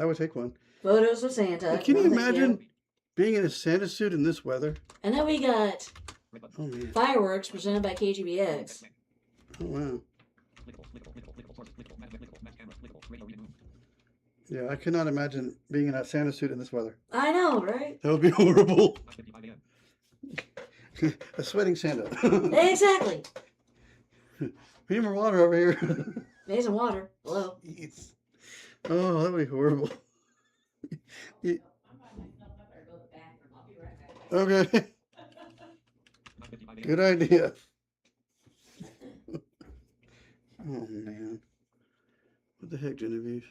I would take one. Photos of Santa. Can you No, thank imagine you. being in a Santa suit in this weather? And then we got Oh man. fireworks presented by KGBX. Oh wow. Yeah, I cannot imagine being in a Santa suit in this weather. I know, right? That would be horrible. A sweating Santa. Exactly. We need more water over here. Need some water. Hello. Jeez. Oh, that would be horrible. Yeah. Okay. Good idea. Oh man. What the heck, Genevieve?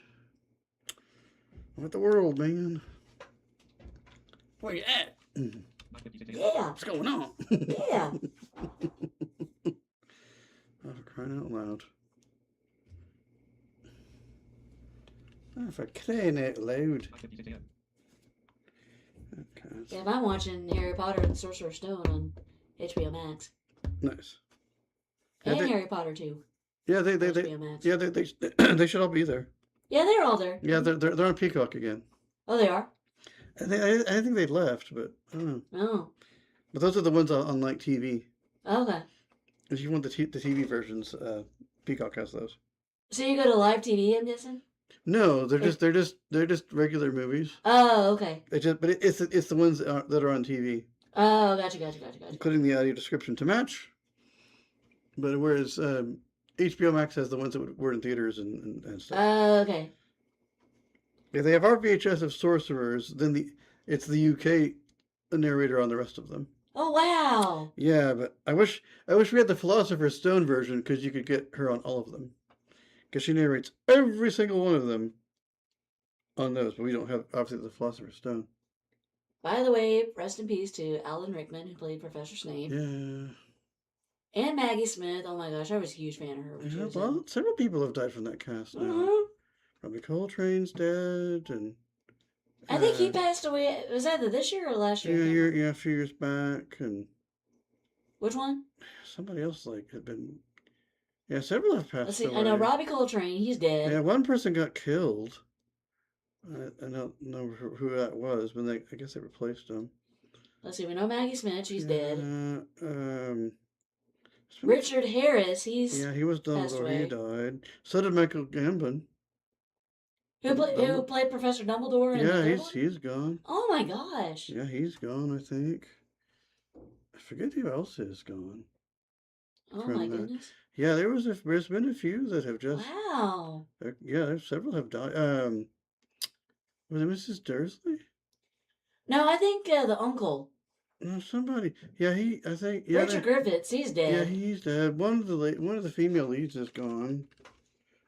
What the world, man? Where you at? Yeah. What's going on? Yeah. Oh, for crying out loud. Oh, for crying out loud. Okay. Yeah, I'm watching Harry Potter and the Sorcerer's Stone on HBO Max. Nice. And they, Harry Potter too. yeah, they HBO Max. yeah, they should all be there. Yeah, they're all there. Yeah, they're on Peacock again. Oh, they are? I think they left, but I don't know. Oh. But those are the ones on like TV. Okay. If you want the TV versions, Peacock has those. So you go to live TV, I'm guessing? No, they're just regular movies. Oh, okay. It's the ones that are on TV. Oh, gotcha. Including the audio description to match. But whereas HBO Max has the ones that were in theaters and stuff. Oh, okay. If they have our VHS of Sorcerers, then it's the UK narrator on the rest of them. Oh, wow. Yeah, but I wish we had the Philosopher's Stone version because you could get her on all of them. Because she narrates every single one of them on those, but we don't have, obviously, the Philosopher's Stone. By the way, rest in peace to Alan Rickman, who played Professor Snape. Yeah. And Maggie Smith. Oh my gosh, I was a huge fan of her. Yeah, well, several people have died from that cast now. Mm-hmm. Robbie Coltrane's dead, and I think he passed away. Was that this year or last year? Yeah, a few years back, and which one? Somebody else had been. Yeah, several have passed. Let's see. away. I know Robbie Coltrane. He's dead. Yeah, one person got killed. I don't know who that was, but I guess they replaced him. Let's see. We know Maggie Smith. She's dead. Richard Richard Harris. He was Dumbledore. He died. So did Michael Gambon. Who played Professor Dumbledore? In he's gone. Oh my gosh. Yeah, he's gone. I think. I forget who else is gone. Oh my goodness. Yeah, there's been a few that have just. Wow. Yeah, several have died. Was it Mrs. Dursley? No, I think the uncle. No, somebody. Yeah, I think. Yeah, Richard Griffiths. He's dead. Yeah, he's dead. One of the female leads is gone.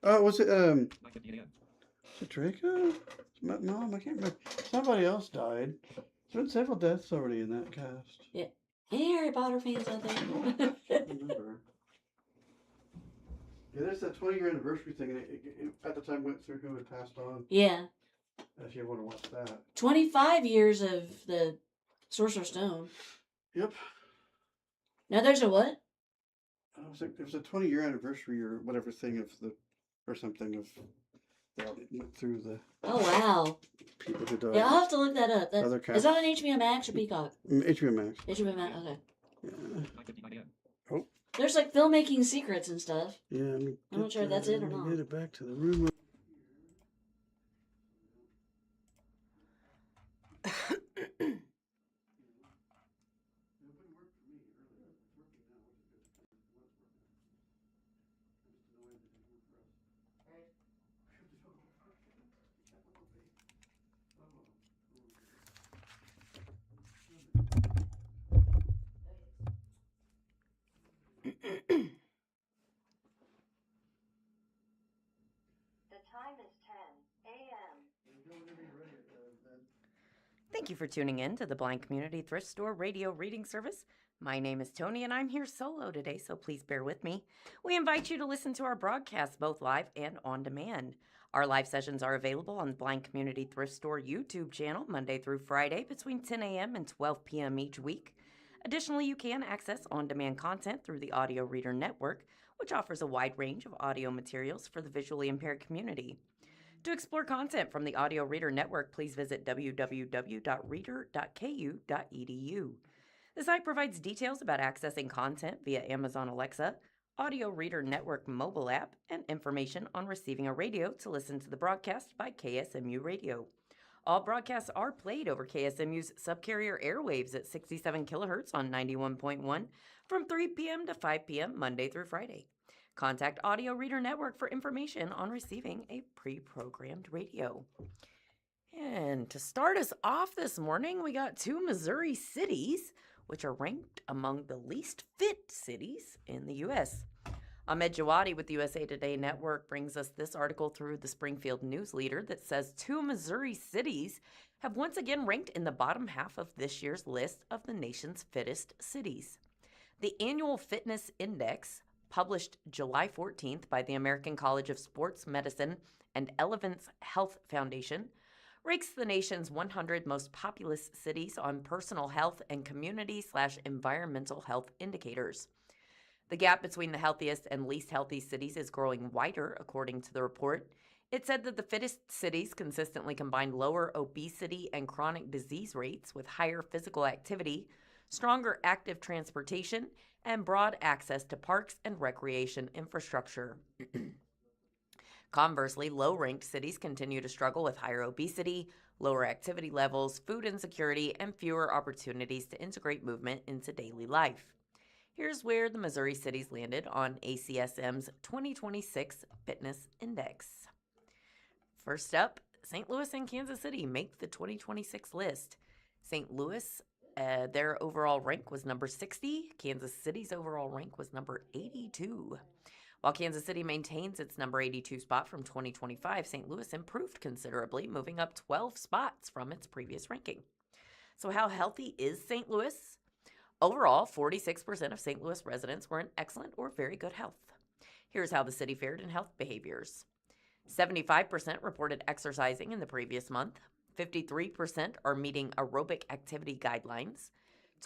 Oh, was it Is it Draco? Mom, I can't remember. Somebody else died. There's been several deaths already in that cast. Yeah. Any Harry Potter fans out there? I can't remember. Yeah, there's that 20-year anniversary thing, and it at the time went through who had passed on. Yeah. If you want to watch that. 25 years of the Sorcerer's Stone. Yep. Now there's a what? It was a 20-year anniversary or whatever thing or something of. They all went through the. Oh wow. People who died. Yeah, I'll have to look that up. Is that on HBO Max or Peacock? HBO Max. HBO Max. Okay. Yeah. Oh. There's like filmmaking secrets and stuff. Yeah, I'm not sure if that's it or not. Get it back to the room. Thank you for tuning in to the Blind Community Thrift Store Radio Reading Service. My name is Tony and I'm here solo today, so please bear with me. We invite you to listen to our broadcasts both live and on demand. Our live sessions are available on the Blind Community Thrift Store YouTube channel Monday through Friday between 10 a.m. and 12 p.m. each week. Additionally, you can access on-demand content through the Audio Reader Network, which offers a wide range of audio materials for the visually impaired community. To explore content from the Audio Reader Network, please visit www.reader.ku.edu. The site provides details about accessing content via Amazon Alexa, Audio Reader Network mobile app, and information on receiving a radio to listen to the broadcast by KSMU Radio. All broadcasts are played over KSMU's subcarrier airwaves at 67 kilohertz on 91.1 from 3 p.m. to 5 p.m. Monday through Friday. Contact Audio Reader Network for information on receiving a pre-programmed radio. And to start us off this morning, we got two Missouri cities, which are ranked among the least fit cities in the U.S. Ahmed Jawadi with USA Today Network brings us this article through the Springfield News Leader that says two Missouri cities have once again ranked in the bottom half of this year's list of the nation's fittest cities. The Annual Fitness Index, published July 14th by the American College of Sports Medicine and Elevance Health Foundation, ranks the nation's 100 most populous cities on personal health and community/environmental health indicators. The gap between the healthiest and least healthy cities is growing wider, according to the report. It said that the fittest cities consistently combine lower obesity and chronic disease rates with higher physical activity, stronger active transportation, and broad access to parks and recreation infrastructure. Conversely, low-ranked cities continue to struggle with higher obesity, lower activity levels, food insecurity, and fewer opportunities to integrate movement into daily life. Here's where the Missouri cities landed on ACSM's 2026 Fitness Index. First up, St. Louis and Kansas City make the 2026 list. St. Louis, their overall rank was number 60. Kansas City's overall rank was number 82. While Kansas City maintains its number 82 spot from 2025, St. Louis improved considerably, moving up 12 spots from its previous ranking. So how healthy is St. Louis? Overall, 46% of St. Louis residents were in excellent or very good health. Here's how the city fared in health behaviors. 75% reported exercising in the previous month. 53% are meeting aerobic activity guidelines.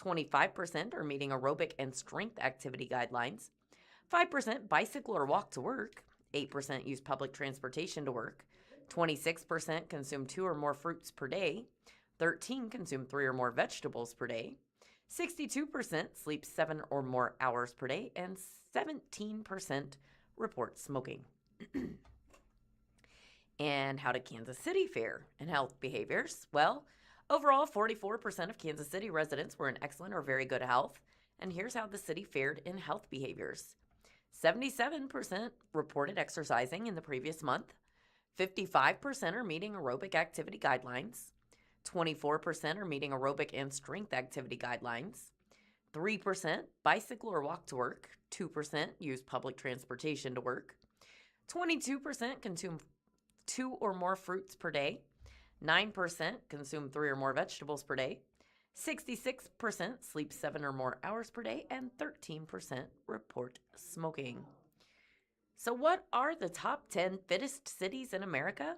25% are meeting aerobic and strength activity guidelines. 5% bicycle or walk to work. 8% use public transportation to work. 26% consume 2 or more fruits per day. 13% consume 3 or more vegetables per day. 62% sleep 7 or more hours per day. And 17% report smoking. And how did Kansas City fare in health behaviors? Well, overall, 44% of Kansas City residents were in excellent or very good health. And here's how the city fared in health behaviors. 77% reported exercising in the previous month. 55% are meeting aerobic activity guidelines. 24% are meeting aerobic and strength activity guidelines. 3% bicycle or walk to work. 2% use public transportation to work. 22% consume 2 or more fruits per day. 9% consume 3 or more vegetables per day. 66% sleep 7 or more hours per day, and 13% report smoking. So what are the top 10 fittest cities in America?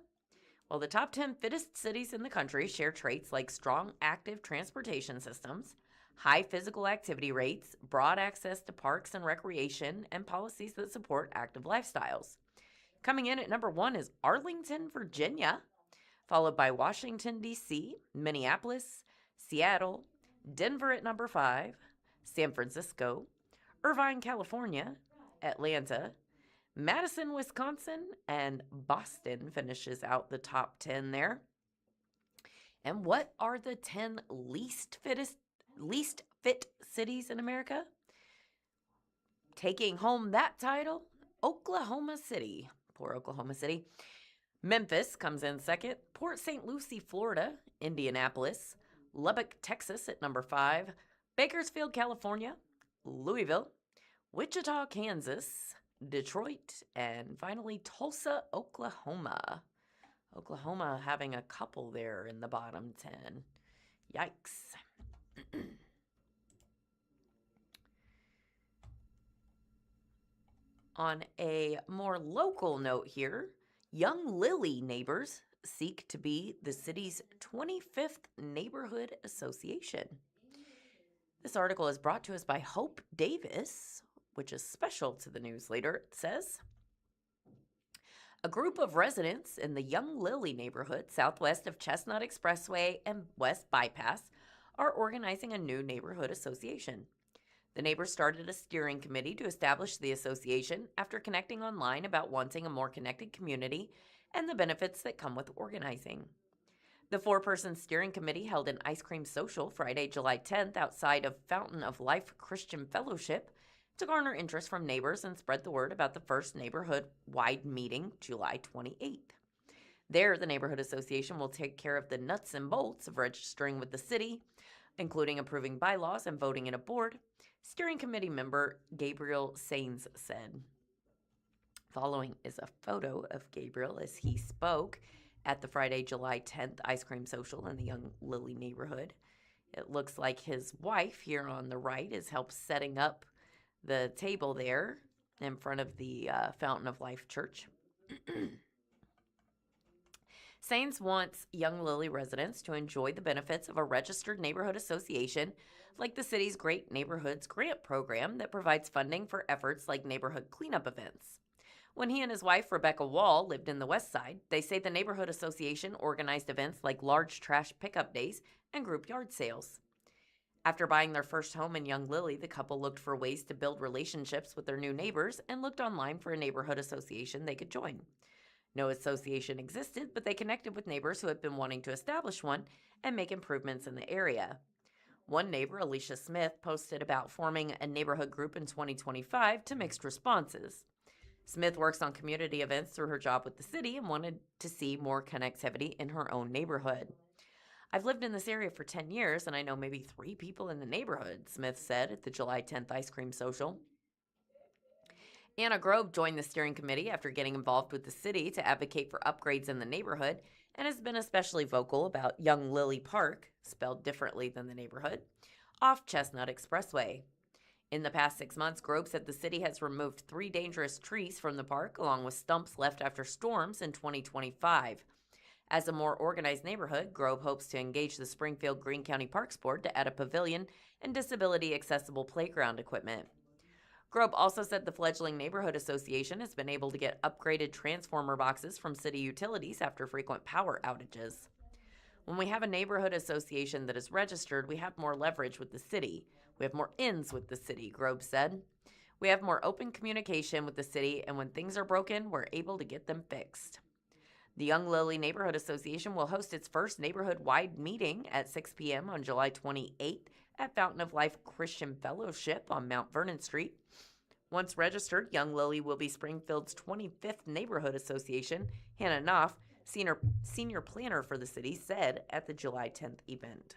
Well, the top 10 fittest cities in the country share traits like strong active transportation systems, high physical activity rates, broad access to parks and recreation, and policies that support active lifestyles. Coming in at number 1 is Arlington, Virginia, followed by Washington, D.C., Minneapolis, Seattle, Denver at number 5, San Francisco, Irvine, California, Atlanta, Madison, Wisconsin, and Boston finishes out the top 10 there. And what are the 10 least fit cities in America? Taking home that title, Oklahoma City. Poor Oklahoma City. Memphis comes in second. Port St. Lucie, Florida, Indianapolis, Lubbock, Texas at number 5, Bakersfield, California, Louisville, Wichita, Kansas, Detroit, and finally Tulsa, Oklahoma. Oklahoma having a couple there in the bottom 10. Yikes. On a more local note here, Young Lily neighbors seek to be the city's 25th Neighborhood Association. This article is brought to us by Hope Davis, which is special to the newsletter. It says, A group of residents in the Young Lily neighborhood southwest of Chestnut Expressway and West Bypass are organizing a new neighborhood association. The neighbors started a steering committee to establish the association after connecting online about wanting a more connected community and the benefits that come with organizing. The four-person steering committee held an ice cream social Friday, July 10th outside of Fountain of Life Christian Fellowship to garner interest from neighbors and spread the word about the first neighborhood-wide meeting, July 28th. There, the neighborhood association will take care of the nuts and bolts of registering with the city, including approving bylaws and voting in a board, steering committee member Gabriel Sains said. Following is a photo of Gabriel as he spoke at the Friday, July 10th ice cream social in the Young Lily neighborhood. It looks like his wife here on the right is helped setting up the table there in front of the Fountain of Life Church. Sains wants Young Lily residents to enjoy the benefits of a registered neighborhood association like the city's Great Neighborhoods Grant program that provides funding for efforts like neighborhood cleanup events. When he and his wife, Rebecca Wall, lived in the West Side, they say the neighborhood association organized events like large trash pickup days and group yard sales. After buying their first home in Young Lily, the couple looked for ways to build relationships with their new neighbors and looked online for a neighborhood association they could join. No association existed, but they connected with neighbors who had been wanting to establish one and make improvements in the area. One neighbor, Alicia Smith, posted about forming a neighborhood group in 2025 to mixed responses. Smith works on community events through her job with the city and wanted to see more connectivity in her own neighborhood. I've lived in this area for 10 years and I know maybe 3 people in the neighborhood, Smith said at the July 10th ice cream social. Anna Grove joined the steering committee after getting involved with the city to advocate for upgrades in the neighborhood and has been especially vocal about Young Lily Park, spelled differently than the neighborhood, off Chestnut Expressway. In the past 6 months, Grove said the city has removed 3 dangerous trees from the park, along with stumps left after storms in 2025. As a more organized neighborhood, Grove hopes to engage the Springfield Greene County Parks Board to add a pavilion and disability-accessible playground equipment. Grove also said the fledgling neighborhood association has been able to get upgraded transformer boxes from city utilities after frequent power outages. When we have a neighborhood association that is registered, we have more leverage with the city. We have more ins with the city, Grove said. We have more open communication with the city, and when things are broken, we're able to get them fixed. The Young Lily Neighborhood Association will host its first neighborhood-wide meeting at 6 p.m. on July 28th at Fountain of Life Christian Fellowship on Mount Vernon Street. Once registered, Young Lily will be Springfield's 25th neighborhood association. Hannah Knopf, senior planner for the city, said at the July 10th event.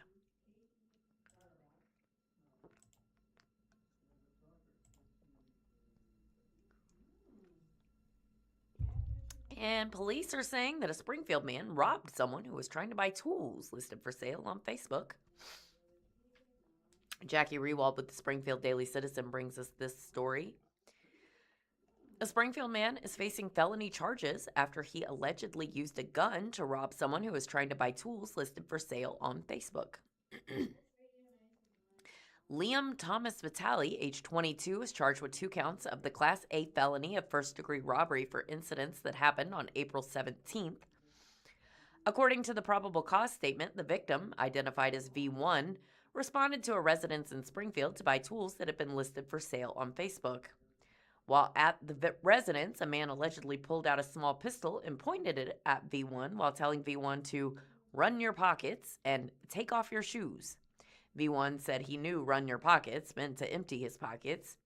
And police are saying that a Springfield man robbed someone who was trying to buy tools listed for sale on Facebook. Jackie Rewald with the Springfield Daily Citizen brings us this story. A Springfield man is facing felony charges after he allegedly used a gun to rob someone who was trying to buy tools listed for sale on Facebook. Liam Thomas Vitale, age 22, is charged with 2 counts of the Class A felony of first-degree robbery for incidents that happened on April 17th. According to the probable cause statement, the victim, identified as V1, responded to a residence in Springfield to buy tools that had been listed for sale on Facebook. While at the residence, a man allegedly pulled out a small pistol and pointed it at V1 while telling V1 to run your pockets and take off your shoes. V1 said he knew run your pockets meant to empty his pockets.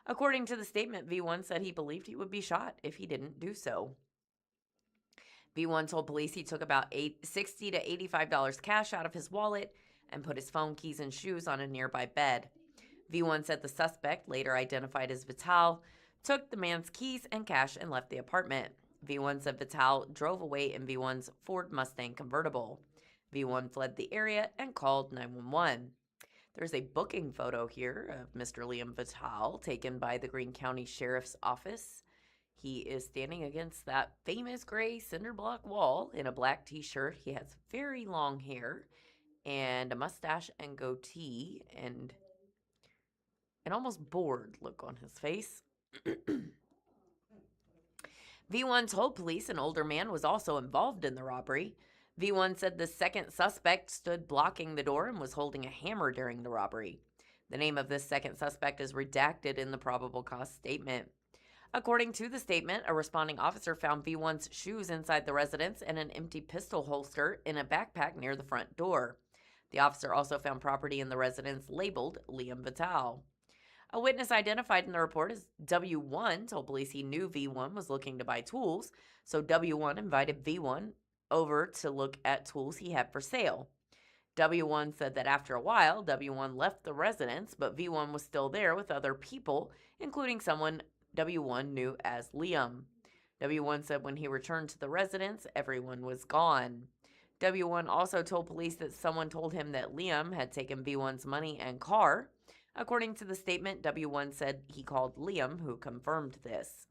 According to the statement, V1 said he believed he would be shot if he didn't do so. V1 told police he took about $60 to $85 cash out of his wallet and put his phone, keys, and shoes on a nearby bed. V1 said the suspect, later identified as Vital, took the man's keys and cash and left the apartment. V1 said Vital drove away in V1's Ford Mustang convertible. V1 fled the area and called 911. There's a booking photo here of Mr. Liam Vital taken by the Greene County Sheriff's Office. He is standing against that famous gray cinder block wall in a black t-shirt. He has very long hair and a mustache and goatee and an almost bored look on his face. V1 told police an older man was also involved in the robbery. V1 said the second suspect stood blocking the door and was holding a hammer during the robbery. The name of this second suspect is redacted in the probable cause statement. According to the statement, a responding officer found V1's shoes inside the residence and an empty pistol holster in a backpack near the front door. The officer also found property in the residence labeled Liam Vital. A witness identified in the report as W1 told police he knew V1 was looking to buy tools, so W1 invited V1 over to look at tools he had for sale. W1 said that after a while, W1 left the residence, but V1 was still there with other people, including someone W1 knew as Liam. W1 said when he returned to the residence, everyone was gone. W1 also told police that someone told him that Liam had taken V1's money and car. According to the statement, W1 said he called Liam, who confirmed this.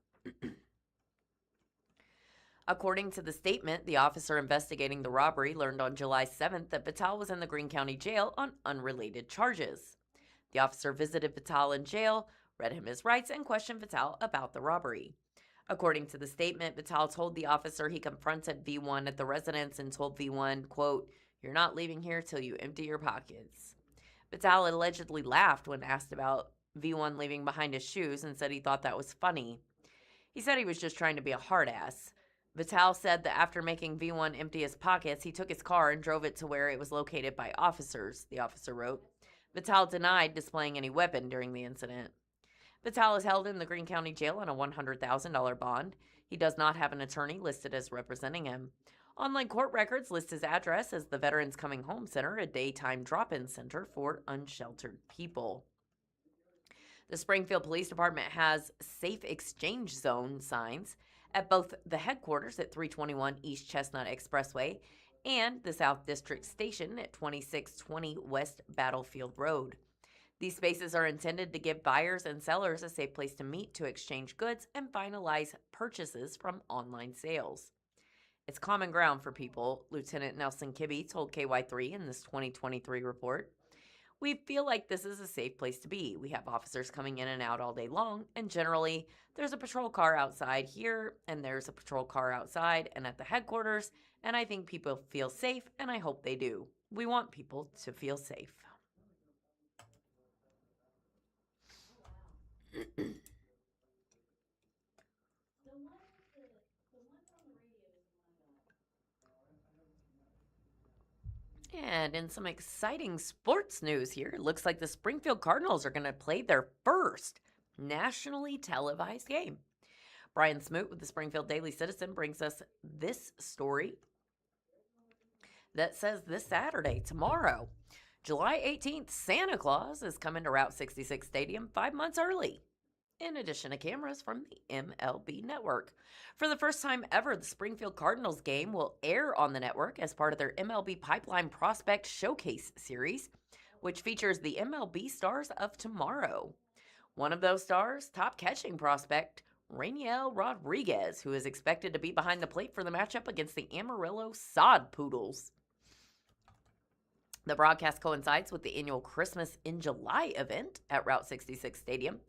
According to the statement, the officer investigating the robbery learned on July 7th that Vital was in the Greene County Jail on unrelated charges. The officer visited Vital in jail, read him his rights, and questioned Vital about the robbery. According to the statement, Vital told the officer he confronted V1 at the residence and told V1, quote, "You're not leaving here till you empty your pockets." Vital allegedly laughed when asked about V1 leaving behind his shoes and said he thought that was funny. He said he was just trying to be a hard ass. Vital said that after making V1 empty his pockets, he took his car and drove it to where it was located by officers, the officer wrote. Vital denied displaying any weapon during the incident. Vital is held in the Greene County Jail on a $100,000 bond. He does not have an attorney listed as representing him. Online court records list his address as the Veterans Coming Home Center, a daytime drop-in center for unsheltered people. The Springfield Police Department has Safe Exchange Zone signs at both the headquarters at 321 East Chestnut Expressway and the South District Station at 2620 West Battlefield Road. These spaces are intended to give buyers and sellers a safe place to meet to exchange goods and finalize purchases from online sales. It's common ground for people, Lieutenant Nelson Kibbe told KY3 in this 2023 report. We feel like this is a safe place to be. We have officers coming in and out all day long, and generally, there's a patrol car outside here, and there's a patrol car outside and at the headquarters, and I think people feel safe, and I hope they do. We want people to feel safe. And in some exciting sports news here, it looks like the Springfield Cardinals are going to play their first nationally televised game. Brian Smoot with the Springfield Daily Citizen brings us this story that says this Saturday, tomorrow, July 18th, Santa Claus is coming to Route 66 Stadium 5 months early, in addition to cameras from the MLB Network. For the first time ever, the Springfield Cardinals game will air on the network as part of their MLB Pipeline Prospect Showcase series, which features the MLB stars of tomorrow. One of those stars, top catching prospect Rainiel Rodriguez, who is expected to be behind the plate for the matchup against the Amarillo Sod Poodles. The broadcast coincides with the annual Christmas in July event at Route 66 Stadium,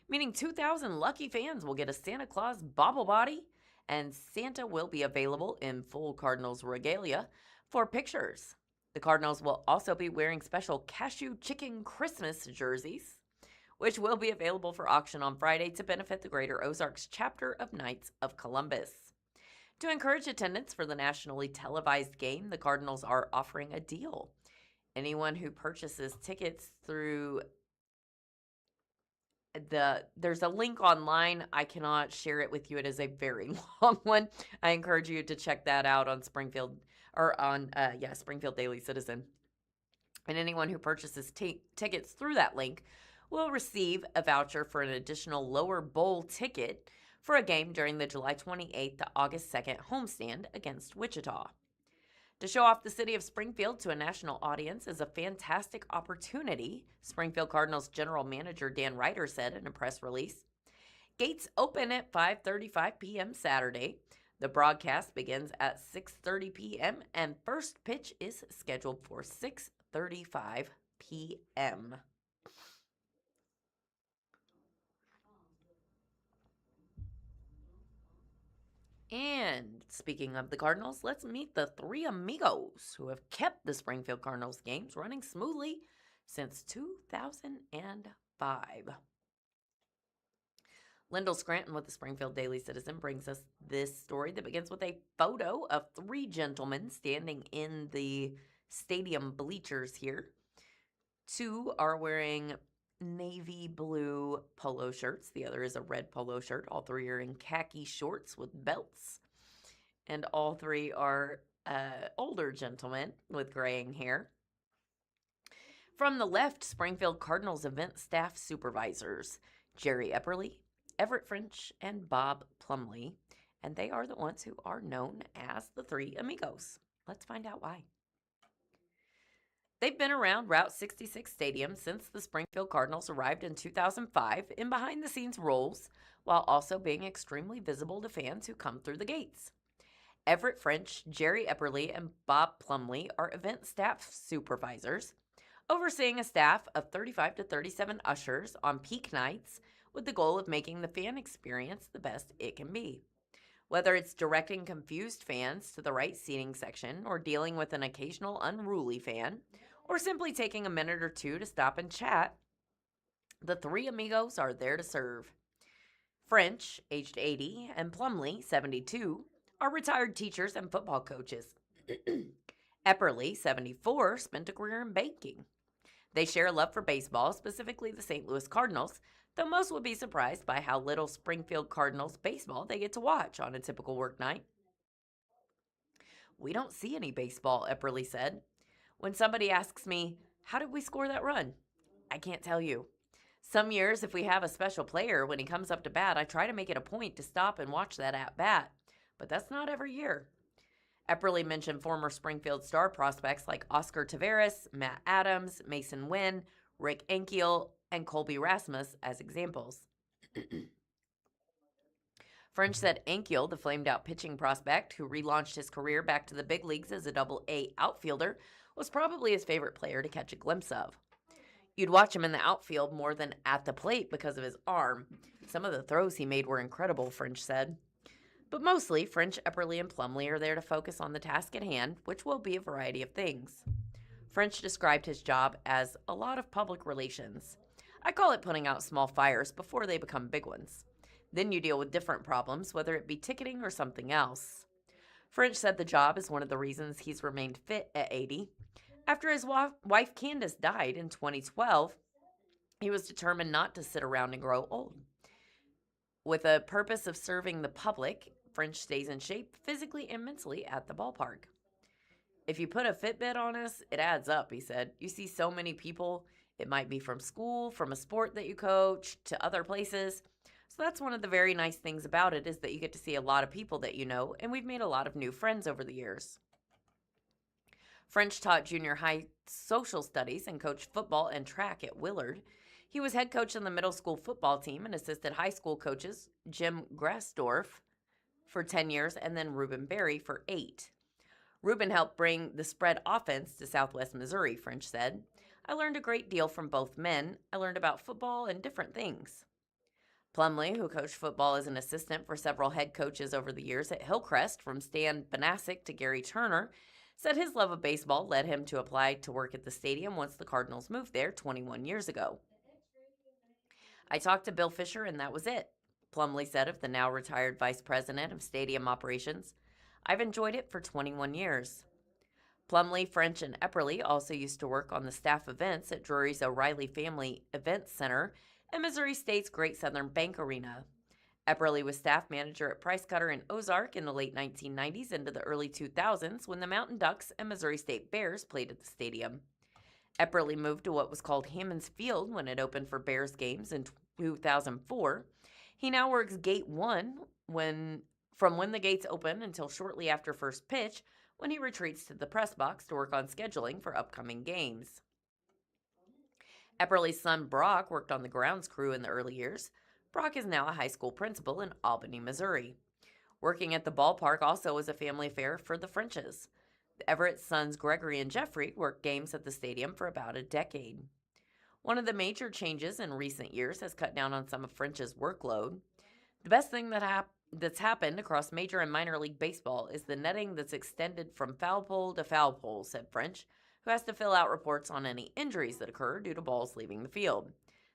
meaning 2,000 lucky fans will get a Santa Claus bobble body, and Santa will be available in full Cardinals regalia for pictures. The Cardinals will also be wearing special cashew chicken Christmas jerseys, which will be available for auction on Friday to benefit the Greater Ozarks chapter of Knights of Columbus. To encourage attendance for the nationally televised game, the Cardinals are offering a deal. Anyone who purchases tickets through there's a link online. I cannot share it with you. It is a very long one. I encourage you to check that out on Springfield Daily Citizen. And anyone who purchases tickets through that link will receive a voucher for an additional lower bowl ticket for a game during the July 28th to August 2nd homestand against Wichita. To show off the city of Springfield to a national audience is a fantastic opportunity, Springfield Cardinals General Manager Dan Ryder said in a press release. Gates open at 5:35 p.m. Saturday. The broadcast begins at 6:30 p.m. and first pitch is scheduled for 6:35 p.m. And speaking of the Cardinals, let's meet the three amigos who have kept the Springfield Cardinals games running smoothly since 2005. Lyndall Scranton with the Springfield Daily Citizen brings us this story that begins with a photo of three gentlemen standing in the stadium bleachers here. Two are wearing navy blue polo shirts. The other is a red polo shirt. All three are in khaki shorts with belts. And all three are older gentlemen with graying hair. From the left, Springfield Cardinals event staff supervisors, Jerry Epperly, Everett French, and Bob Plumley. And they are the ones who are known as the Three Amigos. Let's find out why. They've been around Route 66 Stadium since the Springfield Cardinals arrived in 2005 in behind-the-scenes roles, while also being extremely visible to fans who come through the gates. Everett French, Jerry Epperly, and Bob Plumley are event staff supervisors, overseeing a staff of 35 to 37 ushers on peak nights with the goal of making the fan experience the best it can be. Whether it's directing confused fans to the right seating section, or dealing with an occasional unruly fan, or simply taking a minute or two to stop and chat, the Three Amigos are there to serve. French, aged 80, and Plumley, 72, are retired teachers and football coaches. Epperly, 74, spent a career in banking. They share a love for baseball, specifically the St. Louis Cardinals, though most would be surprised by how little Springfield Cardinals baseball they get to watch on a typical work night. "We don't see any baseball," Epperly said. "When somebody asks me, 'How did we score that run?' I can't tell you. Some years, if we have a special player, when he comes up to bat, I try to make it a point to stop and watch that at-bat. But that's not every year." Epperly mentioned former Springfield star prospects like Oscar Taveras, Matt Adams, Mason Wynn, Rick Ankiel, and Colby Rasmus as examples. French said Ankiel, the flamed-out pitching prospect who relaunched his career back to the big leagues as a Double-A outfielder, was probably his favorite player to catch a glimpse of. "You'd watch him in the outfield more than at the plate because of his arm. Some of the throws he made were incredible," French said. But mostly, French, Epperly, and Plumley are there to focus on the task at hand, which will be a variety of things. French described his job as a lot of public relations. "I call it putting out small fires before they become big ones. Then you deal with different problems, whether it be ticketing or something else." French said the job is one of the reasons he's remained fit at 80. After his wife Candace died in 2012, he was determined not to sit around and grow old. With a purpose of serving the public, French stays in shape physically and mentally at the ballpark. "If you put a Fitbit on us, it adds up," he said. "You see so many people. It might be from school, from a sport that you coach, to other places. So that's one of the very nice things about it, is that you get to see a lot of people that you know, and we've made a lot of new friends over the years." French taught junior high social studies and coached football and track at Willard. He was head coach on the middle school football team and assisted high school coaches Jim Grassdorf for 10 years and then Reuben Berry for 8. Reuben helped bring the spread offense to Southwest Missouri, French said. "I learned a great deal from both men. I learned about football and different things." Plumley, who coached football as an assistant for several head coaches over the years at Hillcrest, from Stan Banasic to Gary Turner, said his love of baseball led him to apply to work at the stadium once the Cardinals moved there 21 years ago. "I talked to Bill Fisher and that was it," Plumley said of the now retired vice president of stadium operations. "I've enjoyed it for 21 years. Plumley, French, and Epperly also used to work on the staff events at Drury's O'Reilly Family Events Center and Missouri State's Great Southern Bank Arena. Epperly was staff manager at Price Cutter in Ozark in the late 1990s into the early 2000s when the Mountain Ducks and Missouri State Bears played at the stadium. Epperly moved to what was called Hammons Field when it opened for Bears games in 2004. He now works Gate 1 from when the gates open until shortly after first pitch, when he retreats to the press box to work on scheduling for upcoming games. Epperly's son Brock worked on the grounds crew in the early years. Brock is now a high school principal in Albany, Missouri. Working at the ballpark also is a family affair for the Frenches. Everett's sons Gregory and Jeffrey worked games at the stadium for about a decade. One of the major changes in recent years has cut down on some of French's workload. The best thing that that's happened across major and minor league baseball is the netting that's extended from foul pole to foul pole, said French, who has to fill out reports on any injuries that occur due to balls leaving the field.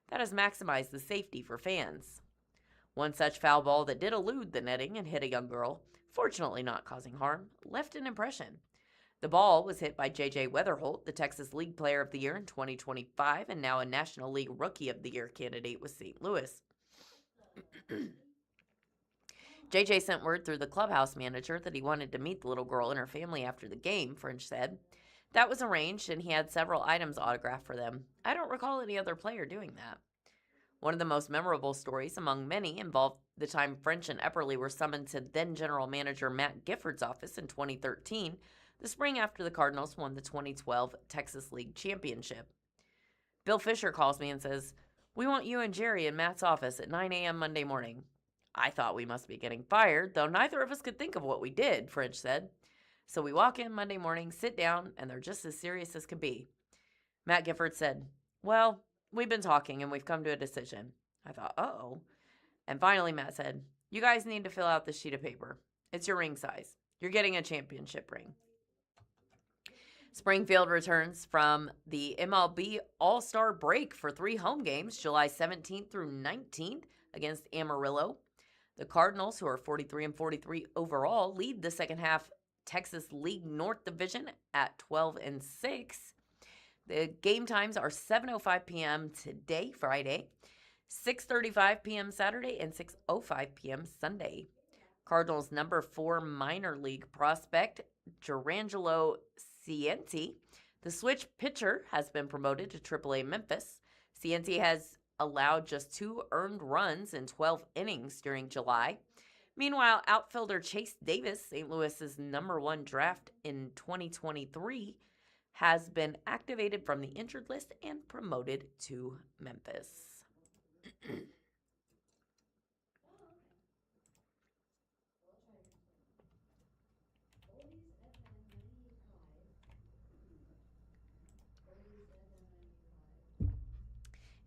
That has maximized the safety for fans. One such foul ball that did elude the netting and hit a young girl, fortunately not causing harm, left an impression. The ball was hit by J.J. Weatherholt, the Texas League Player of the Year in 2025 and now a National League Rookie of the Year candidate with St. Louis. J.J. sent word through the clubhouse manager that he wanted to meet the little girl and her family after the game, French said. That was arranged, and he had several items autographed for them. I don't recall any other player doing that. One of the most memorable stories among many involved the time French and Epperly were summoned to then General Manager Matt Gifford's office in 2013, the spring after the Cardinals won the 2012 Texas League Championship. Bill Fisher calls me and says, "We want you and Jerry in Matt's office at 9 a.m. Monday morning." I thought we must be getting fired, though neither of us could think of what we did, French said. So we walk in Monday morning, sit down, and they're just as serious as can be. Matt Gifford said, "Well, we've been talking and we've come to a decision." I thought, uh-oh. And finally Matt said, "You guys need to fill out this sheet of paper. It's your ring size. You're getting a championship ring." Springfield returns from the MLB All-Star break for 3 home games, July 17th through 19th against Amarillo. The Cardinals, who are 43-43 overall, lead the second half Texas League North Division at 12-6. The game times are 7:05 p.m. today, Friday, 6:35 p.m. Saturday, and 6:05 p.m. Sunday. Cardinals number 4 minor league prospect, Jurangelo Cienti, the switch pitcher, has been promoted to AAA Memphis. Cienti has allowed just 2 earned runs in 12 innings during July. Meanwhile, outfielder Chase Davis, St. Louis's number 1 draft in 2023, has been activated from the injured list and promoted to Memphis.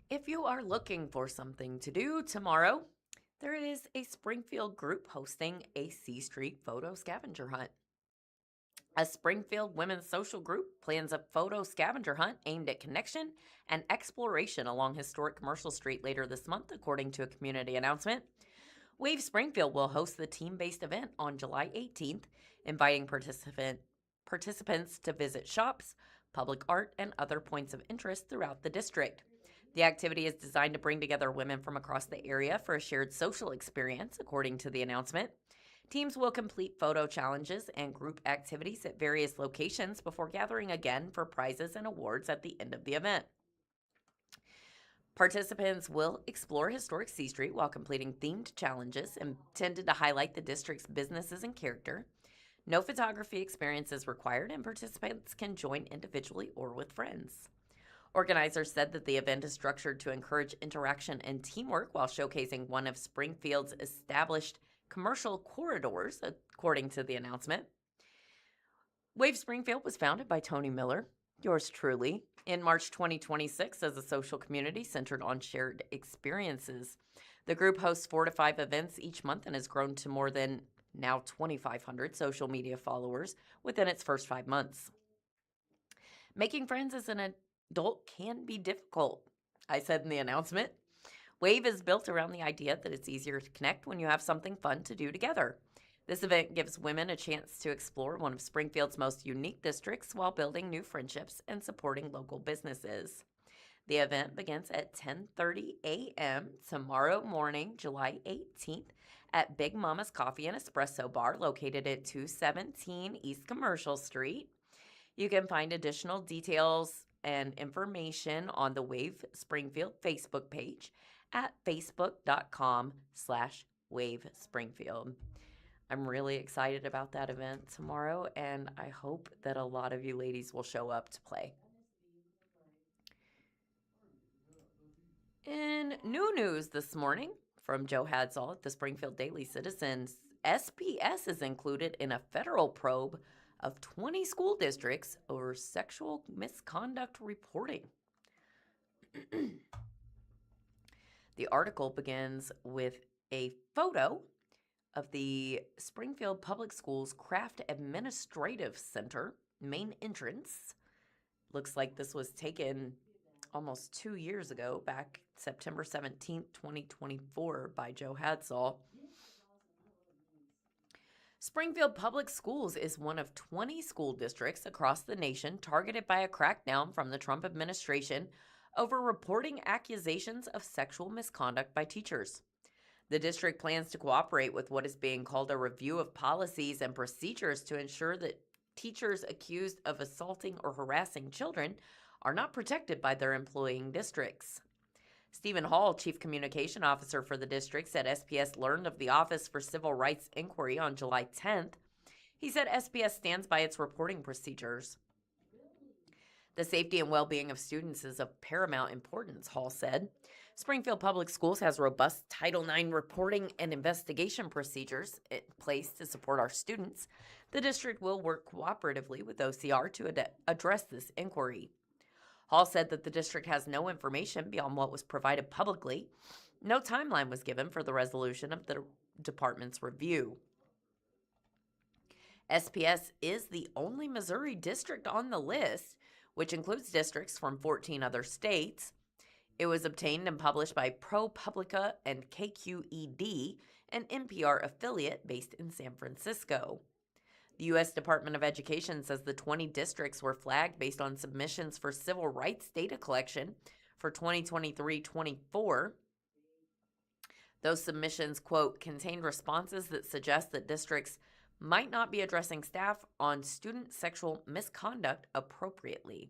If you are looking for something to do tomorrow, there is a Springfield group hosting a C Street photo scavenger hunt. A Springfield women's social group plans a photo scavenger hunt aimed at connection and exploration along historic Commercial Street later this month, according to a community announcement. Wave Springfield will host the team-based event on July 18th, inviting participants to visit shops, public art, and other points of interest throughout the district. The activity is designed to bring together women from across the area for a shared social experience, according to the announcement. Teams will complete photo challenges and group activities at various locations before gathering again for prizes and awards at the end of the event. Participants will explore historic C Street while completing themed challenges intended to highlight the district's businesses and character. No photography experience is required, and participants can join individually or with friends. Organizers said that the event is structured to encourage interaction and teamwork while showcasing one of Springfield's established commercial corridors, according to the announcement. Wave Springfield was founded by Tony Miller, yours truly, in March 2026 as a social community centered on shared experiences. The group hosts 4 to 5 events each month and has grown to more than now 2,500 social media followers within its first 5 months. Making friends as an adult can be difficult, I said in the announcement. Wave is built around the idea that it's easier to connect when you have something fun to do together. This event gives women a chance to explore one of Springfield's most unique districts while building new friendships and supporting local businesses. The event begins at 10:30 a.m. tomorrow morning, July 18th, at Big Mama's Coffee and Espresso Bar, located at 217 East Commercial Street. You can find additional details and information on the Wave Springfield Facebook page at facebook.com/Wave Springfield. I'm really excited about that event tomorrow, and I hope that a lot of you ladies will show up to play. In new news this morning from Joe Hadsall at the Springfield Daily Citizen, SPS is included in a federal probe of 20 school districts over sexual misconduct reporting. The article begins with a photo of the Springfield Public Schools Craft Administrative Center main entrance. Looks like this was taken almost 2 years ago, back September 17th, 2024, by Joe Hadsall. Springfield Public Schools is one of 20 school districts across the nation targeted by a crackdown from the Trump administration over reporting accusations of sexual misconduct by teachers. The district plans to cooperate with what is being called a review of policies and procedures to ensure that teachers accused of assaulting or harassing children are not protected by their employing districts. Stephen Hall, Chief Communication Officer for the district, said SPS learned of the Office for Civil Rights Inquiry on July 10th. He said SPS stands by its reporting procedures. The safety and well-being of students is of paramount importance, Hall said. Springfield Public Schools has robust Title IX reporting and investigation procedures in place to support our students. The district will work cooperatively with OCR to address this inquiry. Hall said that the district has no information beyond what was provided publicly. No timeline was given for the resolution of the department's review. SPS is the only Missouri district on the list, which includes districts from 14 other states. It was obtained and published by ProPublica and KQED, an NPR affiliate based in San Francisco. The U.S. Department of Education says the 20 districts were flagged based on submissions for civil rights data collection for 2023-24. Those submissions, quote, contained responses that suggest that districts might not be addressing staff on student sexual misconduct appropriately.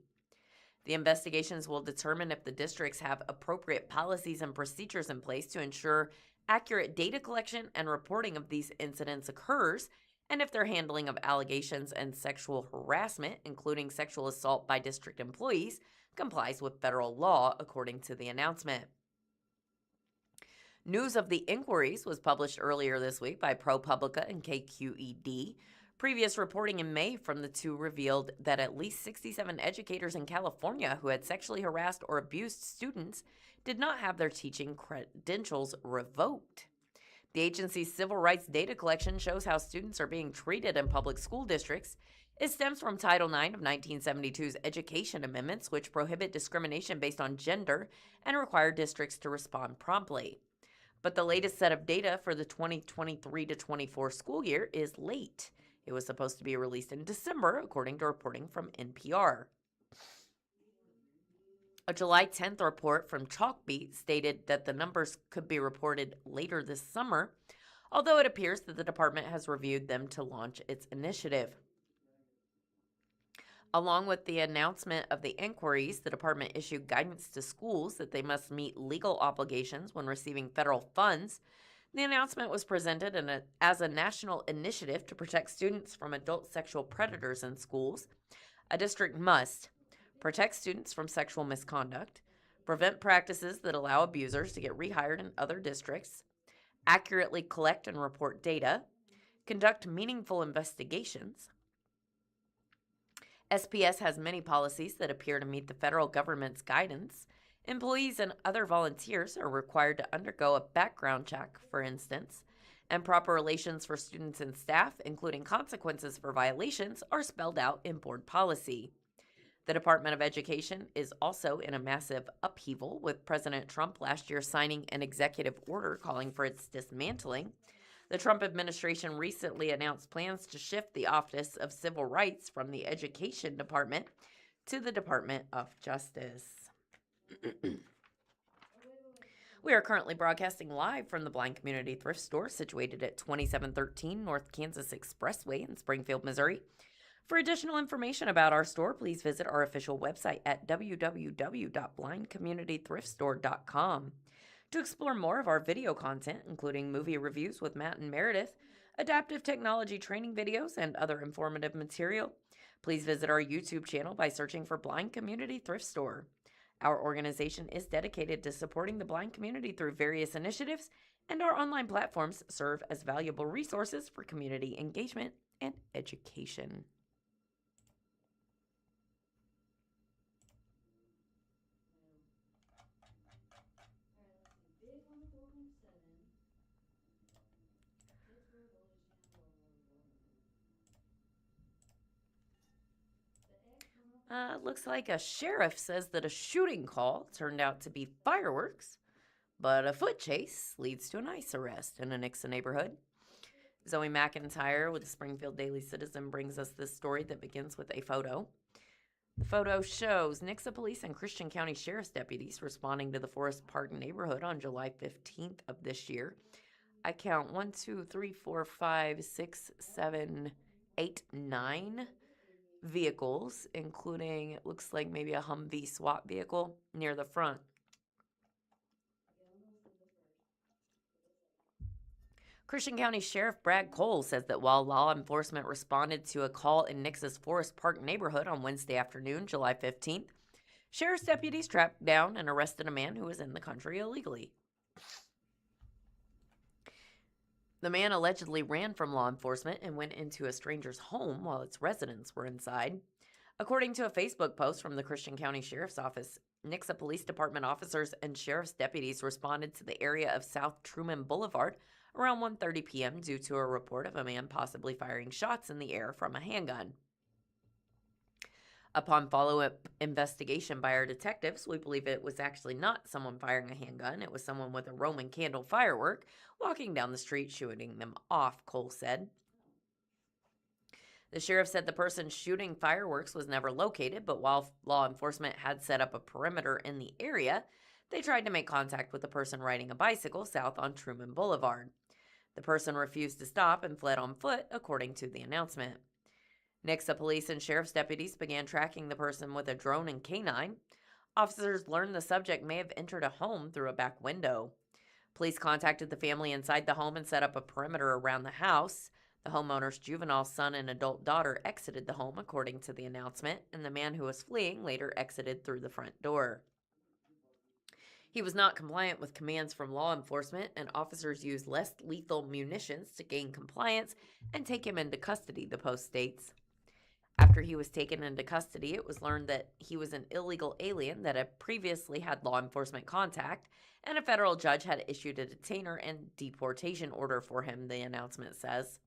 The investigations will determine if the districts have appropriate policies and procedures in place to ensure accurate data collection and reporting of these incidents occurs, and if their handling of allegations and sexual harassment, including sexual assault by district employees, complies with federal law, according to the announcement. News of the inquiries was published earlier this week by ProPublica and KQED. Previous reporting in May from the two revealed that at least 67 educators in California who had sexually harassed or abused students did not have their teaching credentials revoked. The agency's civil rights data collection shows how students are being treated in public school districts. It stems from Title IX of 1972's Education Amendments, which prohibit discrimination based on gender and require districts to respond promptly. But the latest set of data for the 2023-24 school year is late. It was supposed to be released in December, according to reporting from NPR. A July 10th report from Chalkbeat stated that the numbers could be reported later this summer, although it appears that the department has reviewed them to launch its initiative. Along with the announcement of the inquiries, the department issued guidance to schools that they must meet legal obligations when receiving federal funds. The announcement was presented as a national initiative to protect students from adult sexual predators in schools. A district must protect students from sexual misconduct, prevent practices that allow abusers to get rehired in other districts, accurately collect and report data, conduct meaningful investigations. SPS has many policies that appear to meet the federal government's guidance. Employees and other volunteers are required to undergo a background check, for instance, and proper relations for students and staff, including consequences for violations, are spelled out in board policy. The Department of Education is also in a massive upheaval, with President Trump last year signing an executive order calling for its dismantling. The Trump administration recently announced plans to shift the Office of Civil Rights from the Education Department to the Department of Justice. We are currently broadcasting live from the Blind Community Thrift Store situated at 2713 North Kansas Expressway in Springfield, Missouri. For additional information about our store, please visit our official website at www.blindcommunitythriftstore.com. To explore more of our video content, including movie reviews with Matt and Meredith, adaptive technology training videos, and other informative material, please visit our YouTube channel by searching for Blind Community Thrift Store. Our organization is dedicated to supporting the blind community through various initiatives, and our online platforms serve as valuable resources for community engagement and education. Looks like a sheriff says that a shooting call turned out to be fireworks, but a foot chase leads to an ICE arrest in a Nixa neighborhood. Zoe McIntyre with the Springfield Daily Citizen brings us this story that begins with a photo. The photo shows Nixa police and Christian County Sheriff's deputies responding to the Forest Park neighborhood on July 15th of this year. I count 1, 2, 3, 4, 5, 6, 7, 8, 9 vehicles, including, it looks like maybe a Humvee SWAT vehicle near the front. Christian County Sheriff Brad Cole says that while law enforcement responded to a call in Nix's Forest Park neighborhood on Wednesday afternoon, July 15th, sheriff's deputies tracked down and arrested a man who was in the country illegally. The man allegedly ran from law enforcement and went into a stranger's home while its residents were inside. According to a Facebook post from the Christian County Sheriff's Office, Nixa Police Department officers and sheriff's deputies responded to the area of South Truman Boulevard around 1:30 p.m. due to a report of a man possibly firing shots in the air from a handgun. Upon follow-up investigation by our detectives, we believe it was actually not someone firing a handgun. It was someone with a Roman candle firework walking down the street shooting them off, Cole said. The sheriff said the person shooting fireworks was never located, but while law enforcement had set up a perimeter in the area, they tried to make contact with the person riding a bicycle south on Truman Boulevard. The person refused to stop and fled on foot, according to the announcement. Nixa police and sheriff's deputies began tracking the person with a drone and canine. Officers learned the subject may have entered a home through a back window. Police contacted the family inside the home and set up a perimeter around the house. The homeowner's juvenile son and adult daughter exited the home, according to the announcement, and the man who was fleeing later exited through the front door. He was not compliant with commands from law enforcement, and officers used less lethal munitions to gain compliance and take him into custody, the Post states. After he was taken into custody, it was learned that he was an illegal alien that had previously had law enforcement contact, and a federal judge had issued a detainer and deportation order for him, the announcement says.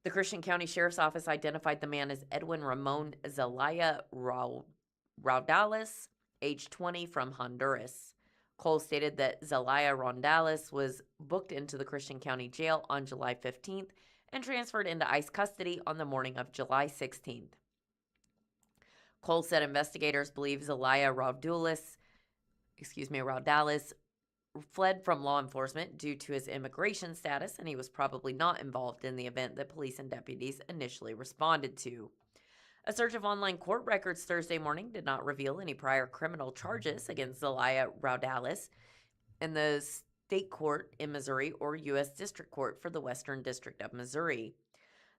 The Christian County Sheriff's Office identified the man as Edwin Ramon Zelaya Raudales, age 20, from Honduras. Cole stated that Zelaya Rondales was booked into the Christian County Jail on July 15th and transferred into ICE custody on the morning of July 16th. Cole said investigators believe Zelaya Raudales fled from law enforcement due to his immigration status, and he was probably not involved in the event that police and deputies initially responded to. A search of online court records Thursday morning did not reveal any prior criminal charges against Zelaya Raudales in the state court in Missouri or U.S. District Court for the Western District of Missouri.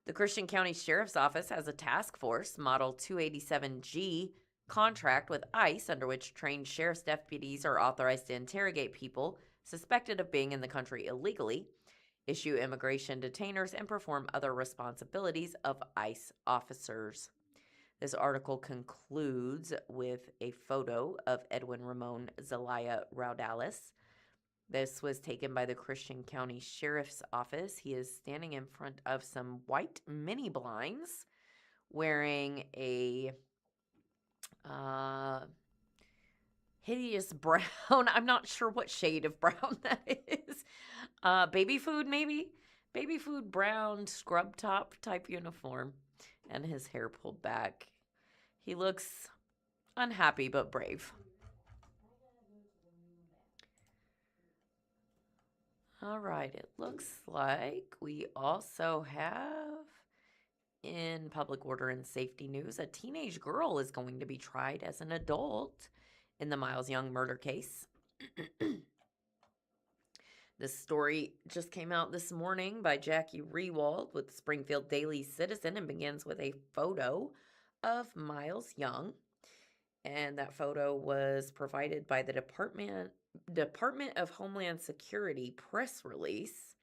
The Christian County Sheriff's Office has a task force, Model 287G, contract with ICE under which trained sheriff's deputies are authorized to interrogate people suspected of being in the country illegally, issue immigration detainers, and perform other responsibilities of ICE officers. This article concludes with a photo of Edwin Ramon Zelaya Raudales. This was taken by the Christian County Sheriff's Office. He is standing in front of some white mini blinds wearing a hideous brown. I'm not sure what shade of brown that is. Baby food, maybe? Baby food brown scrub top type uniform. And his hair pulled back. He looks unhappy but brave. All right, it looks like we also have, in public order and safety news, a teenage girl is going to be tried as an adult in the Miles Young murder case. This story just came out this morning by Jackie Rewald with the Springfield Daily Citizen and begins with a photo of Miles Young. And that photo was provided by the Department of Homeland Security press release.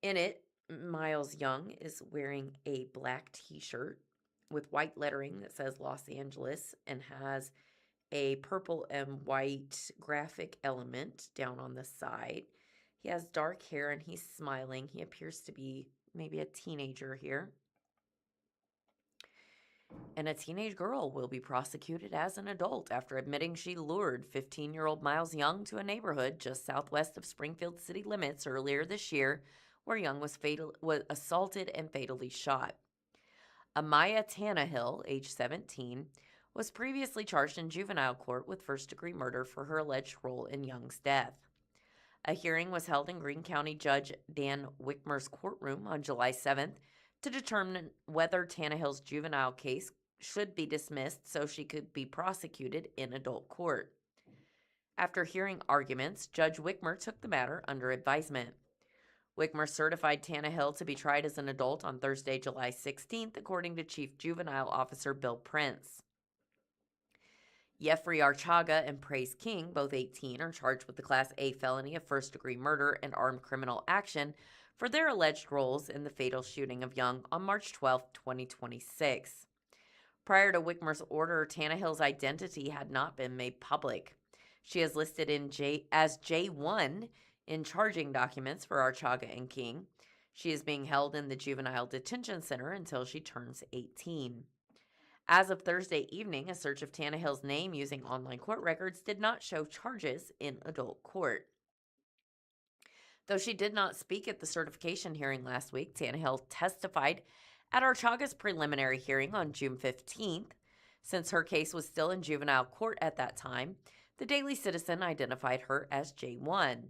In it, Miles Young is wearing a black t-shirt with white lettering that says Los Angeles and has a purple and white graphic element down on the side. He has dark hair and he's smiling. He appears to be maybe a teenager here. And a teenage girl will be prosecuted as an adult after admitting she lured 15-year-old Miles Young to a neighborhood just southwest of Springfield city limits earlier this year, where Young was assaulted and fatally shot. Amaya Tannehill, age 17, was previously charged in juvenile court with first-degree murder for her alleged role in Young's death. A hearing was held in Greene County Judge Dan Wickmer's courtroom on July 7th to determine whether Tannehill's juvenile case should be dismissed so she could be prosecuted in adult court. After hearing arguments, Judge Wickmer took the matter under advisement. Wickmer certified Tannehill to be tried as an adult on Thursday, July 16th, according to Chief Juvenile Officer Bill Prince. Jeffrey Archaga and Praise King, both 18, are charged with the Class A felony of first-degree murder and armed criminal action for their alleged roles in the fatal shooting of Young on March 12, 2026. Prior to Wickmer's order, Tannehill's identity had not been made public. She is listed as J1 in charging documents for Archaga and King. She is being held in the Juvenile Detention Center until she turns 18. As of Thursday evening, a search of Tannehill's name using online court records did not show charges in adult court. Though she did not speak at the certification hearing last week, Tannehill testified at Archaga's preliminary hearing on June 15th. Since her case was still in juvenile court at that time, the Daily Citizen identified her as J1.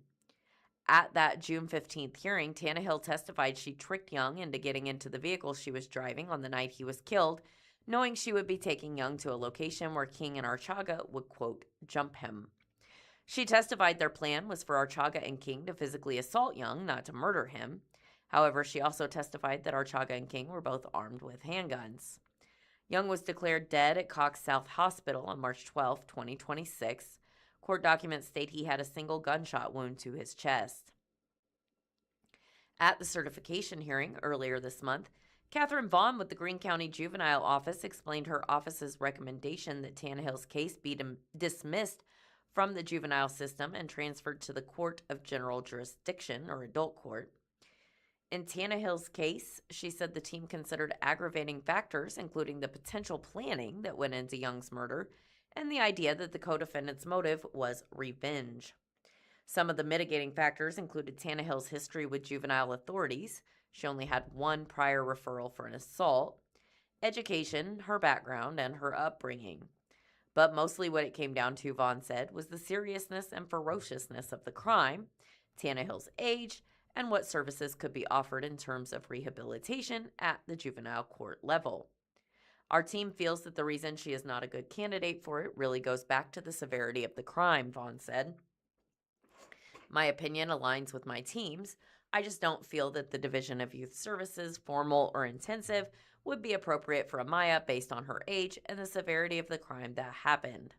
At that June 15th hearing, Tannehill testified she tricked Young into getting into the vehicle she was driving on the night he was killed, knowing she would be taking Young to a location where King and Archaga would, quote, jump him. She testified their plan was for Archaga and King to physically assault Young, not to murder him. However, she also testified that Archaga and King were both armed with handguns. Young was declared dead at Cox South Hospital on March 12, 2026. Court documents state he had a single gunshot wound to his chest. At the certification hearing earlier this month, Catherine Vaughn with the Greene County Juvenile Office explained her office's recommendation that Tannehill's case be dismissed from the juvenile system and transferred to the Court of General Jurisdiction, or adult court. In Tannehill's case, she said the team considered aggravating factors, including the potential planning that went into Young's murder and the idea that the co-defendant's motive was revenge. Some of the mitigating factors included Tannehill's history with juvenile authorities. She only had one prior referral for an assault, education, her background, and her upbringing. But mostly what it came down to, Vaughn said, was the seriousness and ferociousness of the crime, Tannehill's age, and what services could be offered in terms of rehabilitation at the juvenile court level. Our team feels that the reason she is not a good candidate for it really goes back to the severity of the crime, Vaughn said. My opinion aligns with my team's. I just don't feel that the Division of Youth Services, formal or intensive, would be appropriate for Amaya based on her age and the severity of the crime that happened.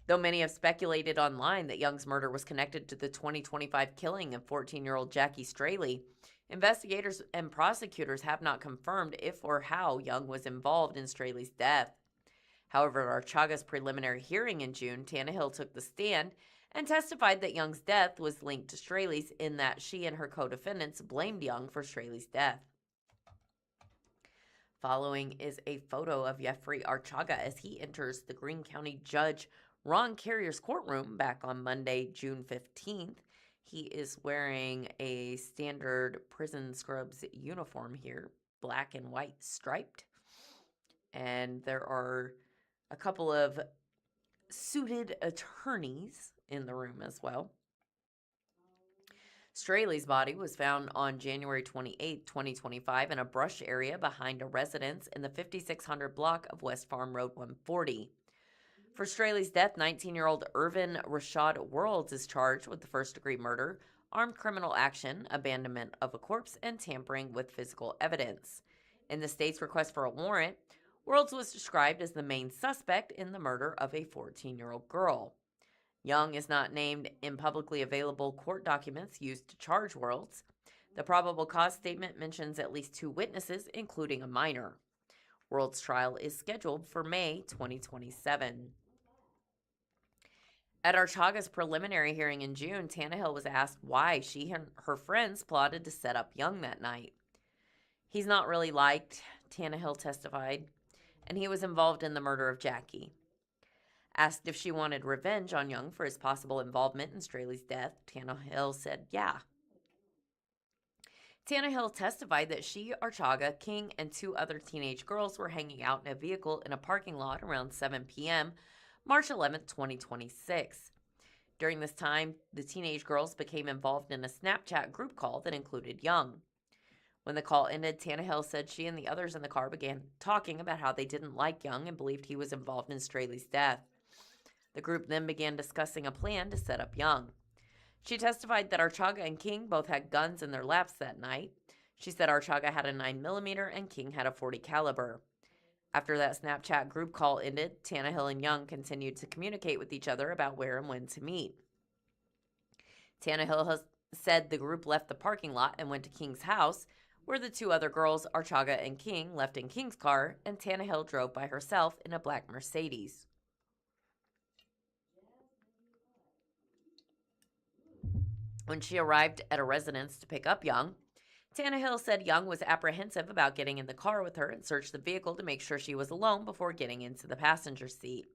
Though many have speculated online that Young's murder was connected to the 2025 killing of 14-year-old Jackie Straley, investigators and prosecutors have not confirmed if or how Young was involved in Straley's death. However, at Archaga's preliminary hearing in June, Tannehill took the stand and testified that Young's death was linked to Straley's in that she and her co-defendants blamed Young for Straley's death. Following is a photo of Jeffrey Archaga as he enters the Greene County Judge Ron Carrier's courtroom back on Monday, June 15th. He is wearing a standard prison scrubs uniform here, black and white striped. And there are a couple of suited attorneys in the room as well. Straley's body was found on January 28, 2025 in a brush area behind a residence in the 5600 block of West Farm Road 140. For Straley's death, 19-year-old Irvin Rashad Worlds is charged with the first-degree murder, armed criminal action, abandonment of a corpse, and tampering with physical evidence. In the state's request for a warrant, Worlds was described as the main suspect in the murder of a 14-year-old girl. Young is not named in publicly available court documents used to charge Worlds. The probable cause statement mentions at least 2 witnesses, including a minor. Worlds' trial is scheduled for May 2027. At Archaga's preliminary hearing in June, Tannehill was asked why she and her friends plotted to set up Young that night. He's not really liked Tannehill testified, and he was involved in the murder of Jackie. Asked if she wanted revenge on Young for his possible involvement in Straley's death, Tannehill said, yeah. Tannehill testified that she, Archaga, King, and 2 other teenage girls were hanging out in a vehicle in a parking lot around 7 p.m., March 11, 2026. During this time, the teenage girls became involved in a Snapchat group call that included Young. When the call ended, Tannehill said she and the others in the car began talking about how they didn't like Young and believed he was involved in Straley's death. The group then began discussing a plan to set up Young. She testified that Archaga and King both had guns in their laps that night. She said Archaga had a 9mm and King had a .40 caliber. After that Snapchat group call ended, Tannehill and Young continued to communicate with each other about where and when to meet. Tannehill has said the group left the parking lot and went to King's house, where the 2 other girls, Archaga and King, left in King's car, and Tannehill drove by herself in a black Mercedes. When she arrived at a residence to pick up Young, Tannehill said Young was apprehensive about getting in the car with her and searched the vehicle to make sure she was alone before getting into the passenger seat.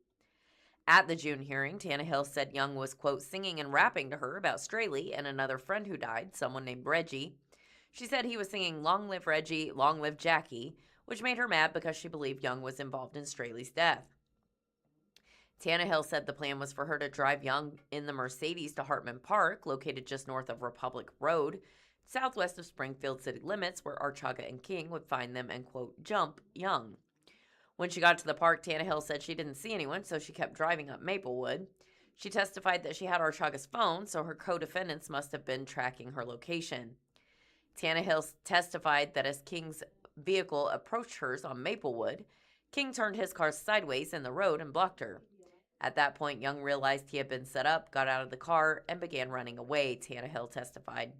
At the June hearing, Tannehill said Young was, quote, singing and rapping to her about Straley and another friend who died, someone named Reggie. She said he was singing Long Live Reggie, Long Live Jackie, which made her mad because she believed Young was involved in Straley's death. Tannehill said the plan was for her to drive Young in the Mercedes to Hartman Park, located just north of Republic Road, southwest of Springfield city limits, where Archaga and King would find them and, quote, jump Young. When she got to the park, Tannehill said she didn't see anyone, so she kept driving up Maplewood. She testified that she had Archaga's phone, so her co-defendants must have been tracking her location. Tannehill testified that as King's vehicle approached hers on Maplewood, King turned his car sideways in the road and blocked her. At that point, Young realized he had been set up, got out of the car, and began running away, Tannehill testified.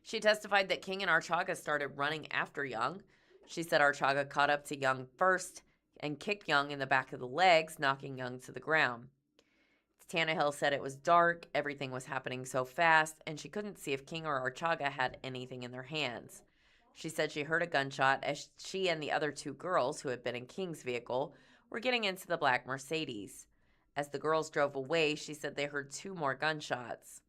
She testified that King and Archaga started running after Young. She said Archaga caught up to Young first and kicked Young in the back of the legs, knocking Young to the ground. Tannehill said it was dark, everything was happening so fast, and she couldn't see if King or Archaga had anything in their hands. She said she heard a gunshot as she and the other 2 girls who had been in King's vehicle were getting into the black Mercedes. As the girls drove away, she said they heard 2 more gunshots.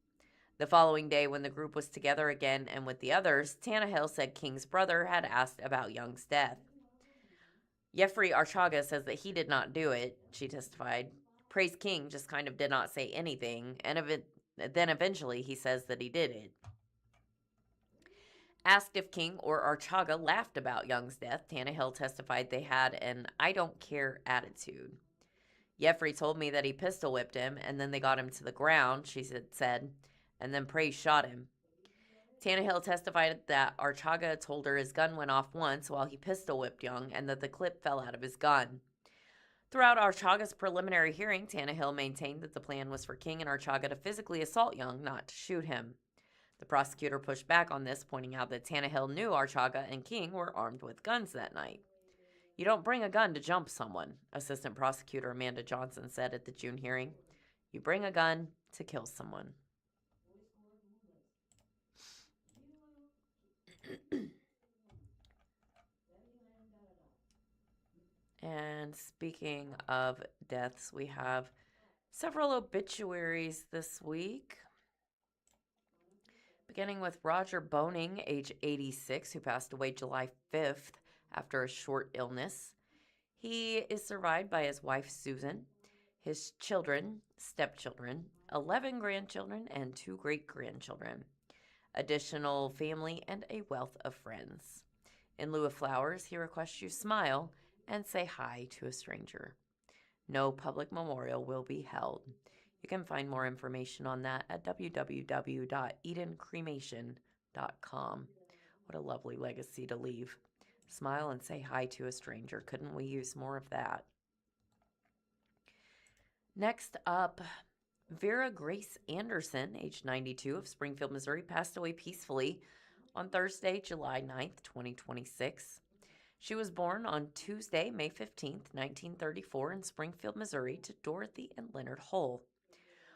The following day, when the group was together again and with the others, Tannehill said King's brother had asked about Young's death. Jeffrey Archaga says that he did not do it, she testified. Praise King just kind of did not say anything, and then eventually he says that he did it. Asked if King or Archaga laughed about Young's death, Tannehill testified they had an I don't care attitude. Jeffrey told me that he pistol whipped him, and then they got him to the ground, she said, and then Praise shot him. Tannehill testified that Archaga told her his gun went off once while he pistol whipped Young, and that the clip fell out of his gun. Throughout Archaga's preliminary hearing, Tannehill maintained that the plan was for King and Archaga to physically assault Young, not to shoot him. The prosecutor pushed back on this, pointing out that Tannehill knew Archaga and King were armed with guns that night. You don't bring a gun to jump someone, Assistant Prosecutor Amanda Johnson said at the June hearing. You bring a gun to kill someone. And speaking of deaths, we have several obituaries this week. Beginning with Roger Boning, age 86, who passed away July 5th after a short illness. He is survived by his wife, Susan, his children, stepchildren, 11 grandchildren, and 2 great-grandchildren, additional family, and a wealth of friends. In lieu of flowers, he requests you smile and say hi to a stranger. No public memorial will be held. You can find more information on that at www.edencremation.com. What a lovely legacy to leave. Smile and say hi to a stranger. Couldn't we use more of that? Next up, Vera Grace Anderson, age 92, of Springfield, Missouri, passed away peacefully on Thursday, July 9th, 2026. She was born on Tuesday, May 15th, 1934, in Springfield, Missouri, to Dorothy and Leonard Hull.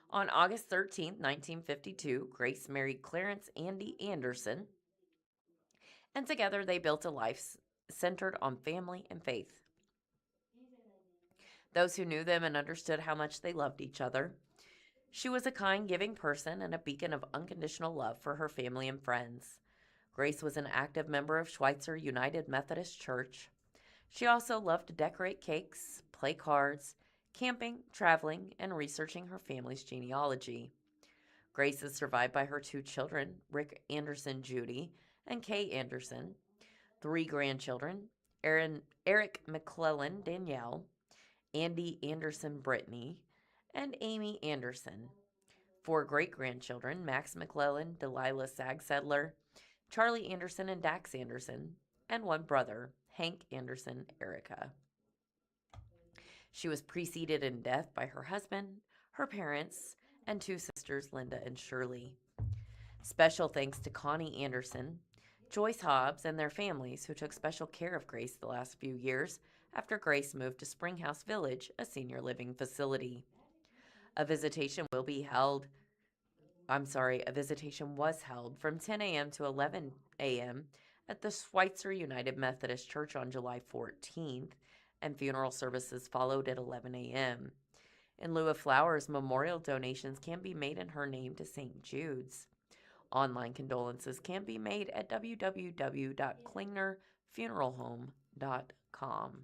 On August 13th, 1952, Grace married Clarence Andy Anderson, and together they built a life centered on family and faith. Those who knew them and understood how much they loved each other. She was a kind, giving person and a beacon of unconditional love for her family and friends. Grace was an active member of Schweitzer United Methodist Church. She also loved to decorate cakes, play cards, camping, traveling, and researching her family's genealogy. Grace is survived by her 2 children, Rick Anderson Judy and Kay Anderson, 3 grandchildren, Eric McClellan Danielle, Andy Anderson Brittany, and Amy Anderson, 4 great-grandchildren, Max McClellan, Delilah Sagsedler, Charlie Anderson, and Dax Anderson, and 1 brother, Hank Anderson Erica. She was preceded in death by her husband, her parents, and 2 sisters, Linda and Shirley. Special thanks to Connie Anderson, Joyce Hobbs, and their families who took special care of Grace the last few years after Grace moved to Springhouse Village, a senior living facility. A visitation was held from 10 a.m. to 11 a.m. at the Schweitzer United Methodist Church on July 14th, and funeral services followed at 11 a.m. In lieu of flowers, memorial donations can be made in her name to St. Jude's. Online condolences can be made at www.klingnerfuneralhome.com.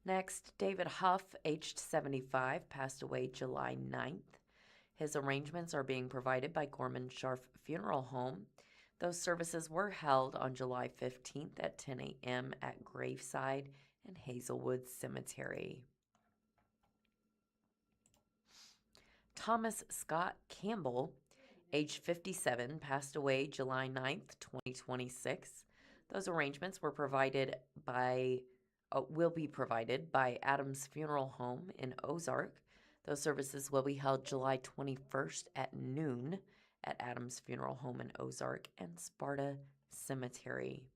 Next, David Huff, aged 75, passed away July 9th. His arrangements are being provided by Gorman Scharf Funeral Home. Those services were held on July 15th at 10 a.m. at Graveside and Hazelwood Cemetery. Thomas Scott Campbell, age 57, passed away July 9th, 2026. Those arrangements were will be provided by Adams Funeral Home in Ozark. Those services will be held July 21st at noon at Adams Funeral Home in Ozark and Sparta Cemetery.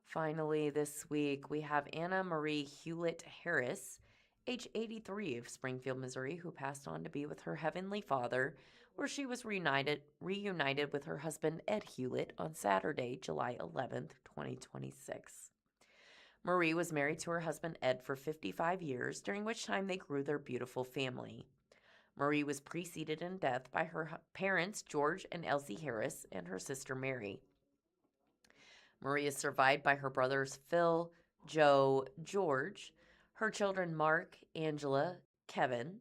Finally, this week, we have Anna Marie Hewlett Harris, age 83, of Springfield, Missouri, who passed on to be with her Heavenly Father, where she was reunited with her husband, Ed Hewlett, on Saturday, July 11th, 2026. Marie was married to her husband, Ed, for 55 years, during which time they grew their beautiful family. Marie was preceded in death by her parents, George and Elsie Harris, and her sister, Mary. Marie is survived by her brothers, Phil, Joe, George, her children, Mark, Angela, Kevin,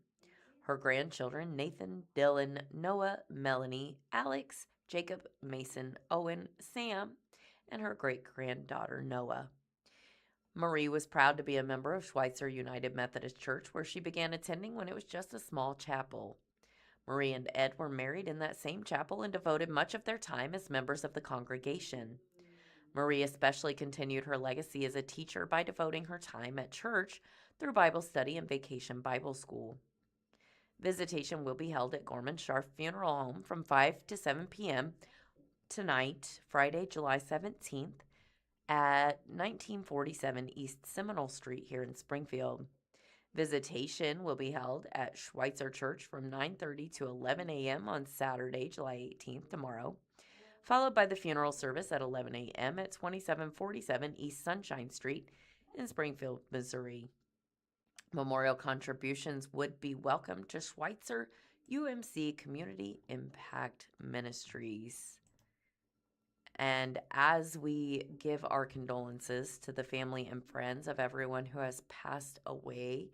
her grandchildren, Nathan, Dylan, Noah, Melanie, Alex, Jacob, Mason, Owen, Sam, and her great-granddaughter, Noah. Marie was proud to be a member of Schweitzer United Methodist Church, where she began attending when it was just a small chapel. Marie and Ed were married in that same chapel and devoted much of their time as members of the congregation. Marie especially continued her legacy as a teacher by devoting her time at church through Bible study and Vacation Bible School. Visitation will be held at Gorman Scharf Funeral Home from 5 to 7 p.m. tonight, Friday, July 17th, at 1947 East Seminole Street here in Springfield. Visitation will be held at Schweitzer Church from 9:30 to 11 a.m. on Saturday, July 18th, tomorrow, followed by the funeral service at 11 a.m. at 2747 East Sunshine Street in Springfield, Missouri. Memorial contributions would be welcome to Schweitzer UMC Community Impact Ministries. And as we give our condolences to the family and friends of everyone who has passed away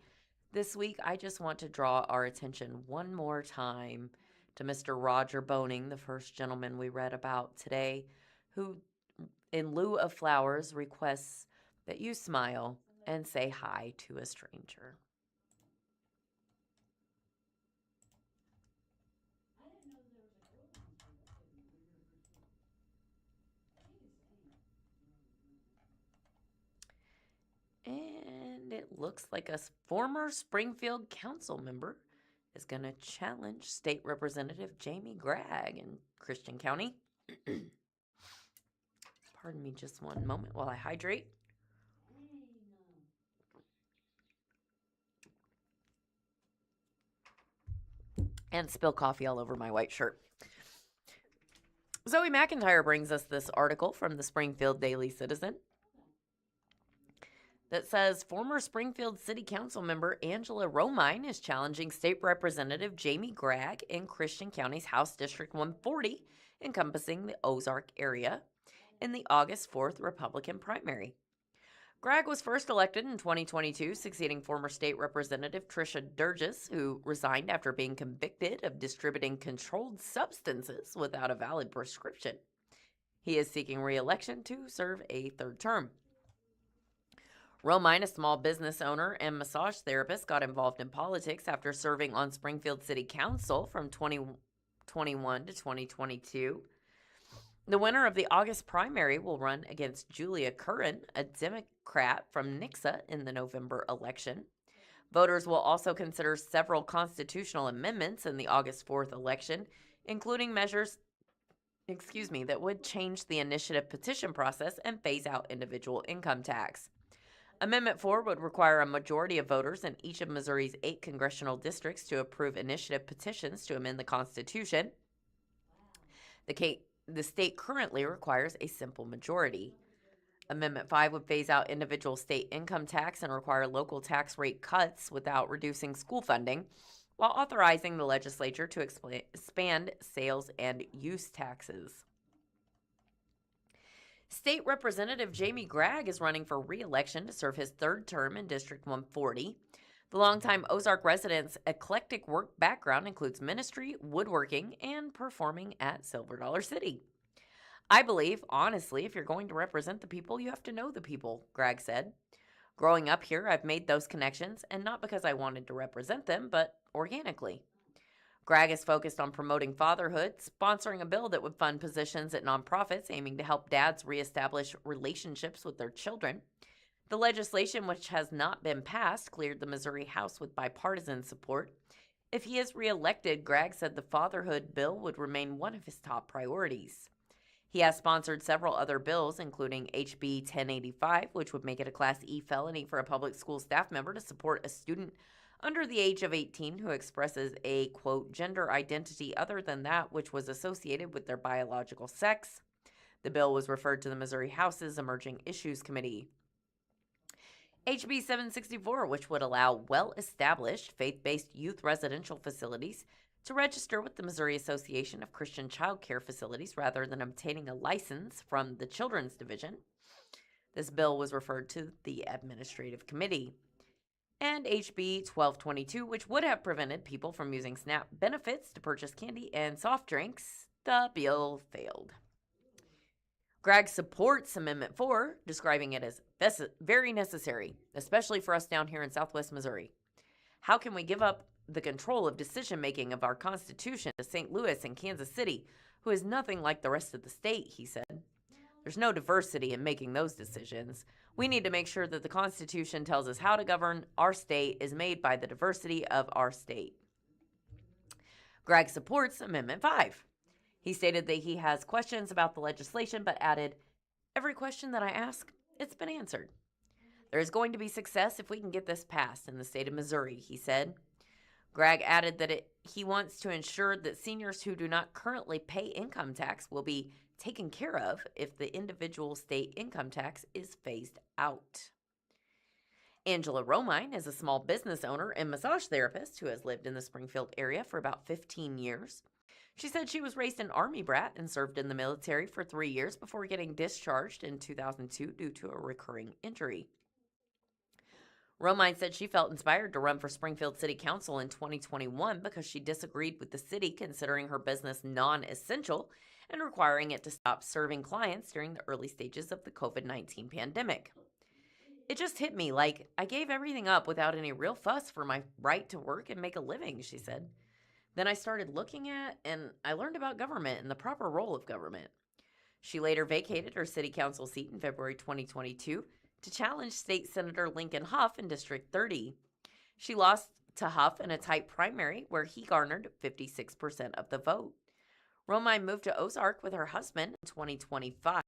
this week, I just want to draw our attention one more time to Mr. Roger Boning, the first gentleman we read about today, who, in lieu of flowers, requests that you smile and say hi to a stranger. And it looks like a former Springfield council member is going to challenge State Representative Jamie Gregg in Christian County. Pardon me just one moment while I hydrate. And spill coffee all over my white shirt. Zoe McIntyre brings us this article from the Springfield Daily Citizen that says former Springfield City Council member Angela Romine is challenging State Representative Jamie Gregg in Christian County's House District 140, encompassing the Ozark area, in the August 4th Republican primary. Gregg was first elected in 2022, succeeding former State Representative Tricia Durgis, who resigned after being convicted of distributing controlled substances without a valid prescription. He is seeking re-election to serve a third term. Romine, a small business owner and massage therapist, got involved in politics after serving on Springfield City Council from 2021 to 2022. The winner of the August primary will run against Julia Curran, a Democrat from Nixa, in the November election. Voters will also consider several constitutional amendments in the August 4th election, including measures that would change the initiative petition process and phase out individual income tax. Amendment 4 would require a majority of voters in each of Missouri's 8 congressional districts to approve initiative petitions to amend the Constitution. The state currently requires a simple majority. Amendment 5 would phase out individual state income tax and require local tax rate cuts without reducing school funding, while authorizing the legislature to expand sales and use taxes. State Representative Jamie Gregg is running for re-election to serve his third term in District 140. The longtime Ozark resident's eclectic work background includes ministry, woodworking, and performing at Silver Dollar City. I believe, honestly, if you're going to represent the people, you have to know the people, Gregg said. Growing up here, I've made those connections, and not because I wanted to represent them, but organically. Gregg is focused on promoting fatherhood, sponsoring a bill that would fund positions at nonprofits aiming to help dads reestablish relationships with their children. The legislation, which has not been passed, cleared the Missouri House with bipartisan support. If he is reelected, Gregg said the fatherhood bill would remain one of his top priorities. He has sponsored several other bills, including HB 1085, which would make it a Class E felony for a public school staff member to support a student under the age of 18 who expresses a, quote, gender identity other than that which was associated with their biological sex. The bill was referred to the Missouri House's Emerging Issues Committee. HB 764, which would allow well-established faith-based youth residential facilities to register with the Missouri Association of Christian Child Care Facilities rather than obtaining a license from the Children's Division. This bill was referred to the Administrative Committee. And HB 1222, which would have prevented people from using SNAP benefits to purchase candy and soft drinks. The bill failed. Gregg supports Amendment 4, describing it as very necessary, especially for us down here in Southwest Missouri. How can we give up the control of decision-making of our Constitution to St. Louis and Kansas City, who is nothing like the rest of the state, he said. There's no diversity in making those decisions. We need to make sure that the Constitution tells us how to govern our state is made by the diversity of our state. Gregg supports Amendment 5. He stated that he has questions about the legislation, but added, every question that I ask, it's been answered. There is going to be success if we can get this passed in the state of Missouri, he said. Gregg added that he wants to ensure that seniors who do not currently pay income tax will be taken care of if the individual state income tax is phased out. Angela Romine is a small business owner and massage therapist who has lived in the Springfield area for about 15 years. She said she was raised an Army brat and served in the military for 3 years before getting discharged in 2002 due to a recurring injury. Romine said she felt inspired to run for Springfield City Council in 2021 because she disagreed with the city considering her business non-essential and requiring it to stop serving clients during the early stages of the COVID-19 pandemic. It just hit me like I gave everything up without any real fuss for my right to work and make a living, she said. Then I started looking at and I learned about government and the proper role of government. She later vacated her city council seat in February 2022 to challenge State Senator Lincoln Huff in District 30. She lost to Huff in a tight primary where he garnered 56% of the vote. Romine moved to Ozark with her husband in 2025.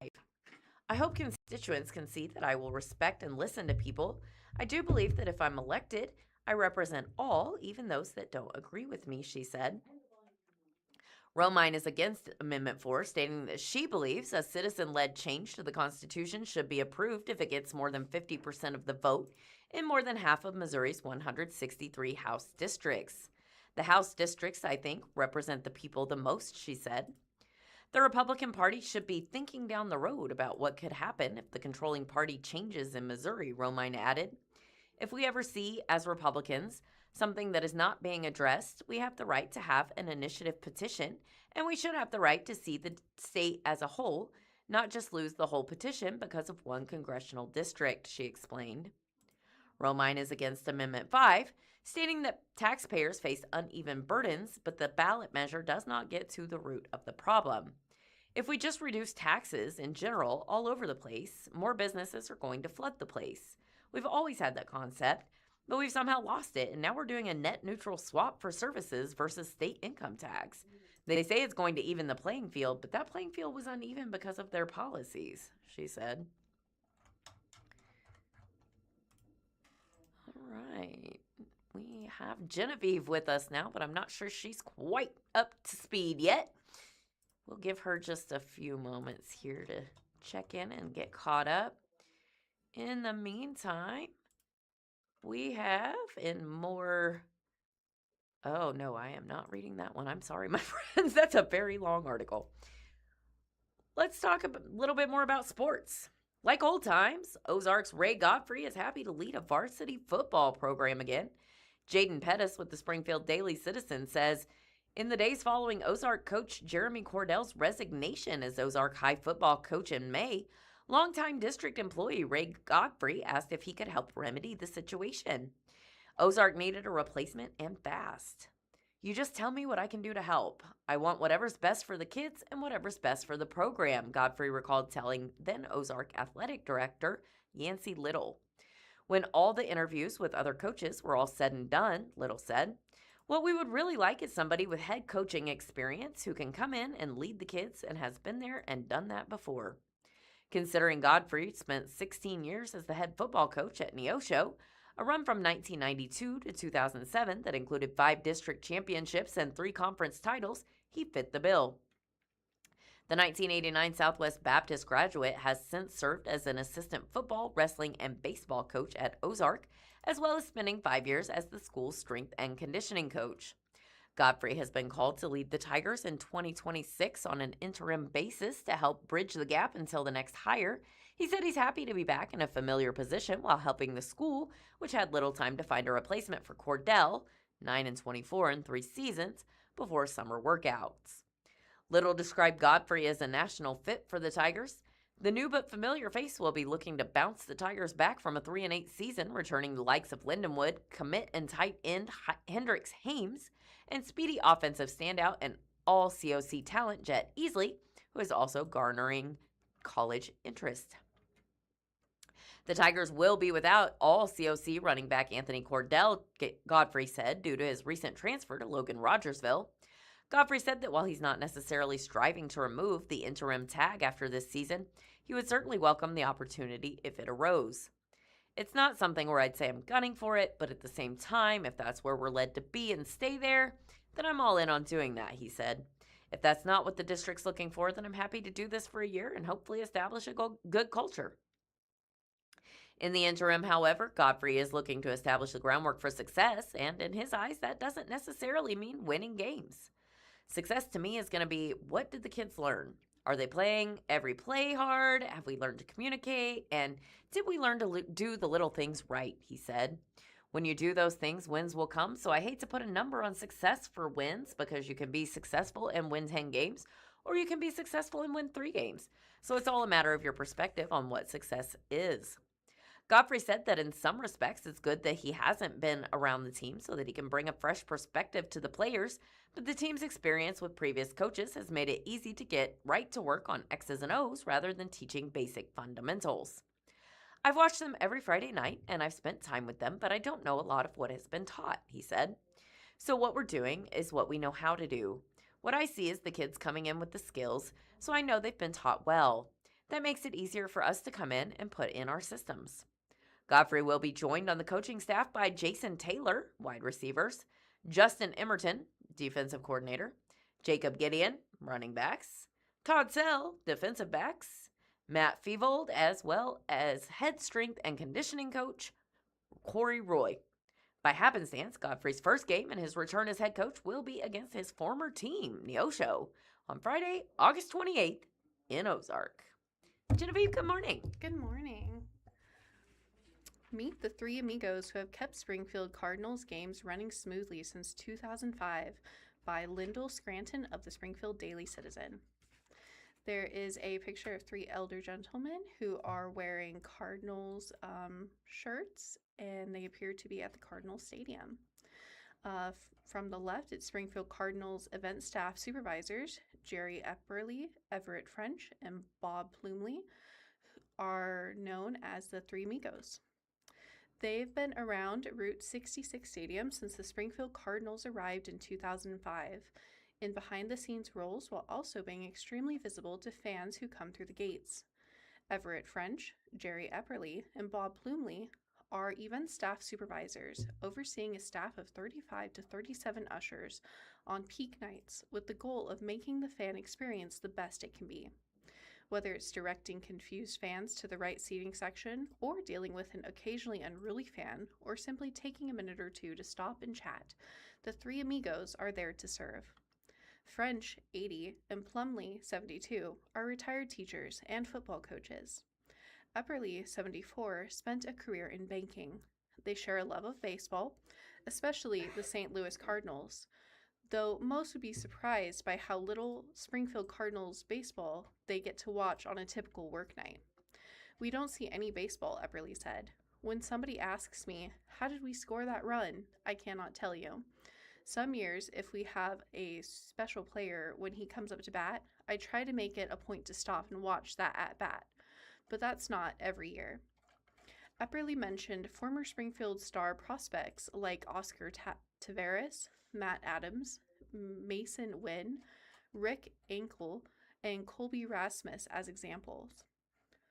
I hope constituents can see that I will respect and listen to people. I do believe that if I'm elected, I represent all, even those that don't agree with me, she said. Romine is against Amendment 4, stating that she believes a citizen-led change to the Constitution should be approved if it gets more than 50% of the vote in more than half of Missouri's 163 House districts. The House districts, I think, represent the people the most, she said. The Republican Party should be thinking down the road about what could happen if the controlling party changes in Missouri, Romine added. If we ever see, as Republicans, something that is not being addressed, we have the right to have an initiative petition, and we should have the right to see the state as a whole, not just lose the whole petition because of one congressional district, she explained. Romine is against Amendment 5, stating that taxpayers face uneven burdens, but the ballot measure does not get to the root of the problem. If we just reduce taxes in general all over the place, more businesses are going to flood the place. We've always had that concept, but we've somehow lost it, and now we're doing a net neutral swap for services versus state income tax. They say it's going to even the playing field, but that playing field was uneven because of their policies, she said. All right. We have Genevieve with us now, but I'm not sure she's quite up to speed yet. We'll give her just a few moments here to check in and get caught up. In the meantime, we have in more... Oh, no, I am not reading that one. I'm sorry, my friends. That's a very long article. Let's talk a little bit more about sports. Like old times, Ozark's Ray Godfrey is happy to lead a varsity football program again. Jaden Pettis with the Springfield Daily Citizen says, in the days following Ozark coach Jeremy Cordell's resignation as Ozark High football coach in May, longtime district employee Ray Godfrey asked if he could help remedy the situation. Ozark needed a replacement and fast. You just tell me what I can do to help. I want whatever's best for the kids and whatever's best for the program, Godfrey recalled telling then Ozark Athletic Director Yancey Little. When all the interviews with other coaches were all said and done, Little said, what we would really like is somebody with head coaching experience who can come in and lead the kids and has been there and done that before. Considering Godfrey spent 16 years as the head football coach at Neosho, a run from 1992 to 2007 that included 5 district championships and 3 conference titles, he fit the bill. The 1989 Southwest Baptist graduate has since served as an assistant football, wrestling, and baseball coach at Ozark, as well as spending 5 years as the school's strength and conditioning coach. Godfrey has been called to lead the Tigers in 2026 on an interim basis to help bridge the gap until the next hire. He said he's happy to be back in a familiar position while helping the school, which had little time to find a replacement for Cordell, 9-24 in 3 seasons, before summer workouts. Little described Godfrey as a national fit for the Tigers. The new but familiar face will be looking to bounce the Tigers back from a 3-8 season, returning the likes of Lindenwood, commit and tight end Hendrix Hames, and speedy offensive standout and all-COC talent Jet Easley, who is also garnering college interest. The Tigers will be without all-COC running back Anthony Cordell, Godfrey said, due to his recent transfer to Logan Rogersville. Godfrey said that while he's not necessarily striving to remove the interim tag after this season, he would certainly welcome the opportunity if it arose. It's not something where I'd say I'm gunning for it, but at the same time, if that's where we're led to be and stay there, then I'm all in on doing that, he said. If that's not what the district's looking for, then I'm happy to do this for a year and hopefully establish a good culture. In the interim, however, Godfrey is looking to establish the groundwork for success, and in his eyes, that doesn't necessarily mean winning games. Success to me is going to be, what did the kids learn? Are they playing every play hard? Have we learned to communicate? And did we learn to do the little things right, he said. When you do those things, wins will come. So I hate to put a number on success for wins because you can be successful and win 10 games, or you can be successful and win 3 games. So it's all a matter of your perspective on what success is. Godfrey said that in some respects, it's good that he hasn't been around the team so that he can bring a fresh perspective to the players, but the team's experience with previous coaches has made it easy to get right to work on X's and O's rather than teaching basic fundamentals. I've watched them every Friday night and I've spent time with them, but I don't know a lot of what has been taught, he said. So what we're doing is what we know how to do. What I see is the kids coming in with the skills, so I know they've been taught well. That makes it easier for us to come in and put in our systems. Godfrey will be joined on the coaching staff by Jason Taylor, wide receivers, Justin Emerton, defensive coordinator, Jacob Gideon, running backs, Todd Sell, defensive backs, Matt Fevold, as well as head strength and conditioning coach Corey Roy. By happenstance, Godfrey's first game and his return as head coach will be against his former team, Neosho, on Friday, August 28th in Ozark. Genevieve, good morning. Good morning. Meet the three amigos who have kept Springfield Cardinals games running smoothly since 2005 by Lyndall Scranton of the Springfield Daily Citizen. There is a picture of three elder gentlemen who are wearing Cardinals shirts, and they appear to be at the Cardinals Stadium. From the left, it's Springfield Cardinals event staff supervisors, Jerry Epperly, Everett French, and Bob Plumley, are known as the Three Amigos. They've been around Route 66 Stadium since the Springfield Cardinals arrived in 2005, in behind-the-scenes roles while also being extremely visible to fans who come through the gates. Everett French, Jerry Epperly, and Bob Plumley are event staff supervisors, overseeing a staff of 35 to 37 ushers on peak nights with the goal of making the fan experience the best it can be. Whether it's directing confused fans to the right seating section, or dealing with an occasionally unruly fan, or simply taking a minute or two to stop and chat, the Three Amigos are there to serve. French, 80, and Plumley, 72, are retired teachers and football coaches. Epperly, 74, spent a career in banking. They share a love of baseball, especially the St. Louis Cardinals, though most would be surprised by how little Springfield Cardinals baseball they get to watch on a typical work night. "We don't see any baseball," Epperly said. "When somebody asks me, 'How did we score that run?' I cannot tell you. Some years, if we have a special player, when he comes up to bat, I try to make it a point to stop and watch that at-bat. But that's not every year." Epperly mentioned former Springfield star prospects like Oscar Taveras, Matt Adams, Mason Wynn, Rick Ankel, and Colby Rasmus as examples.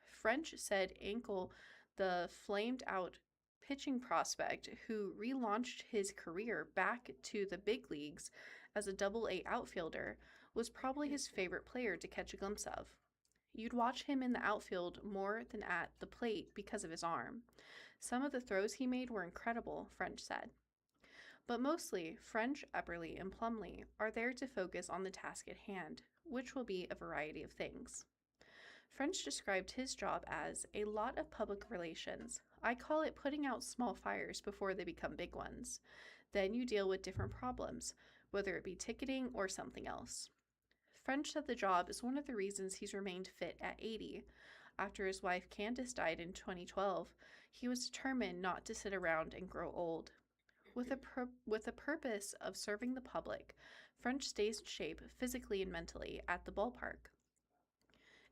French said Ankel, the flamed-out pitching prospect who relaunched his career back to the big leagues as a Double-A outfielder, was probably his favorite player to catch a glimpse of. "You'd watch him in the outfield more than at the plate because of his arm. Some of the throws he made were incredible," French said. But mostly, French, Epperly, and Plumley are there to focus on the task at hand, which will be a variety of things. French described his job as a lot of public relations. "I call it putting out small fires before they become big ones. Then you deal with different problems, whether it be ticketing or something else." French said the job is one of the reasons he's remained fit at 80. After his wife Candace died in 2012, he was determined not to sit around and grow old. With the purpose of serving the public, French stays in shape physically and mentally at the ballpark.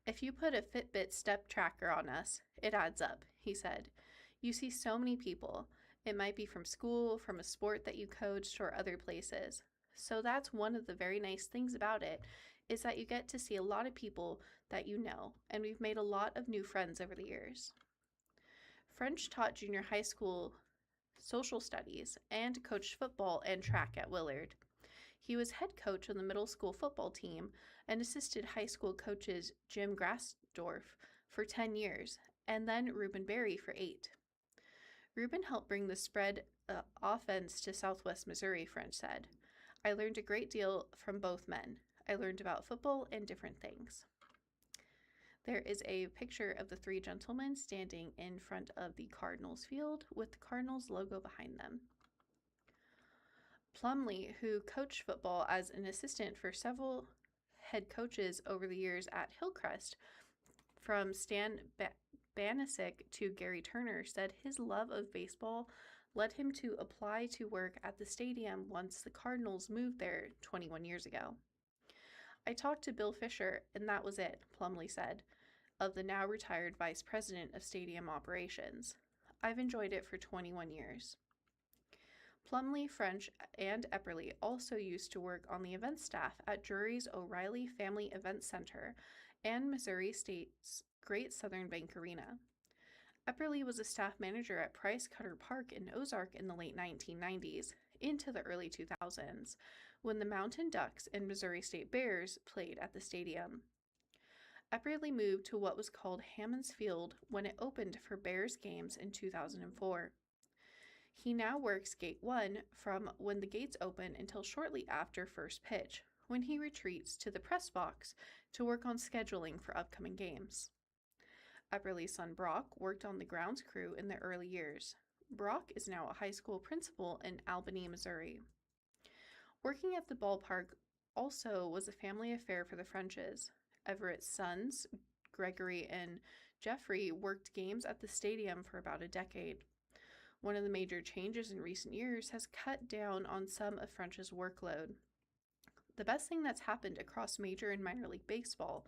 "If you put a Fitbit step tracker on us, it adds up," he said. "You see so many people. It might be from school, from a sport that you coached, or other places. So that's one of the very nice things about it, is that you get to see a lot of people that you know, and we've made a lot of new friends over the years." French taught junior high school social studies and coached football and track at Willard. He was head coach on the middle school football team and assisted high school coaches Jim Grassdorf for 10 years, and then Reuben Berry for 8. Reuben helped bring the spread offense to Southwest Missouri, French said. "I learned a great deal from both men. I learned about football and different things." There is a picture of the three gentlemen standing in front of the Cardinals field with the Cardinals logo behind them. Plumley, who coached football as an assistant for several head coaches over the years at Hillcrest, from Stan Banasic to Gary Turner, said his love of baseball led him to apply to work at the stadium once the Cardinals moved there 21 years ago. "I talked to Bill Fisher, and that was it," Plumley said, of the now retired vice president of stadium operations. "I've enjoyed it for 21 years. Plumley, French, and Epperly also used to work on the event staff at Drury's O'Reilly Family Event Center and Missouri State's Great Southern Bank Arena. Epperly was a staff manager at Price Cutter Park in Ozark in the late 1990s into the early 2000s, when the Mountain Ducks and Missouri State Bears played at the stadium. Epperly moved to what was called Hammons Field when it opened for Bears games in 2004. He now works Gate 1 from when the gates open until shortly after first pitch, when he retreats to the press box to work on scheduling for upcoming games. Epperly's son Brock worked on the grounds crew in the early years. Brock is now a high school principal in Albany, Missouri. Working at the ballpark also was a family affair for the Frenches. Everett's sons, Gregory and Jeffrey, worked games at the stadium for about a decade. One of the major changes in recent years has cut down on some of French's workload. The best thing that's happened across major and minor league baseball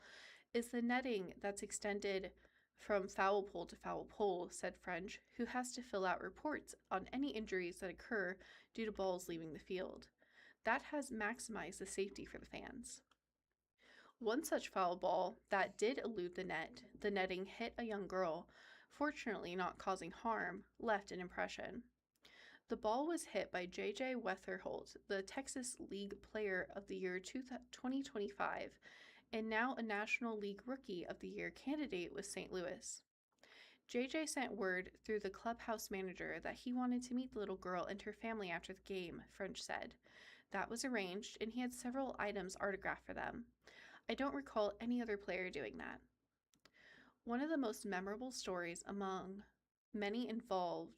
is the netting that's extended from foul pole to foul pole, said French, who has to fill out reports on any injuries that occur due to balls leaving the field. That has maximized the safety for the fans. One such foul ball that did elude the netting hit a young girl, fortunately not causing harm, left an impression. The ball was hit by J.J. Weatherholt, the Texas League Player of the Year 2025, and now a National League Rookie of the Year candidate with St. Louis. J.J. sent word through the clubhouse manager that he wanted to meet the little girl and her family after the game, French said. That was arranged, and he had several items autographed for them. I don't recall any other player doing that. One of the most memorable stories among many involved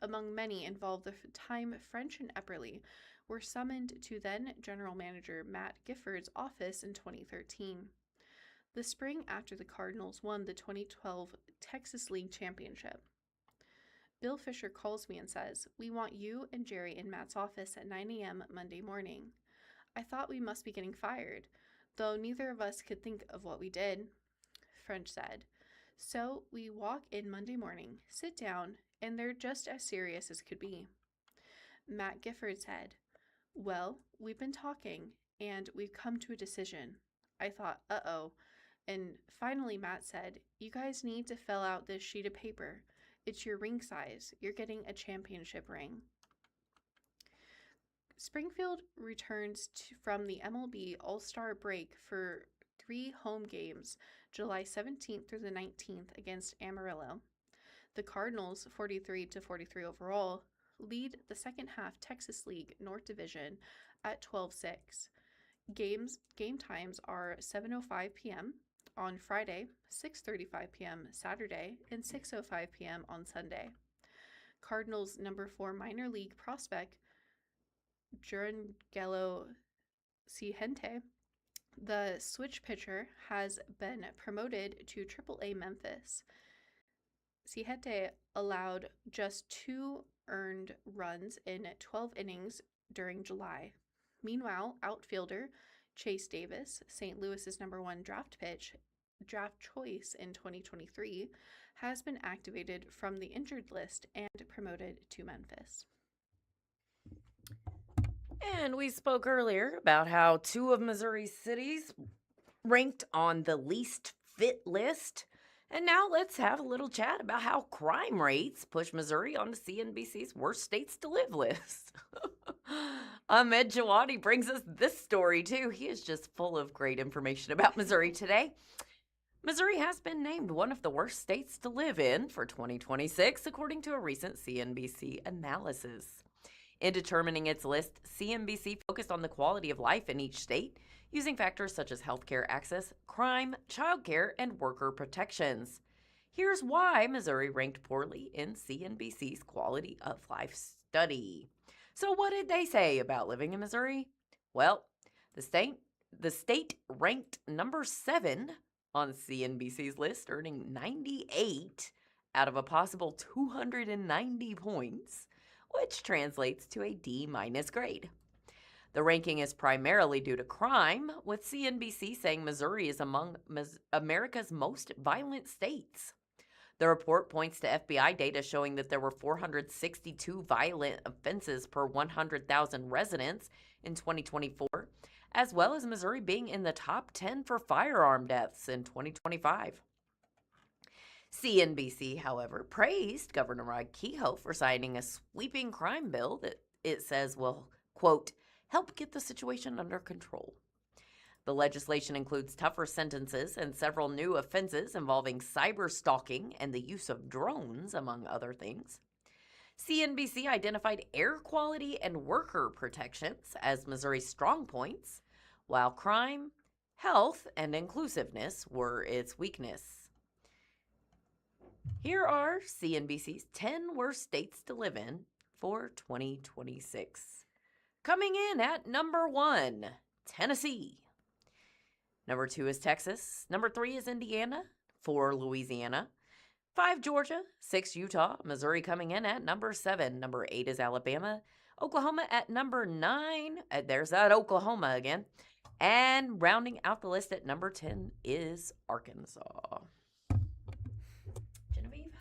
the time French and Epperly were summoned to then General Manager Matt Gifford's office in 2013, the spring after the Cardinals won the 2012 Texas League Championship. Bill Fisher calls me and says, "We want you and Jerry in Matt's office at 9 a.m. Monday morning." I thought we must be getting fired, though neither of us could think of what we did, French said. So we walk in Monday morning, sit down, and they're just as serious as could be. Matt Gifford said, "Well, we've been talking, and we've come to a decision." I thought, uh-oh. And finally Matt said, "You guys need to fill out this sheet of paper. It's your ring size. You're getting a championship ring." Springfield returns from the MLB All-Star break for 3 home games, July 17th through the 19th against Amarillo. The Cardinals, 43-43 overall, lead the second half Texas League North Division at 12-6. Game times are 7:05 p.m. on Friday, 6:35 p.m. Saturday, and 6:05 p.m. on Sunday. Cardinals number 4 minor league prospect Jurangelo Ciente, the switch pitcher, has been promoted to AAA Memphis. Ciente allowed just 2 earned runs in 12 innings during July. Meanwhile, outfielder Chase Davis, St. Louis's number 1 draft choice in 2023, has been activated from the injured list and promoted to Memphis. And we spoke earlier about how 2 of Missouri's cities ranked on the least fit list. And now let's have a little chat about how crime rates push Missouri onto CNBC's worst states to live list. Ahmed Jawadi brings us this story too. He is just full of great information about Missouri today. Missouri has been named one of the worst states to live in for 2026, according to a recent CNBC analysis. In determining its list, CNBC focused on the quality of life in each state, using factors such as healthcare access, crime, childcare, and worker protections. Here's why Missouri ranked poorly in CNBC's Quality of Life study. So what did they say about living in Missouri? Well, the state ranked number 7 on CNBC's list, earning 98 out of a possible 290 points, which translates to a D- grade. The ranking is primarily due to crime, with CNBC saying Missouri is among America's most violent states. The report points to FBI data showing that there were 462 violent offenses per 100,000 residents in 2024, as well as Missouri being in the top 10 for firearm deaths in 2025. CNBC, however, praised Governor Rod Kehoe for signing a sweeping crime bill that it says will, quote, help get the situation under control. The legislation includes tougher sentences and several new offenses involving cyber stalking and the use of drones, among other things. CNBC identified air quality and worker protections as Missouri's strong points, while crime, health, and inclusiveness were its weakness. Here are CNBC's 10 worst states to live in for 2026. Coming in at number 1, Tennessee. Number 2 is Texas. Number 3 is Indiana. 4, Louisiana. 5, Georgia. 6, Utah. Missouri coming in at number 7. Number 8 is Alabama. Oklahoma at number 9. There's that Oklahoma again. And rounding out the list at number 10 is Arkansas. Genevieve?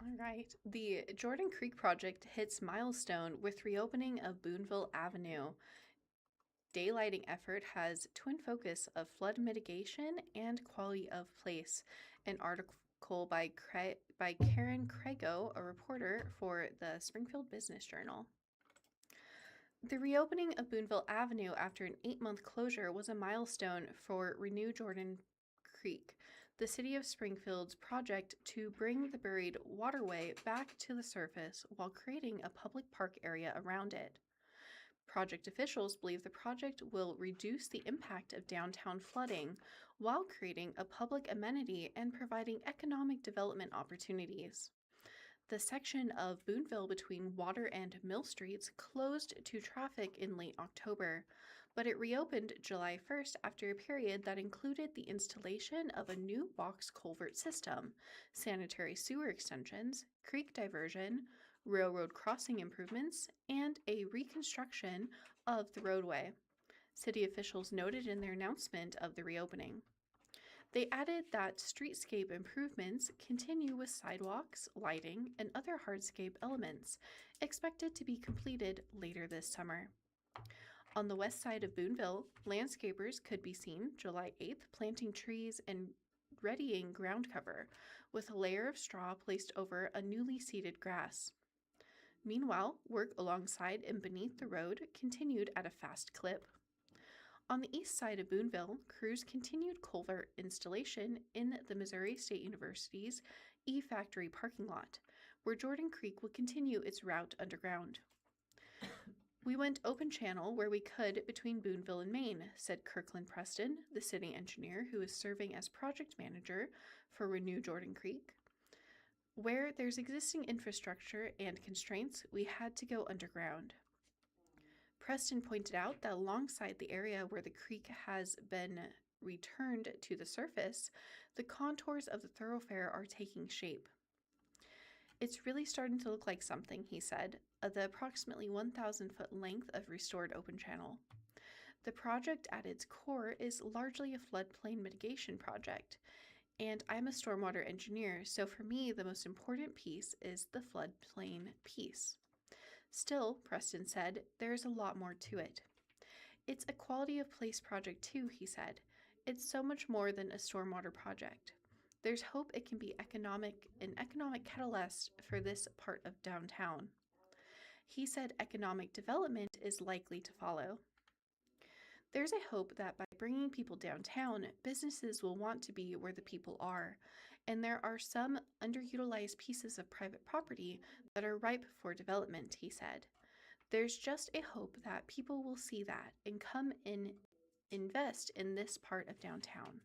All right. The Jordan Creek Project hits milestone with reopening of Boonville Avenue. Daylighting effort has twin focus of flood mitigation and quality of place. An article by Karen Craigo, a reporter for the Springfield Business Journal. The reopening of Boonville Avenue after an 8-month closure was a milestone for Renew Jordan Creek, the city of Springfield's project to bring the buried waterway back to the surface while creating a public park area around it. Project officials believe the project will reduce the impact of downtown flooding while creating a public amenity and providing economic development opportunities. The section of Boonville between Water and Mill Streets closed to traffic in late October, but it reopened July 1st after a period that included the installation of a new box culvert system, sanitary sewer extensions, creek diversion, railroad crossing improvements, and a reconstruction of the roadway, city officials noted in their announcement of the reopening. They added that streetscape improvements continue with sidewalks, lighting, and other hardscape elements, expected to be completed later this summer. On the west side of Boonville, landscapers could be seen July 8th planting trees and readying ground cover, with a layer of straw placed over a newly seeded grass. Meanwhile, work alongside and beneath the road continued at a fast clip. On the east side of Boonville, crews continued culvert installation in the Missouri State University's E-Factory parking lot, where Jordan Creek will continue its route underground. We went open channel where we could between Boonville and Maine, said Kirkland Preston, the city engineer who is serving as project manager for Renew Jordan Creek. Where there's existing infrastructure and constraints, we had to go underground. Preston pointed out that alongside the area where the creek has been returned to the surface, the contours of the thoroughfare are taking shape. It's really starting to look like something, he said, of the approximately 1,000-foot length of restored open channel. The project at its core is largely a floodplain mitigation project, and I'm a stormwater engineer, so for me the most important piece is the floodplain piece. Still, Preston said, there's a lot more to it. It's a quality of place project too, he said. It's so much more than a stormwater project. There's hope it can be an economic catalyst for this part of downtown. He said economic development is likely to follow. There's a hope that by bringing people downtown, businesses will want to be where the people are, and there are some underutilized pieces of private property that are ripe for development, he said. There's just a hope that people will see that and come and invest in this part of downtown.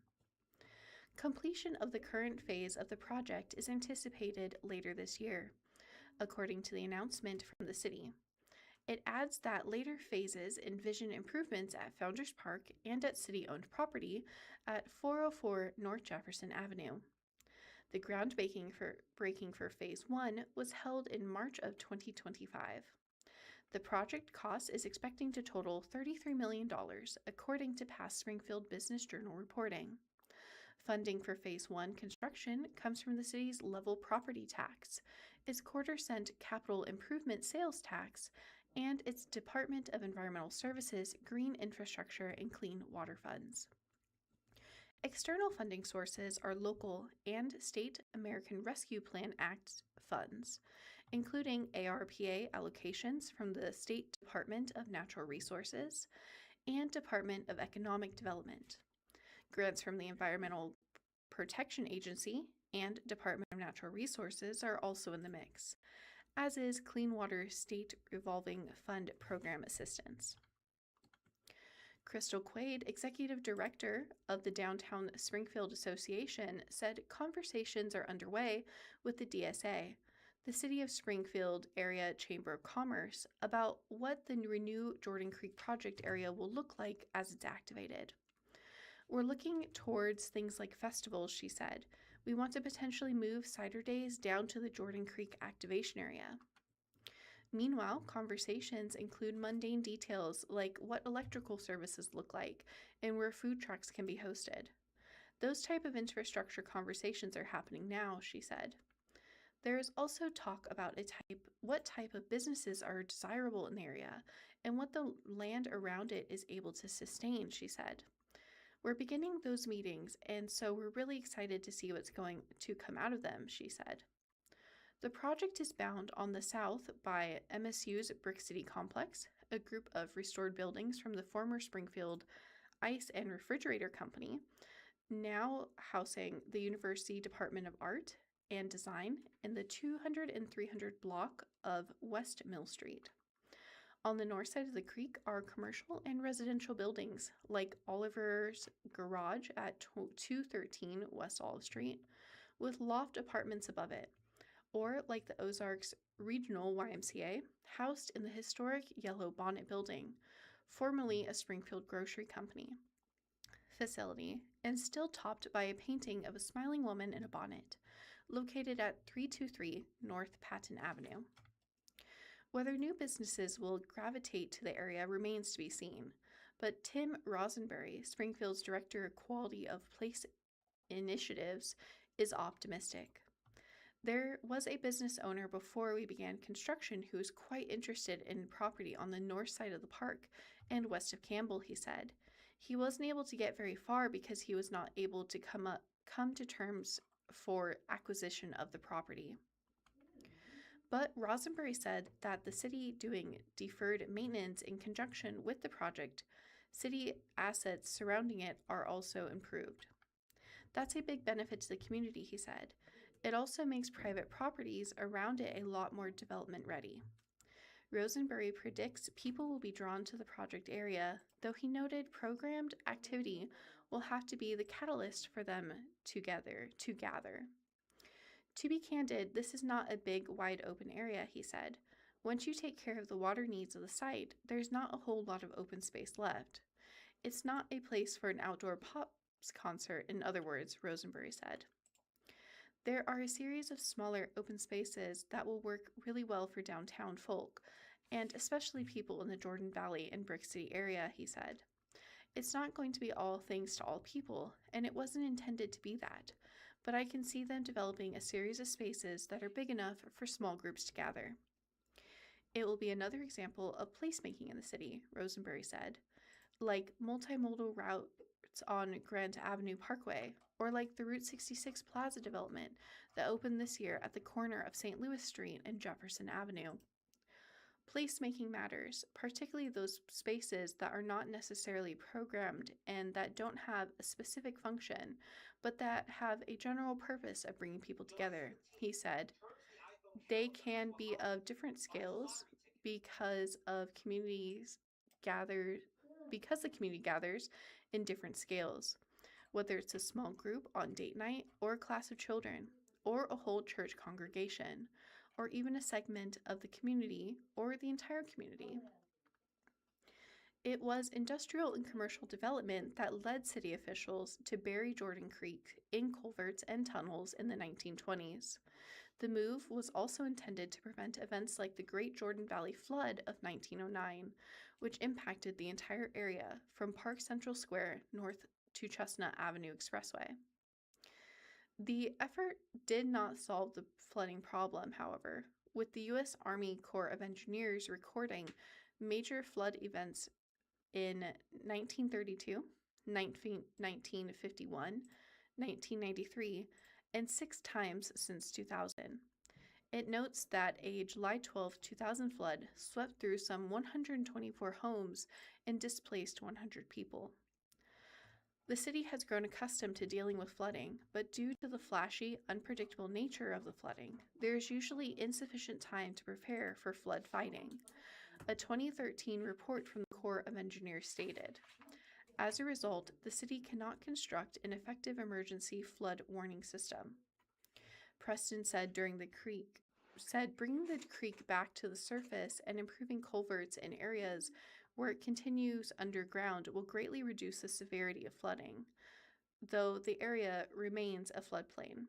Completion of the current phase of the project is anticipated later this year, according to the announcement from the city. It adds that later phases envision improvements at Founders Park and at city-owned property at 404 North Jefferson Avenue. The groundbreaking for Phase 1 was held in March of 2025. The project cost is expecting to total $33 million, according to past Springfield Business Journal reporting. Funding for Phase 1 construction comes from the city's level property tax, its quarter-cent capital improvement sales tax, and its Department of Environmental Services Green Infrastructure and Clean Water funds. External funding sources are local and state American Rescue Plan Act funds, including ARPA allocations from the State Department of Natural Resources and Department of Economic Development. Grants from the Environmental Protection Agency and Department of Natural Resources are also in the mix, as is Clean Water State Revolving Fund Program assistance. Crystal Quaid, Executive Director of the Downtown Springfield Association, said conversations are underway with the DSA, the City of Springfield Area Chamber of Commerce, about what the Renew Jordan Creek project area will look like as it's activated. We're looking towards things like festivals, she said. We want to potentially move cider days down to the Jordan Creek activation area. Meanwhile, conversations include mundane details like what electrical services look like and where food trucks can be hosted. Those type of infrastructure conversations are happening now, she said. There is also talk about what type of businesses are desirable in the area and what the land around it is able to sustain, she said. We're beginning those meetings, and so we're really excited to see what's going to come out of them, she said. The project is bound on the south by MSU's Brick City Complex, a group of restored buildings from the former Springfield Ice and Refrigerator Company, now housing the University Department of Art and Design in the 200 and 300 block of West Mill Street. On the north side of the creek are commercial and residential buildings like Oliver's Garage at 213 West Olive Street, with loft apartments above it, or like the Ozarks Regional YMCA, housed in the historic Yellow Bonnet Building, formerly a Springfield Grocery Company facility, and still topped by a painting of a smiling woman in a bonnet, located at 323 North Patton Avenue. Whether new businesses will gravitate to the area remains to be seen, but Tim Rosenberry, Springfield's Director of Quality of Place Initiatives, is optimistic. There was a business owner before we began construction who was quite interested in property on the north side of the park and west of Campbell, he said. He wasn't able to get very far because he was not able to come to terms for acquisition of the property. But Rosenberry said that the city doing deferred maintenance in conjunction with the project, city assets surrounding it are also improved. That's a big benefit to the community, he said. It also makes private properties around it a lot more development ready. Rosenberry predicts people will be drawn to the project area, though he noted programmed activity will have to be the catalyst for them to gather. To be candid, this is not a big, wide open area, he said. Once you take care of the water needs of the site, there's not a whole lot of open space left. It's not a place for an outdoor pops concert, in other words, Rosenberry said. There are a series of smaller open spaces that will work really well for downtown folk, and especially people in the Jordan Valley and Brick City area, he said. It's not going to be all things to all people, and it wasn't intended to be that, but I can see them developing a series of spaces that are big enough for small groups to gather. It will be another example of placemaking in the city, Rosenberry said, like multimodal routes on Grant Avenue Parkway, or like the Route 66 Plaza development that opened this year at the corner of St. Louis Street and Jefferson Avenue. Placemaking matters, particularly those spaces that are not necessarily programmed and that don't have a specific function, but that have a general purpose of bringing people together, he said. They can be of different scales because the community gathers in different scales, whether it's a small group on date night or a class of children, or a whole church congregation, or even a segment of the community or the entire community. It was industrial and commercial development that led city officials to bury Jordan Creek in culverts and tunnels in the 1920s. The move was also intended to prevent events like the Great Jordan Valley Flood of 1909, which impacted the entire area from Park Central Square north to Chestnut Avenue Expressway. The effort did not solve the flooding problem, however, with the U.S. Army Corps of Engineers recording major flood events in 1932, 1951, 1993, and 6 times since 2000. It notes that a July 12, 2000 flood swept through some 124 homes and displaced 100 people. The city has grown accustomed to dealing with flooding, but due to the flashy, unpredictable nature of the flooding, there is usually insufficient time to prepare for flood fighting. A 2013 report from the Corps of Engineers stated, as a result, the city cannot construct an effective emergency flood warning system. Preston said bringing the creek back to the surface and improving culverts in areas where it continues underground will greatly reduce the severity of flooding, though the area remains a floodplain.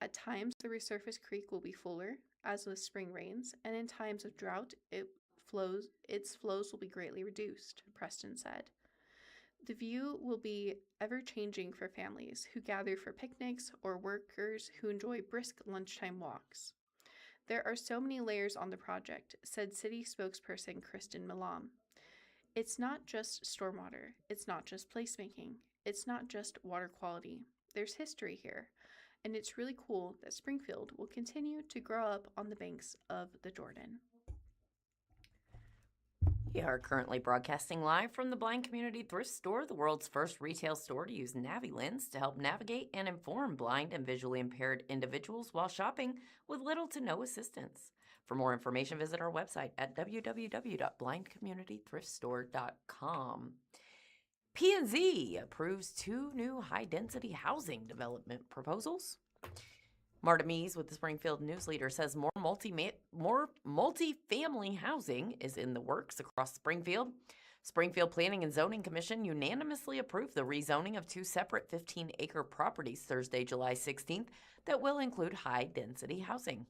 At times, the resurfaced creek will be fuller, as with spring rains, and in times of drought, its flows will be greatly reduced, Preston said. The view will be ever-changing for families who gather for picnics or workers who enjoy brisk lunchtime walks. There are so many layers on the project, said city spokesperson Kristen Milam. It's not just stormwater, it's not just placemaking, it's not just water quality. There's history here, and it's really cool that Springfield will continue to grow up on the banks of the Jordan. We are currently broadcasting live from the Blind Community Thrift Store, the world's first retail store to use NaviLens to help navigate and inform blind and visually impaired individuals while shopping with little to no assistance. For more information, visit our website at www.blindcommunitythriftstore.com. P&Z approves 2 new high-density housing development proposals. Marta Mees with the Springfield News Leader says more multi-family housing is in the works across Springfield. Springfield Planning and Zoning Commission unanimously approved the rezoning of 2 separate 15-acre properties Thursday, July 16th that will include high-density housing.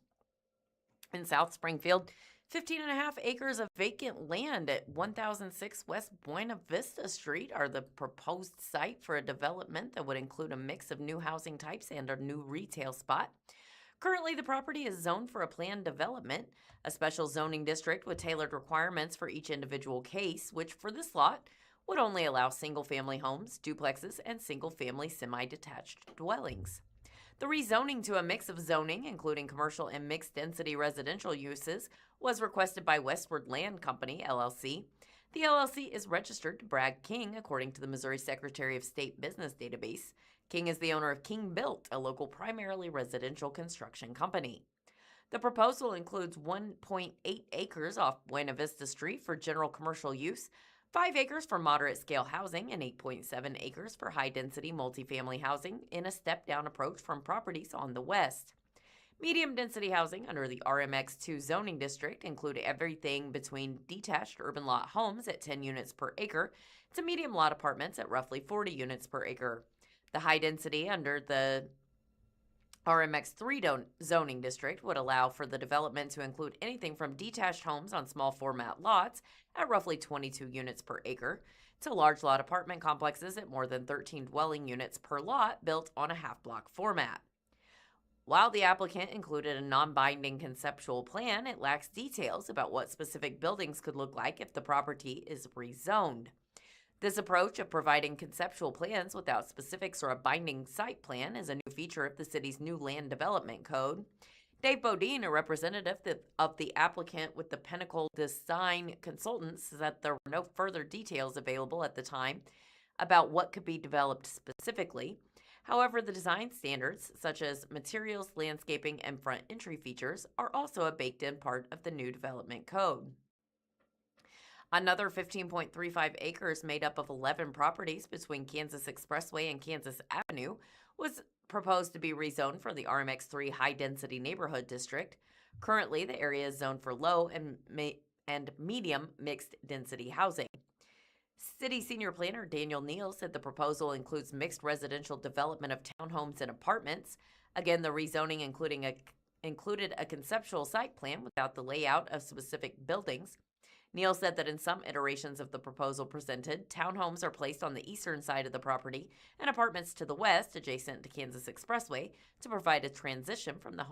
In South Springfield, 15.5 acres of vacant land at 1006 West Buena Vista Street are the proposed site for a development that would include a mix of new housing types and a new retail spot. Currently, the property is zoned for a planned development, a special zoning district with tailored requirements for each individual case, which for this lot would only allow single-family homes, duplexes, and single-family semi-detached dwellings. The rezoning to a mix of zoning, including commercial and mixed-density residential uses, was requested by Westward Land Company, LLC. The LLC is registered to Bragg King, according to the Missouri Secretary of State Business Database. King is the owner of King Built, a local primarily residential construction company. The proposal includes 1.8 acres off Buena Vista Street for general commercial use, 5 acres for moderate-scale housing, and 8.7 acres for high-density multifamily housing in a step-down approach from properties on the west. Medium-density housing under the RMX2 zoning district include everything between detached urban lot homes at 10 units per acre to medium lot apartments at roughly 40 units per acre. The high-density under the RMX3 zoning district would allow for the development to include anything from detached homes on small format lots at roughly 22 units per acre to large lot apartment complexes at more than 13 dwelling units per lot built on a half-block format. While the applicant included a non-binding conceptual plan, it lacks details about what specific buildings could look like if the property is rezoned. This approach of providing conceptual plans without specifics or a binding site plan is a new feature of the city's new land development code. Dave Bodine, a representative of the applicant with the Pinnacle Design Consultants, said that there were no further details available at the time about what could be developed specifically. However, the design standards, such as materials, landscaping, and front entry features, are also a baked-in part of the new development code. Another 15.35 acres made up of 11 properties between Kansas Expressway and Kansas Avenue was proposed to be rezoned for the RMX3 high-density neighborhood district. Currently, the area is zoned for low and medium mixed-density housing. City Senior Planner Daniel Neal said the proposal includes mixed residential development of townhomes and apartments. Again, the rezoning included a conceptual site plan without the layout of specific buildings. Neal said that in some iterations of the proposal presented, townhomes are placed on the eastern side of the property and apartments to the west, adjacent to Kansas Expressway, to provide a transition from the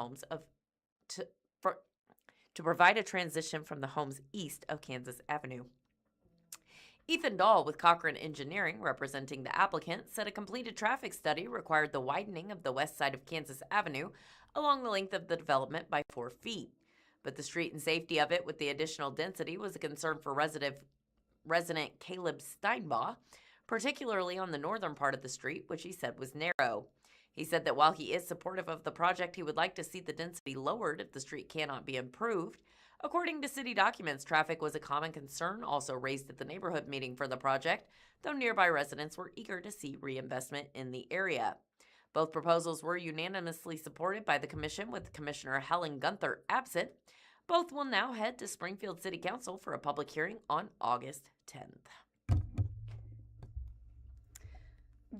homes east of Kansas Avenue. Ethan Dahl with Cochrane Engineering, representing the applicant, said a completed traffic study required the widening of the west side of Kansas Avenue along the length of the development by 4 feet. But the street and safety of it with the additional density was a concern for resident Caleb Steinbaugh, particularly on the northern part of the street, which he said was narrow. He said that while he is supportive of the project, he would like to see the density lowered if the street cannot be improved. According to city documents, traffic was a common concern also raised at the neighborhood meeting for the project, though nearby residents were eager to see reinvestment in the area. Both proposals were unanimously supported by the commission, with Commissioner Helen Gunther absent. Both will now head to Springfield City Council for a public hearing on August 10th.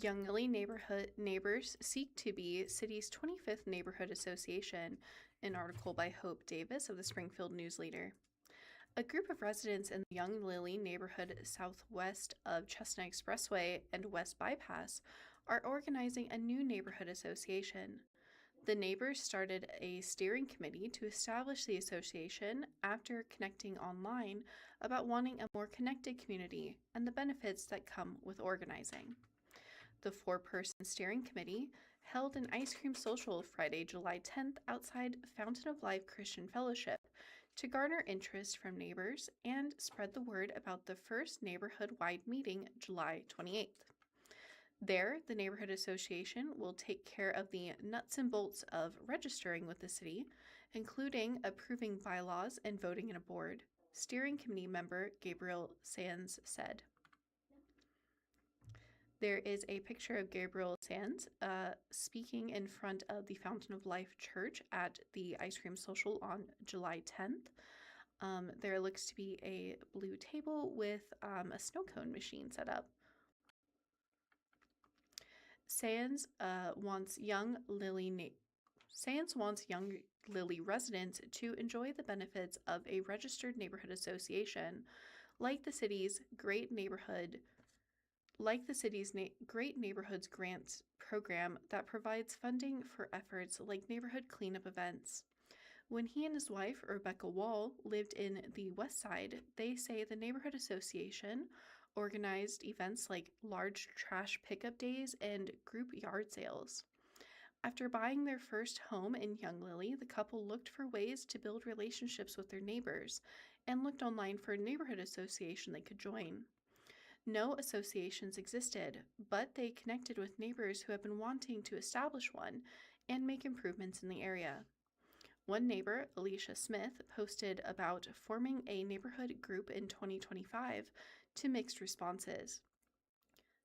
Young Lily neighbors seek to be city's 25th neighborhood association, an article by Hope Davis of the Springfield News Leader. A group of residents in the Young Lily neighborhood southwest of Chestnut Expressway and West Bypass are organizing a new neighborhood association. The neighbors started a steering committee to establish the association after connecting online about wanting a more connected community and the benefits that come with organizing. The 4-person steering committee held an ice cream social Friday, July 10th outside Fountain of Life Christian Fellowship to garner interest from neighbors and spread the word about the first neighborhood-wide meeting July 28th. There, the Neighborhood Association will take care of the nuts and bolts of registering with the city, including approving bylaws and voting in a board, steering committee member Gabriel Sands said. There is a picture of Gabriel Sands speaking in front of the Fountain of Life Church at the Ice Cream Social on July 10th. There looks to be a blue table with a snow cone machine set up. Sands wants young Lily residents to enjoy the benefits of a registered neighborhood association, like the city's Great Neighborhoods Grants program that provides funding for efforts like neighborhood cleanup events. When he and his wife, Rebecca Wall, lived in the West Side, they say the neighborhood association organized events like large trash pickup days and group yard sales. After buying their first home in Young Lily, the couple looked for ways to build relationships with their neighbors and looked online for a neighborhood association they could join. No associations existed, but they connected with neighbors who have been wanting to establish one and make improvements in the area. One neighbor, Alicia Smith, posted about forming a neighborhood group in 2025 to mixed responses.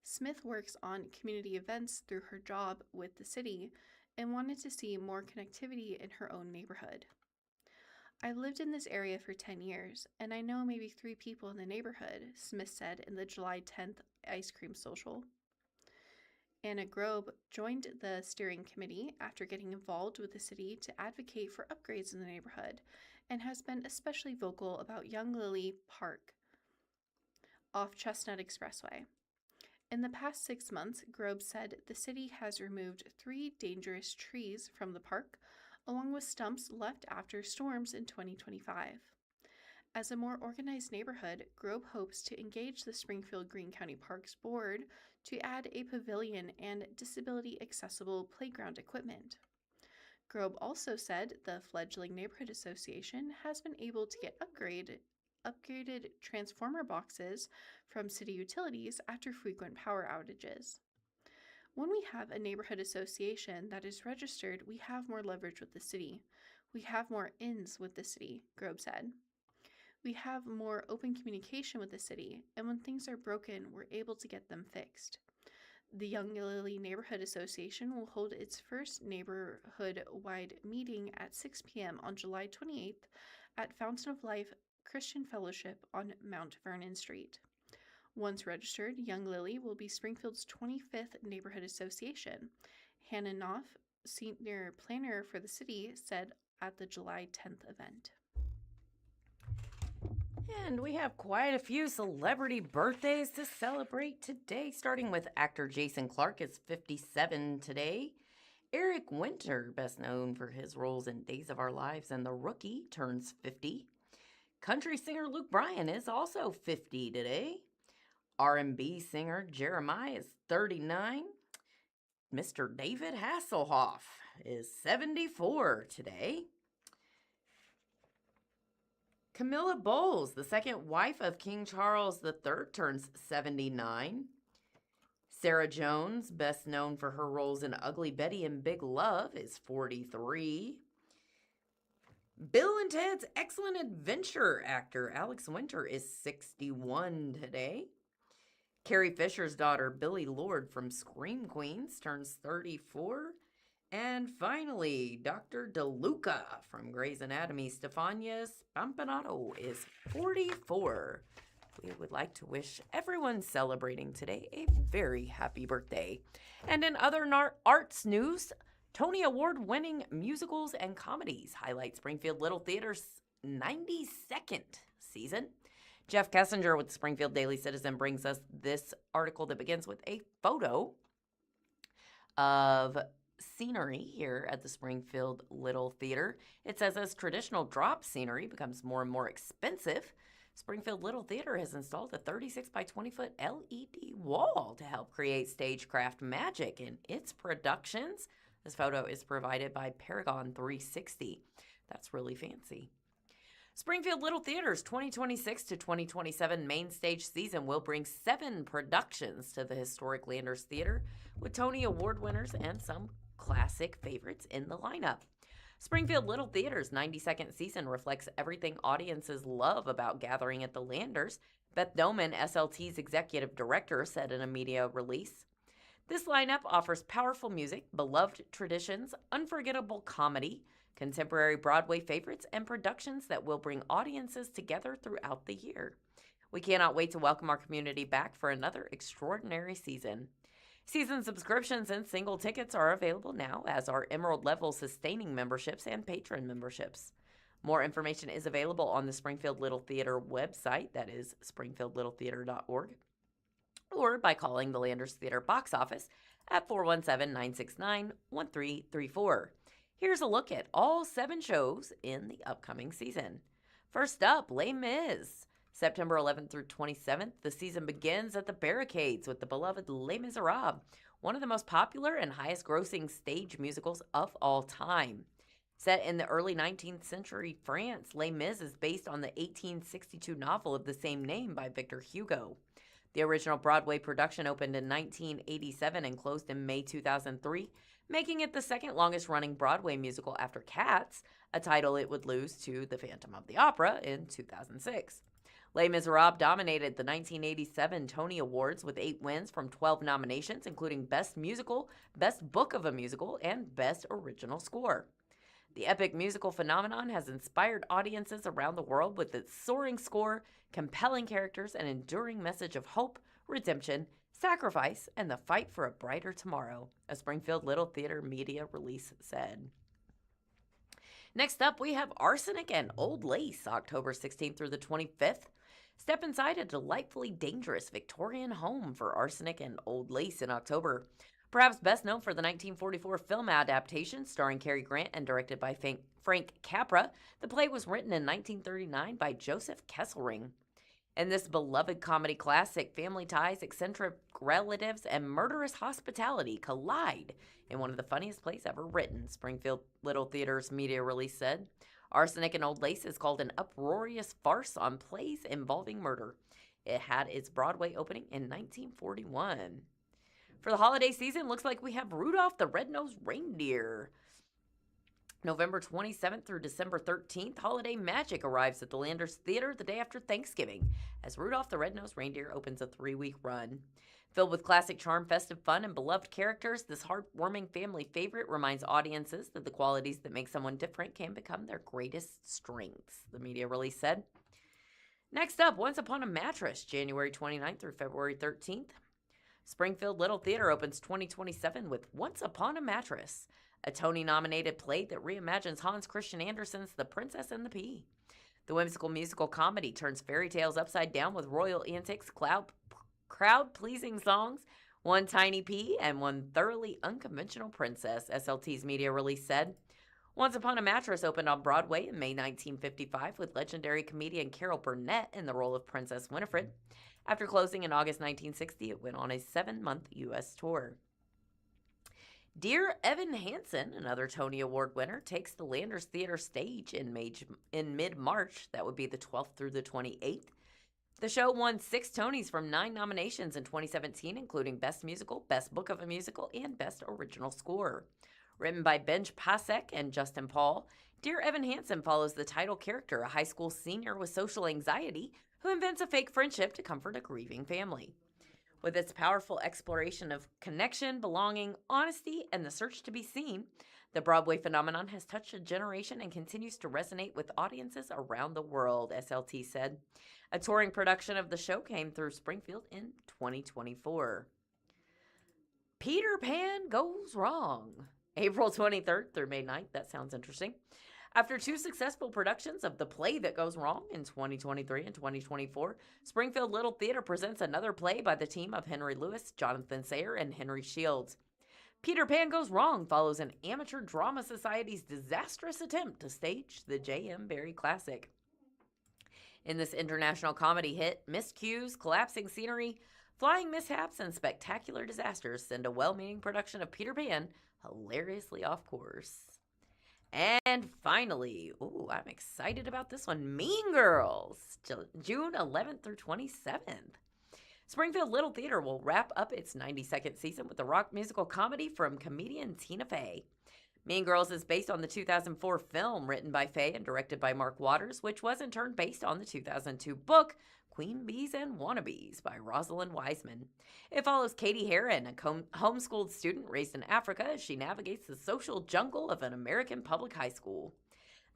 Smith works on community events through her job with the city and wanted to see more connectivity in her own neighborhood. I've lived in this area for 10 years, and I know maybe 3 people in the neighborhood, Smith said in the July 10th ice cream social. Anna Grobe joined the steering committee after getting involved with the city to advocate for upgrades in the neighborhood and has been especially vocal about Young Lily Park off Chestnut Expressway. In the past 6 months, Grobe said the city has removed 3 dangerous trees from the park, along with stumps left after storms in 2025. As a more organized neighborhood, Grobe hopes to engage the Springfield Greene County Parks Board to add a pavilion and disability-accessible playground equipment. Grobe also said the fledgling neighborhood association has been able to get upgraded transformer boxes from city utilities after frequent power outages. When we have a neighborhood association that is registered, we have more leverage with the city. We have more ins with the city, Grobe said. We have more open communication with the city, and when things are broken, we're able to get them fixed. The Young Lily Neighborhood Association will hold its first neighborhood-wide meeting at 6 p.m. on July 28th at Fountain of Life Christian Fellowship on Mount Vernon Street. Once registered, Young Lily will be Springfield's 25th Neighborhood Association. Hannah Knopf, senior planner for the city, said at the July 10th event. And we have quite a few celebrity birthdays to celebrate today, starting with actor Jason Clarke is 57 today. Eric Winter, best known for his roles in Days of Our Lives and The Rookie, turns 50. Country singer Luke Bryan is also 50 today. R&B singer Jeremiah is 39. Mr. David Hasselhoff is 74 today. Camilla Bowles, the second wife of King Charles III, turns 79. Sarah Jones, best known for her roles in Ugly Betty and Big Love, is 43. Bill and Ted's Excellent Adventure actor Alex Winter is 61 today. Carrie Fisher's daughter Billie Lourd from Scream Queens turns 34. And finally, Dr. DeLuca from Grey's Anatomy, Stefania Spampanato, is 44. We would like to wish everyone celebrating today a very happy birthday. And in other arts news, Tony Award-winning musicals and comedies highlight Springfield Little Theater's 92nd season. Jeff Kessinger with the Springfield Daily Citizen brings us this article that begins with a photo of scenery here at the Springfield Little Theater. It says, as traditional drop scenery becomes more and more expensive, Springfield Little Theater has installed a 36 by 20 foot LED wall to help create stagecraft magic in its productions. This photo is provided by Paragon 360. That's really fancy. Springfield Little Theater's 2026 to 2027 main stage season will bring 7 productions to the historic Landers Theater, with Tony Award winners and some classic favorites in the lineup. Springfield Little Theater's 92nd season reflects everything audiences love about gathering at the Landers, Beth Doman, SLT's executive director, said in a media release. This lineup offers powerful music, beloved traditions, unforgettable comedy, contemporary Broadway favorites, and productions that will bring audiences together throughout the year. We cannot wait to welcome our community back for another extraordinary season. Season subscriptions and single tickets are available now, as are Emerald Level sustaining memberships and patron memberships. More information is available on the Springfield Little Theater website, that is springfieldlittletheater.org, or by calling the Landers Theater box office at 417-969-1334. Here's a look at all 7 shows in the upcoming season. First up, Les Mis. September 11th through 27th, the season begins at the Barricades with the beloved Les Miserables, one of the most popular and highest-grossing stage musicals of all time. Set in the early 19th century France, Les Mis is based on the 1862 novel of the same name by Victor Hugo. The original Broadway production opened in 1987 and closed in May 2003, making it the second longest-running Broadway musical after Cats, a title it would lose to The Phantom of the Opera in 2006. Les Miserables dominated the 1987 Tony Awards with 8 wins from 12 nominations, including Best Musical, Best Book of a Musical, and Best Original Score. The epic musical phenomenon has inspired audiences around the world with its soaring score, compelling characters, and enduring message of hope, redemption, sacrifice, and the fight for a brighter tomorrow, a Springfield Little Theater media release said. Next up, we have Arsenic and Old Lace, October 16th through the 25th. Step inside a delightfully dangerous Victorian home for Arsenic and Old Lace in October. Perhaps best known for the 1944 film adaptation starring Cary Grant and directed by Frank Capra, the play was written in 1939 by Joseph Kesselring. In this beloved comedy classic, family ties, eccentric relatives, and murderous hospitality collide in one of the funniest plays ever written, Springfield Little Theater's media release said. Arsenic and Old Lace is called an uproarious farce on plays involving murder. It had its Broadway opening in 1941. For the holiday season, looks like we have Rudolph the Red-Nosed Reindeer. November 27th through December 13th, Holiday Magic arrives at the Landers Theater the day after Thanksgiving, as Rudolph the Red-Nosed Reindeer opens a 3-week run. Filled with classic charm, festive fun, and beloved characters, this heartwarming family favorite reminds audiences that the qualities that make someone different can become their greatest strengths, the media release said. Next up, Once Upon a Mattress, January 29th through February 13th. Springfield Little Theater opens 2027 with Once Upon a Mattress, a Tony-nominated play that reimagines Hans Christian Andersen's The Princess and the Pea. The whimsical musical comedy turns fairy tales upside down with royal antics, crowd-pleasing songs, one tiny pea, and one thoroughly unconventional princess, SLT's media release said. Once Upon a Mattress opened on Broadway in May 1955 with legendary comedian Carol Burnett in the role of Princess Winifred. After closing in August 1960, it went on a 7-month U.S. tour. Dear Evan Hansen, another Tony Award winner, takes the Landers Theater stage in mid-March. That would be the 12th through the 28th. The show won 6 Tonys from 9 nominations in 2017, including Best Musical, Best Book of a Musical, and Best Original Score. Written by Benj Pasek and Justin Paul, Dear Evan Hansen follows the title character, a high school senior with social anxiety who invents a fake friendship to comfort a grieving family. With its powerful exploration of connection, belonging, honesty, and the search to be seen, the Broadway phenomenon has touched a generation and continues to resonate with audiences around the world, SLT said. A touring production of the show came through Springfield in 2024. Peter Pan Goes Wrong. April 23rd through May 9th. That sounds interesting. After 2 successful productions of The Play That Goes Wrong in 2023 and 2024, Springfield Little Theater presents another play by the team of Henry Lewis, Jonathan Sayer, and Henry Shields. Peter Pan Goes Wrong follows an amateur drama society's disastrous attempt to stage the J.M. Barrie classic. In this international comedy hit, miscues, collapsing scenery, flying mishaps, and spectacular disasters send a well-meaning production of Peter Pan hilariously off course. And finally, I'm excited about this one, Mean Girls, June 11th through 27th. Springfield Little Theater will wrap up its 92nd season with a rock musical comedy from comedian Tina Fey. Mean Girls is based on the 2004 film written by Fey and directed by Mark Waters, which was in turn based on the 2002 book Queen Bees and Wannabes by Rosalind Wiseman. It follows Katie Heron, a homeschooled student raised in Africa, as she navigates the social jungle of an American public high school.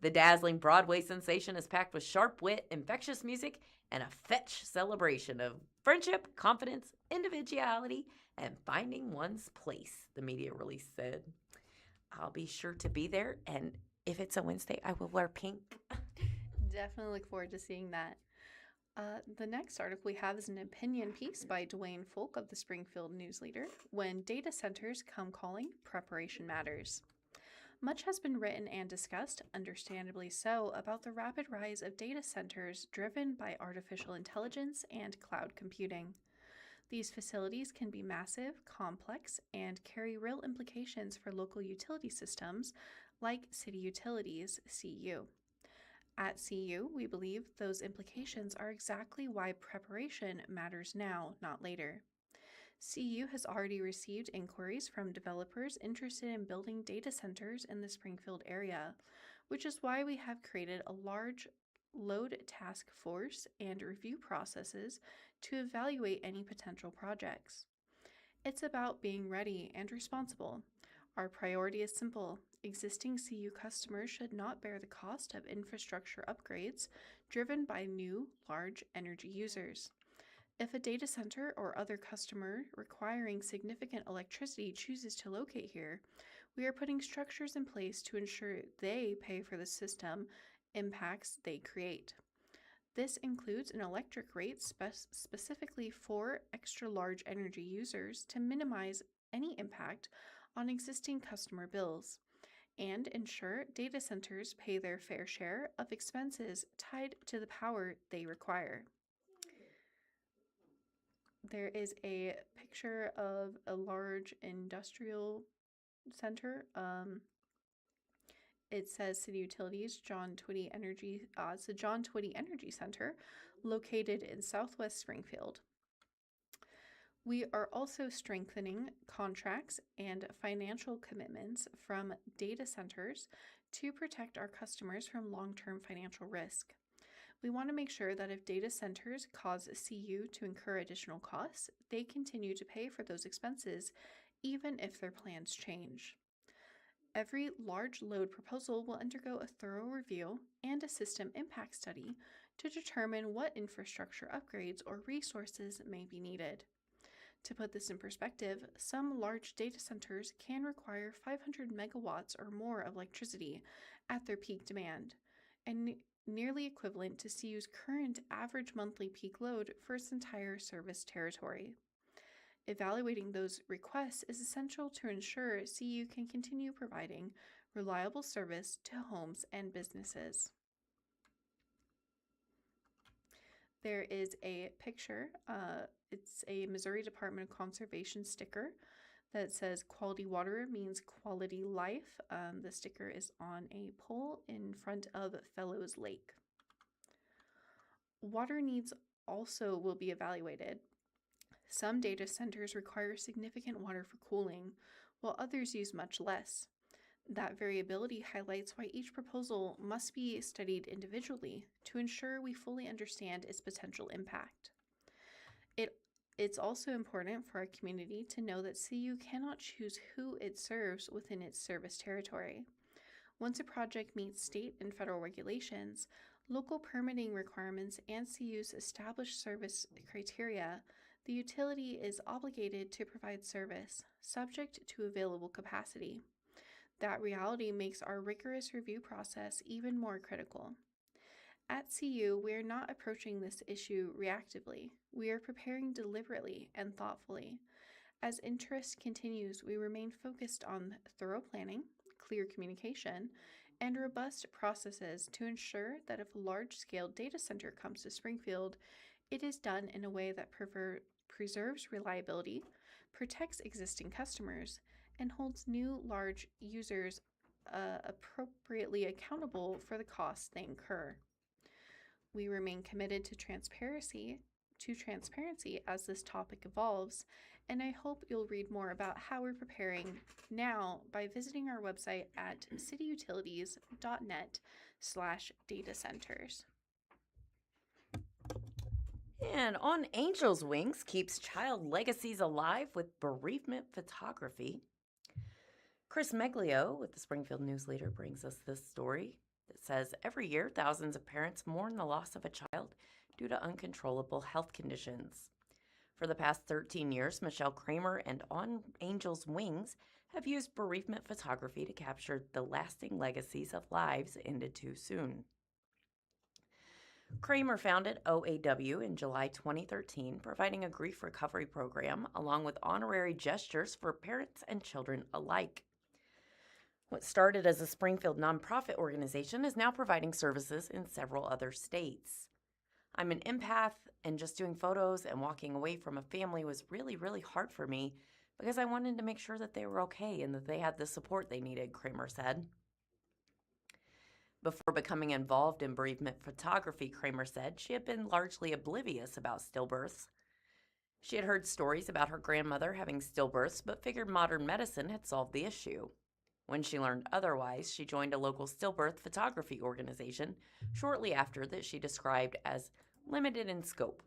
The dazzling Broadway sensation is packed with sharp wit, infectious music, and a fetch celebration of friendship, confidence, individuality, and finding one's place, the media release said. I'll be sure to be there, and if it's a Wednesday, I will wear pink. Definitely look forward to seeing that. The next article we have is an opinion piece by Dwayne Folk of the Springfield News Leader. When data centers come calling, preparation matters. Much has been written and discussed, understandably so, about the rapid rise of data centers driven by artificial intelligence and cloud computing. These facilities can be massive, complex, and carry real implications for local utility systems like City Utilities, CU. At CU, we believe those implications are exactly why preparation matters now, not later. CU has already received inquiries from developers interested in building data centers in the Springfield area, which is why we have created a large load task force and review processes to evaluate any potential projects. It's about being ready and responsible. Our priority is simple. Existing CU customers should not bear the cost of infrastructure upgrades driven by new, large energy users. If a data center or other customer requiring significant electricity chooses to locate here, we are putting structures in place to ensure they pay for the system impacts they create. This includes an electric rate specifically for extra large energy users to minimize any impact on existing customer bills, and ensure data centers pay their fair share of expenses tied to the power they require. There is a picture of a large industrial center. It says City Utilities, John Twitty Energy. It's the John Twitty Energy Center, located in Southwest Springfield. We are also strengthening contracts and financial commitments from data centers to protect our customers from long-term financial risk. We want to make sure that if data centers cause CU to incur additional costs, they continue to pay for those expenses, even if their plans change. Every large load proposal will undergo a thorough review and a system impact study to determine what infrastructure upgrades or resources may be needed. To put this in perspective, some large data centers can require 500 megawatts or more of electricity at their peak demand, and nearly equivalent to CU's current average monthly peak load for its entire service territory. Evaluating those requests is essential to ensure CU can continue providing reliable service to homes and businesses. there is a picture. It's a Missouri Department of Conservation sticker that says quality water means quality life. The sticker is on a pole in front of Fellows Lake. Water needs also will be evaluated. Some data centers require significant water for cooling, while others use much less. That variability highlights why each proposal must be studied individually to ensure we fully understand its potential impact. It's also important for our community to know that CU cannot choose who it serves within its service territory. Once a project meets state and federal regulations, local permitting requirements, and CU's established service criteria, the utility is obligated to provide service, subject to available capacity. That reality makes our rigorous review process even more critical. At CU, we are not approaching this issue reactively. We are preparing deliberately and thoughtfully. As interest continues, we remain focused on thorough planning, clear communication, and robust processes to ensure that if a large-scale data center comes to Springfield, it is done in a way that preserves reliability, protects existing customers, and holds new large users appropriately accountable for the costs they incur. We remain committed to transparency as this topic evolves, and I hope you'll read more about how we're preparing now by visiting our website at cityutilities.net/datacenters. And On Angel's Wings keeps child legacies alive with bereavement photography. Chris Meglio with the Springfield News Leader brings us this story. It says, every year, thousands of parents mourn the loss of a child due to uncontrollable health conditions. For the past 13 years, Michelle Kramer and On Angel's Wings have used bereavement photography to capture the lasting legacies of lives ended too soon. Kramer founded OAW in July 2013, providing a grief recovery program along with honorary gestures for parents and children alike. What started as a Springfield nonprofit organization is now providing services in several other states. I'm an empath, and just doing photos and walking away from a family was really, really hard for me because I wanted to make sure that they were okay and that they had the support they needed, Kramer said. Before becoming involved in bereavement photography, Kramer said she had been largely oblivious about stillbirths. She had heard stories about her grandmother having stillbirths, but figured modern medicine had solved the issue. When she learned otherwise, she joined a local stillbirth photography organization shortly after that she described as limited in scope.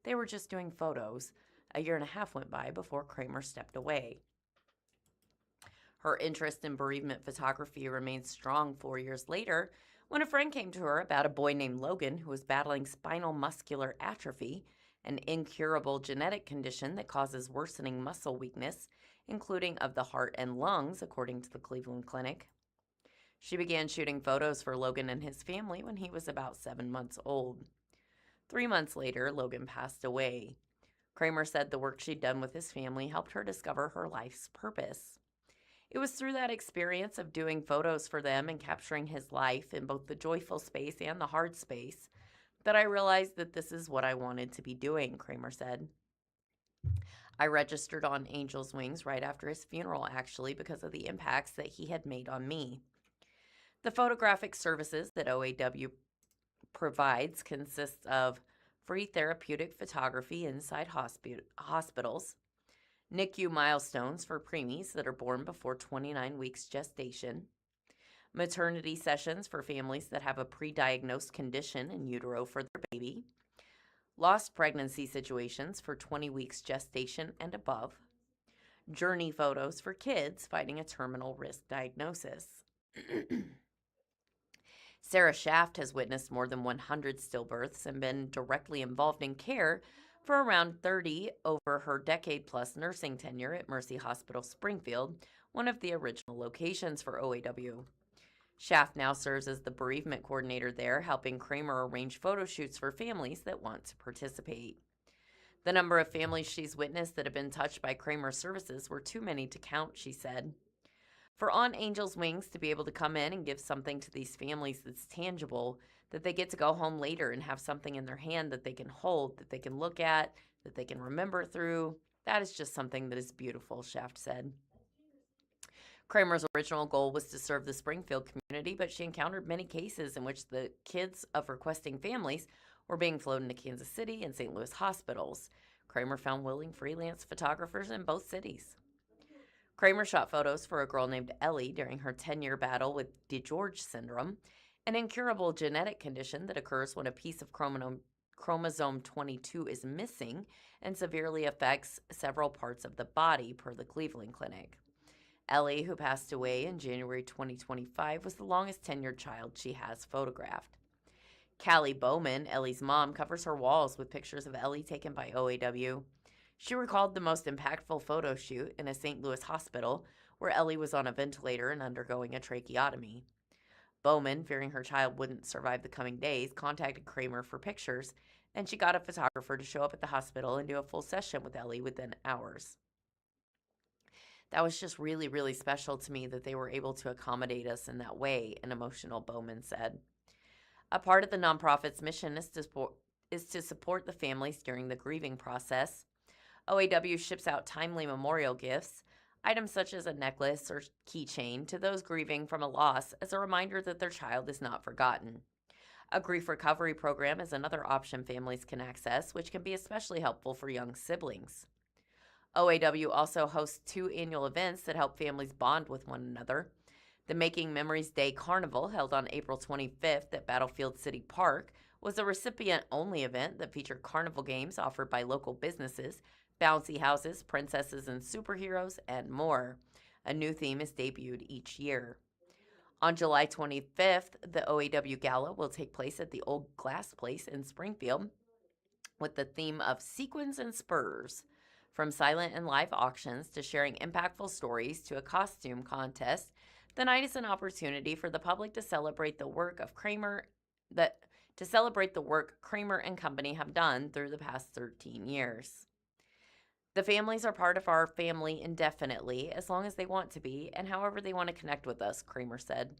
They were just doing photos. A year and a half went by before Kramer stepped away. Her interest in bereavement photography remained strong 4 years later when a friend came to her about a boy named Logan who was battling spinal muscular atrophy, an incurable genetic condition that causes worsening muscle weakness, including of the heart and lungs, according to the Cleveland Clinic. She began shooting photos for Logan and his family when he was about 7 months old. 3 months later, Logan passed away. Kramer said the work she'd done with his family helped her discover her life's purpose. It was through that experience of doing photos for them and capturing his life in both the joyful space and the hard space that I realized that this is what I wanted to be doing, Kramer said. I registered on Angel's Wings right after his funeral, actually, because of the impacts that he had made on me. The photographic services that OAW provides consists of free therapeutic photography inside hospitals, NICU milestones for preemies that are born before 29 weeks gestation, maternity sessions for families that have a pre-diagnosed condition in utero for their baby, lost pregnancy situations for 20 weeks gestation and above, journey photos for kids fighting a terminal risk diagnosis. Sarah Shaft has witnessed more than 100 stillbirths and been directly involved in care for around 30 over her decade-plus nursing tenure at Mercy Hospital Springfield, one of the original locations for OAW. Shaft now serves as the bereavement coordinator there, helping Kramer arrange photo shoots for families that want to participate. The number of families she's witnessed that have been touched by Kramer's services were too many to count, she said. For On Angel's Wings to be able to come in and give something to these families that's tangible, that they get to go home later and have something in their hand that they can hold, that they can look at, that they can remember through, that is just something that is beautiful, Shaft said. Kramer's original goal was to serve the Springfield community, but she encountered many cases in which the kids of requesting families were being flown to Kansas City and St. Louis hospitals. Kramer found willing freelance photographers in both cities. Kramer shot photos for a girl named Ellie during her 10-year battle with DeGeorge syndrome, an incurable genetic condition that occurs when a piece of chromosome 22 is missing and severely affects several parts of the body, per the Cleveland Clinic. Ellie, who passed away in January 2025, was the longest tenured child she has photographed. Callie Bowman, Ellie's mom, covers her walls with pictures of Ellie taken by OAW. She recalled the most impactful photo shoot in a St. Louis hospital where Ellie was on a ventilator and undergoing a tracheotomy. Bowman, fearing her child wouldn't survive the coming days, contacted Kramer for pictures, and she got a photographer to show up at the hospital and do a full session with Ellie within hours. That was just really, really special to me that they were able to accommodate us in that way, an emotional Bowman said. A part of the nonprofit's mission is to support the families during the grieving process. OAW ships out timely memorial gifts, items such as a necklace or keychain, to those grieving from a loss as a reminder that their child is not forgotten. A grief recovery program is another option families can access, which can be especially helpful for young siblings. OAW also hosts 2 annual events that help families bond with one another. The Making Memories Day Carnival, held on April 25th at Battlefield City Park, was a recipient-only event that featured carnival games offered by local businesses, bouncy houses, princesses and superheroes, and more. A new theme is debuted each year. On July 25th, the OAW Gala will take place at the Old Glass Place in Springfield with the theme of Sequins and Spurs. From silent and live auctions to sharing impactful stories to a costume contest, the night is an opportunity for the public to celebrate the work Kramer and Company have done through the past 13 years. The families are part of our family indefinitely, as long as they want to be, and however they want to connect with us, Kramer said.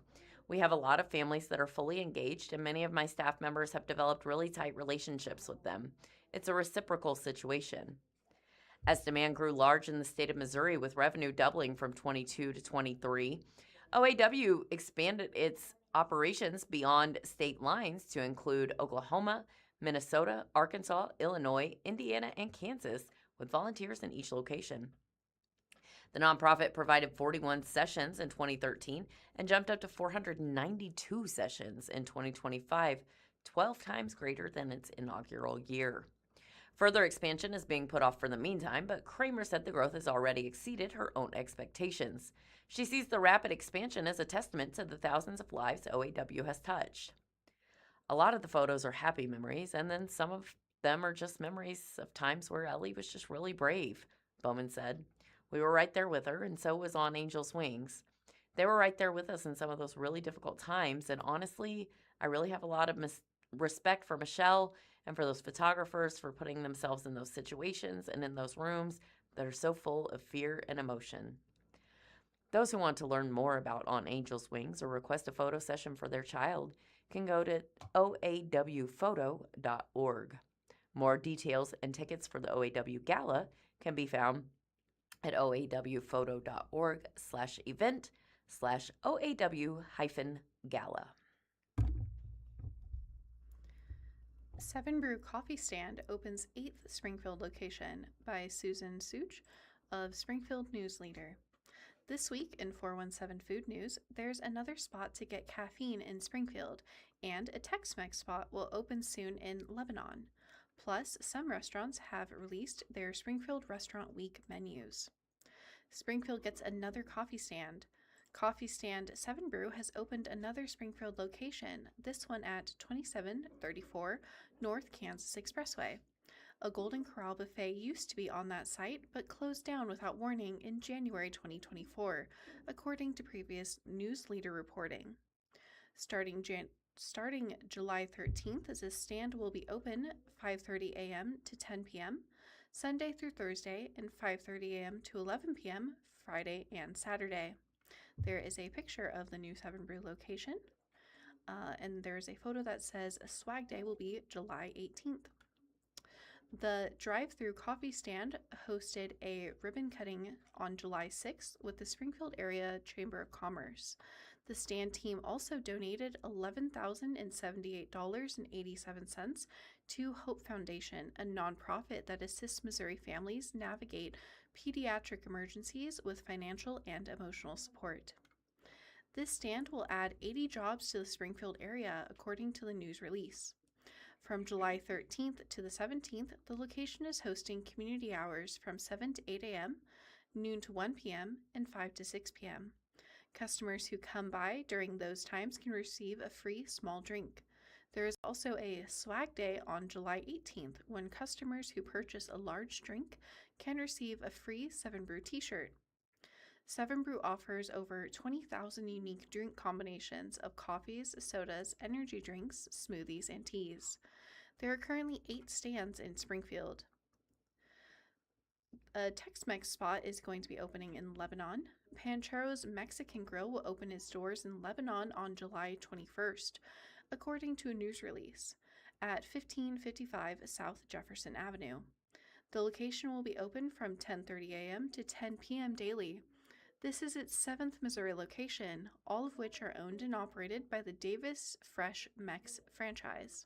We have a lot of families that are fully engaged, and many of my staff members have developed really tight relationships with them. It's a reciprocal situation. As demand grew large in the state of Missouri, with revenue doubling from 22 to 23, OAW expanded its operations beyond state lines to include Oklahoma, Minnesota, Arkansas, Illinois, Indiana, and Kansas, with volunteers in each location. The nonprofit provided 41 sessions in 2013 and jumped up to 492 sessions in 2025, 12 times greater than its inaugural year. Further expansion is being put off for the meantime, but Kramer said the growth has already exceeded her own expectations. She sees the rapid expansion as a testament to the thousands of lives OAW has touched. A lot of the photos are happy memories, and then some of them are just memories of times where Ellie was just really brave, Bowman said. We were right there with her, and so was On Angel's Wings. They were right there with us in some of those really difficult times, and honestly, I really have a lot of respect for Michelle and for those photographers for putting themselves in those situations and in those rooms that are so full of fear and emotion. Those who want to learn more about On Angel's Wings or request a photo session for their child can go to oawphoto.org. More details and tickets for the OAW Gala can be found at oawphoto.org/event/OAW-Gala. Seven Brew Coffee Stand opens 8th Springfield location by Susan Such of Springfield News Leader. This week in 417 Food News, there's another spot to get caffeine in Springfield, and a Tex-Mex spot will open soon in Lebanon. Plus, some restaurants have released their Springfield Restaurant Week menus. Springfield gets another coffee stand. Coffee Stand 7 Brew has opened another Springfield location, this one at 2734 North Kansas Expressway. A Golden Corral buffet used to be on that site, but closed down without warning in January 2024, according to previous News Leader reporting. Starting July 13th, this stand will be open 5:30 a.m. to 10 p.m., Sunday through Thursday, and 5:30 a.m. to 11 p.m., Friday and Saturday. There is a picture of the new Seven Brew location, and there's a photo that says Swag Day will be July 18th. The drive-through coffee stand hosted a ribbon cutting on July 6th with the Springfield Area Chamber of Commerce. The stand team also donated $11,078.87 to Hope Foundation, a nonprofit that assists Missouri families navigate pediatric emergencies with financial and emotional support. This stand will add 80 jobs to the Springfield area, according to the news release. From July 13th to the 17th, the location is hosting community hours from 7 to 8 a.m., noon to 1 p.m., and 5 to 6 p.m. Customers who come by during those times can receive a free small drink. There is also a Swag Day on July 18th, when customers who purchase a large drink can receive a free 7 Brew t-shirt. 7 Brew offers over 20,000 unique drink combinations of coffees, sodas, energy drinks, smoothies, and teas. There are currently 8 stands in Springfield. A Tex-Mex spot is going to be opening in Lebanon. Panchero's Mexican Grill will open its doors in Lebanon on July 21st, according to a news release, at 1555 South Jefferson Avenue. The location will be open from 10:30 a.m. to 10 p.m. daily. This is its 7th Missouri location, all of which are owned and operated by the Davis Fresh Mex franchise.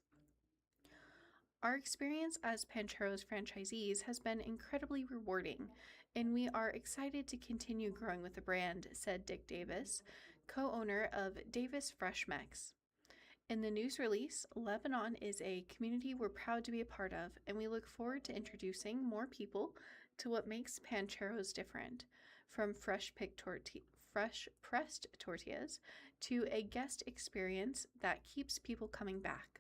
Our experience as Panchero's franchisees has been incredibly rewarding, and we are excited to continue growing with the brand, said Dick Davis, co-owner of Davis Fresh Mex. In the news release, Lebanon is a community we're proud to be a part of, and we look forward to introducing more people to what makes Panchero's different, from fresh pressed tortillas to a guest experience that keeps people coming back.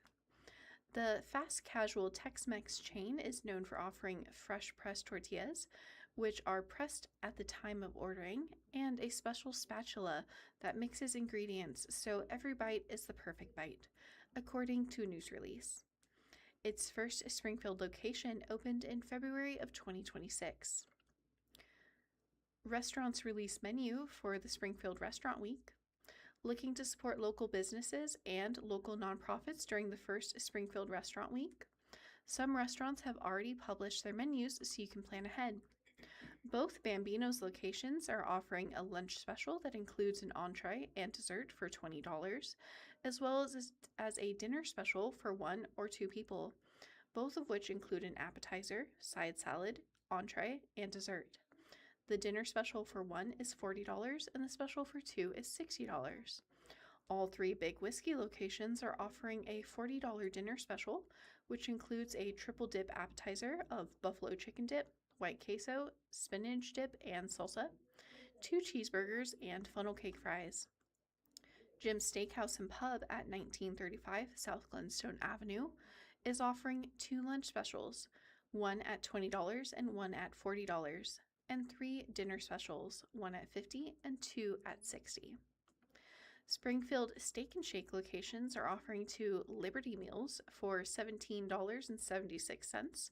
The fast casual Tex-Mex chain is known for offering fresh pressed tortillas, which are pressed at the time of ordering, and a special spatula that mixes ingredients so every bite is the perfect bite, according to a news release. Its first Springfield location opened in February of 2026. Restaurants release menu for the Springfield Restaurant Week. Looking to support local businesses and local nonprofits during the first Springfield Restaurant Week? Some restaurants have already published their menus so you can plan ahead. Both Bambino's locations are offering a lunch special that includes an entree and dessert for $20, as well as a dinner special for 1 or 2 people, both of which include an appetizer, side salad, entree, and dessert. The dinner special for 1 is $40 and the special for 2 is $60. All 3 Big Whiskey locations are offering a $40 dinner special, which includes a triple dip appetizer of buffalo chicken dip, white queso, spinach dip, and salsa, 2 cheeseburgers, and funnel cake fries. Jim's Steakhouse and Pub at 1935 South Glenstone Avenue is offering 2 lunch specials, 1 at $20 and 1 at $40, and 3 dinner specials, 1 at $50 and 2 at $60. Springfield Steak and Shake locations are offering 2 Liberty meals for $17.76,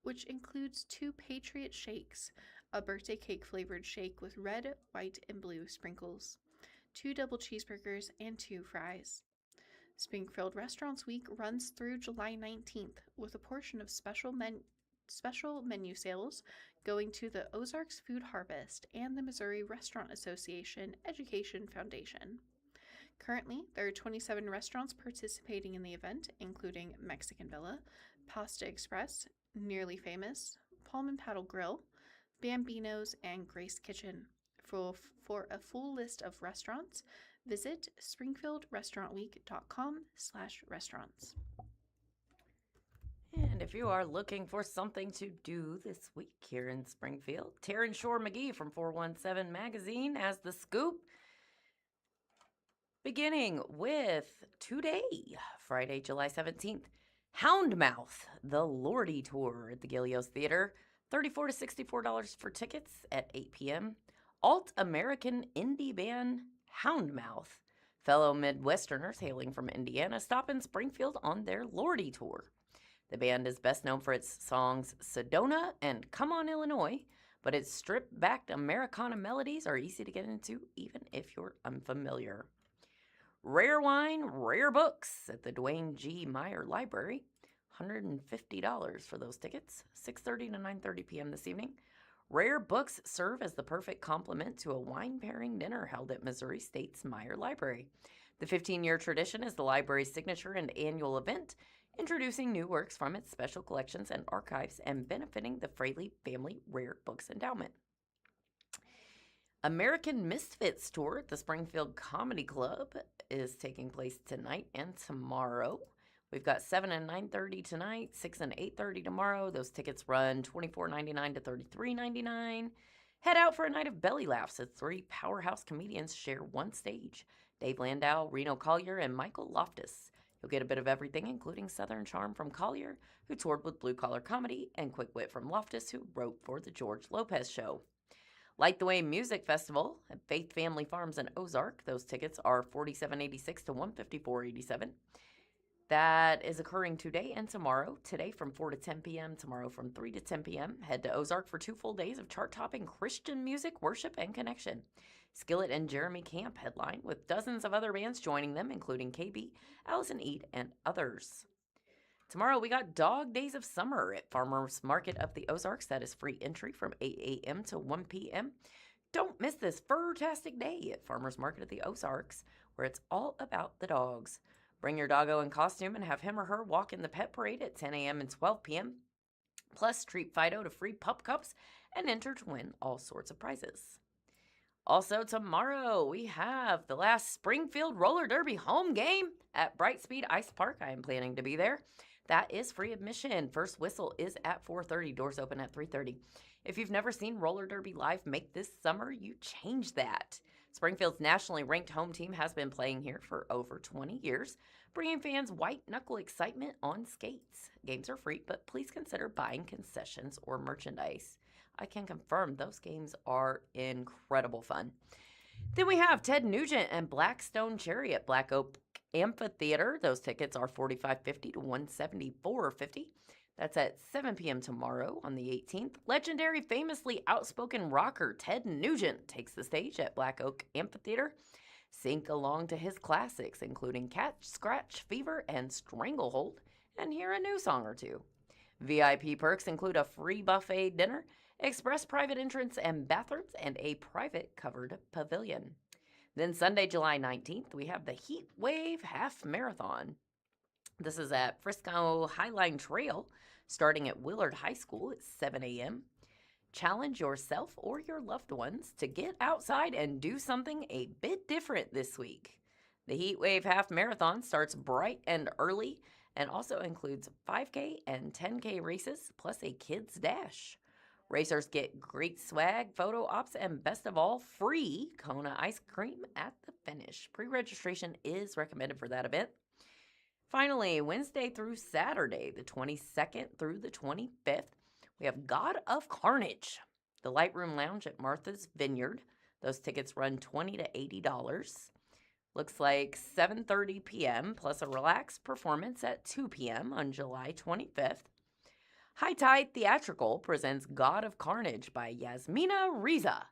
which includes 2 Patriot Shakes, a birthday cake flavored shake with red, white, and blue sprinkles, 2 double cheeseburgers, and 2 fries. Springfield Restaurants Week runs through July 19th, with a portion of special menu sales going to the Ozarks Food Harvest and the Missouri Restaurant Association Education Foundation. Currently, there are 27 restaurants participating in the event, including Mexican Villa, Pasta Express, Nearly Famous, Palm and Paddle Grill, Bambino's, and Grace Kitchen. For a full list of restaurants, visit springfieldrestaurantweek.com/restaurants. And if you are looking for something to do this week here in Springfield, Taryn Shore McGee from 417 Magazine has the scoop. Beginning with today, Friday, July 17th, Houndmouth, the Lordy Tour at the Gilios Theater, $34 to $64 for tickets at 8 p.m. Alt-American indie band Houndmouth, fellow Midwesterners hailing from Indiana, stop in Springfield on their Lordy Tour. The band is best known for its songs Sedona and Come On Illinois, but its stripped-back Americana melodies are easy to get into even if you're unfamiliar. Rare Wine, Rare Books at the Dwayne G. Meyer Library. $150 for those tickets, 6:30 to 9:30 p.m. this evening. Rare Books serve as the perfect complement to a wine pairing dinner held at Missouri State's Meyer Library. The 15-year tradition is the library's signature and annual event, introducing new works from its special collections and archives and benefiting the Fraley Family Rare Books Endowment. American Misfits Tour at the Springfield Comedy Club is taking place tonight and tomorrow. We've got 7 and 9:30 tonight, 6 and 8:30 tomorrow. Those tickets run $24.99 to $33.99. Head out for a night of belly laughs as 3 powerhouse comedians share one stage. Dave Landau, Reno Collier, and Michael Loftus. You'll get a bit of everything, including Southern charm from Collier, who toured with Blue Collar Comedy, and quick wit from Loftus, who wrote for The George Lopez Show. Light the Way Music Festival at Faith Family Farms in Ozark. Those tickets are $47.86 to $154.87. That is occurring today and tomorrow. Today from 4 to 10 p.m., tomorrow from 3 to 10 p.m. Head to Ozark for 2 full days of chart-topping Christian music, worship, and connection. Skillet and Jeremy Camp headline, with dozens of other bands joining them, including KB, Allison Eid, and others. Tomorrow we got Dog Days of Summer at Farmers Market of the Ozarks. That is free entry from 8 a.m. to 1 p.m. Don't miss this fantastic day at Farmers Market of the Ozarks, where it's all about the dogs. Bring your doggo in costume and have him or her walk in the pet parade at 10 a.m. and 12 p.m. Plus, treat Fido to free pup cups and enter to win all sorts of prizes. Also, tomorrow we have the last Springfield Roller Derby home game at Brightspeed Ice Park. I am planning to be there. That is free admission. First whistle is at 4:30. Doors open at 3:30. If you've never seen roller derby live, make this summer you change that. Springfield's nationally ranked home team has been playing here for over 20 years, bringing fans white-knuckle excitement on skates. Games are free, but please consider buying concessions or merchandise. I can confirm those games are incredible fun. Then we have Ted Nugent and Blackstone Cherry at Black Oak Amphitheater. Those tickets are $45.50 to $174.50. That's at 7 p.m. tomorrow on the 18th. Legendary, famously outspoken rocker Ted Nugent takes the stage at Black Oak Amphitheater. Sink along to his classics, including Catch, Scratch, Fever, and Stranglehold, and hear a new song or two. VIP perks include a free buffet dinner, express private entrance and bathrooms, and a private covered pavilion. Then Sunday, July 19th, we have the Heat Wave Half Marathon. This is at Frisco Highline Trail, starting at Willard High School at 7 a.m. Challenge yourself or your loved ones to get outside and do something a bit different this week. The Heat Wave Half Marathon starts bright and early and also includes 5K and 10K races, plus a kids dash. Racers get great swag, photo ops, and best of all, free Kona ice cream at the finish. Pre-registration is recommended for that event. Finally, Wednesday through Saturday, the 22nd through the 25th, we have God of Carnage, the Lightroom Lounge at Martha's Vineyard. Those tickets run $20 to $80. Looks like 7:30 p.m. plus a relaxed performance at 2 p.m. on July 25th. High Tide Theatrical presents God of Carnage by Yasmina Reza,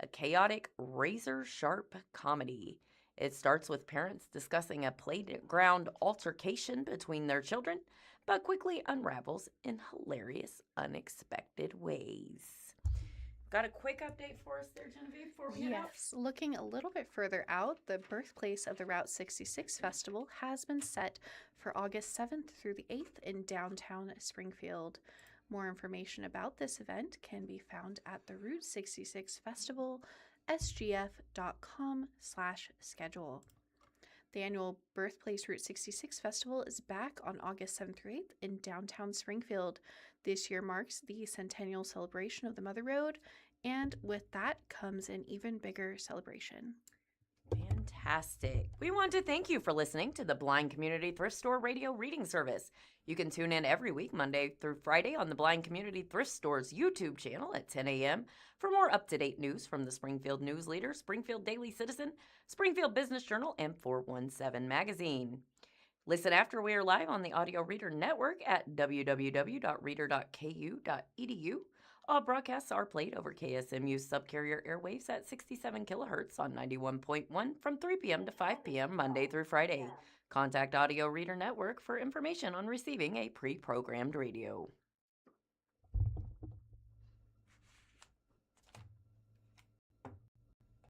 a chaotic, razor-sharp comedy. It starts with parents discussing a playground altercation between their children, but quickly unravels in hilarious, unexpected ways. Got a quick update for us there, Genevieve, before we head out? Yes, looking a little bit further out, the birthplace of the Route 66 Festival has been set for August 7th through the 8th in downtown Springfield. More information about this event can be found at the Route 66 Festival sgf.com/schedule. The annual Birthplace Route 66 Festival is back on August 7th through 8th in downtown Springfield. This year marks the centennial celebration of the Mother Road, and with that comes an even bigger celebration. Fantastic. We want to thank you for listening to the Blind Community Thrift Store Radio Reading Service. You can tune in every week, Monday through Friday, on the Blind Community Thrift Store's YouTube channel at 10 a.m. for more up-to-date news from the Springfield News Leader, Springfield Daily Citizen, Springfield Business Journal, and 417 Magazine. Listen after we are live on the Audio Reader Network at www.reader.ku.edu. All broadcasts are played over KSMU's subcarrier airwaves at 67 kilohertz on 91.1 from 3 p.m. to 5 p.m. Monday through Friday. Contact Audio Reader Network for information on receiving a pre-programmed radio.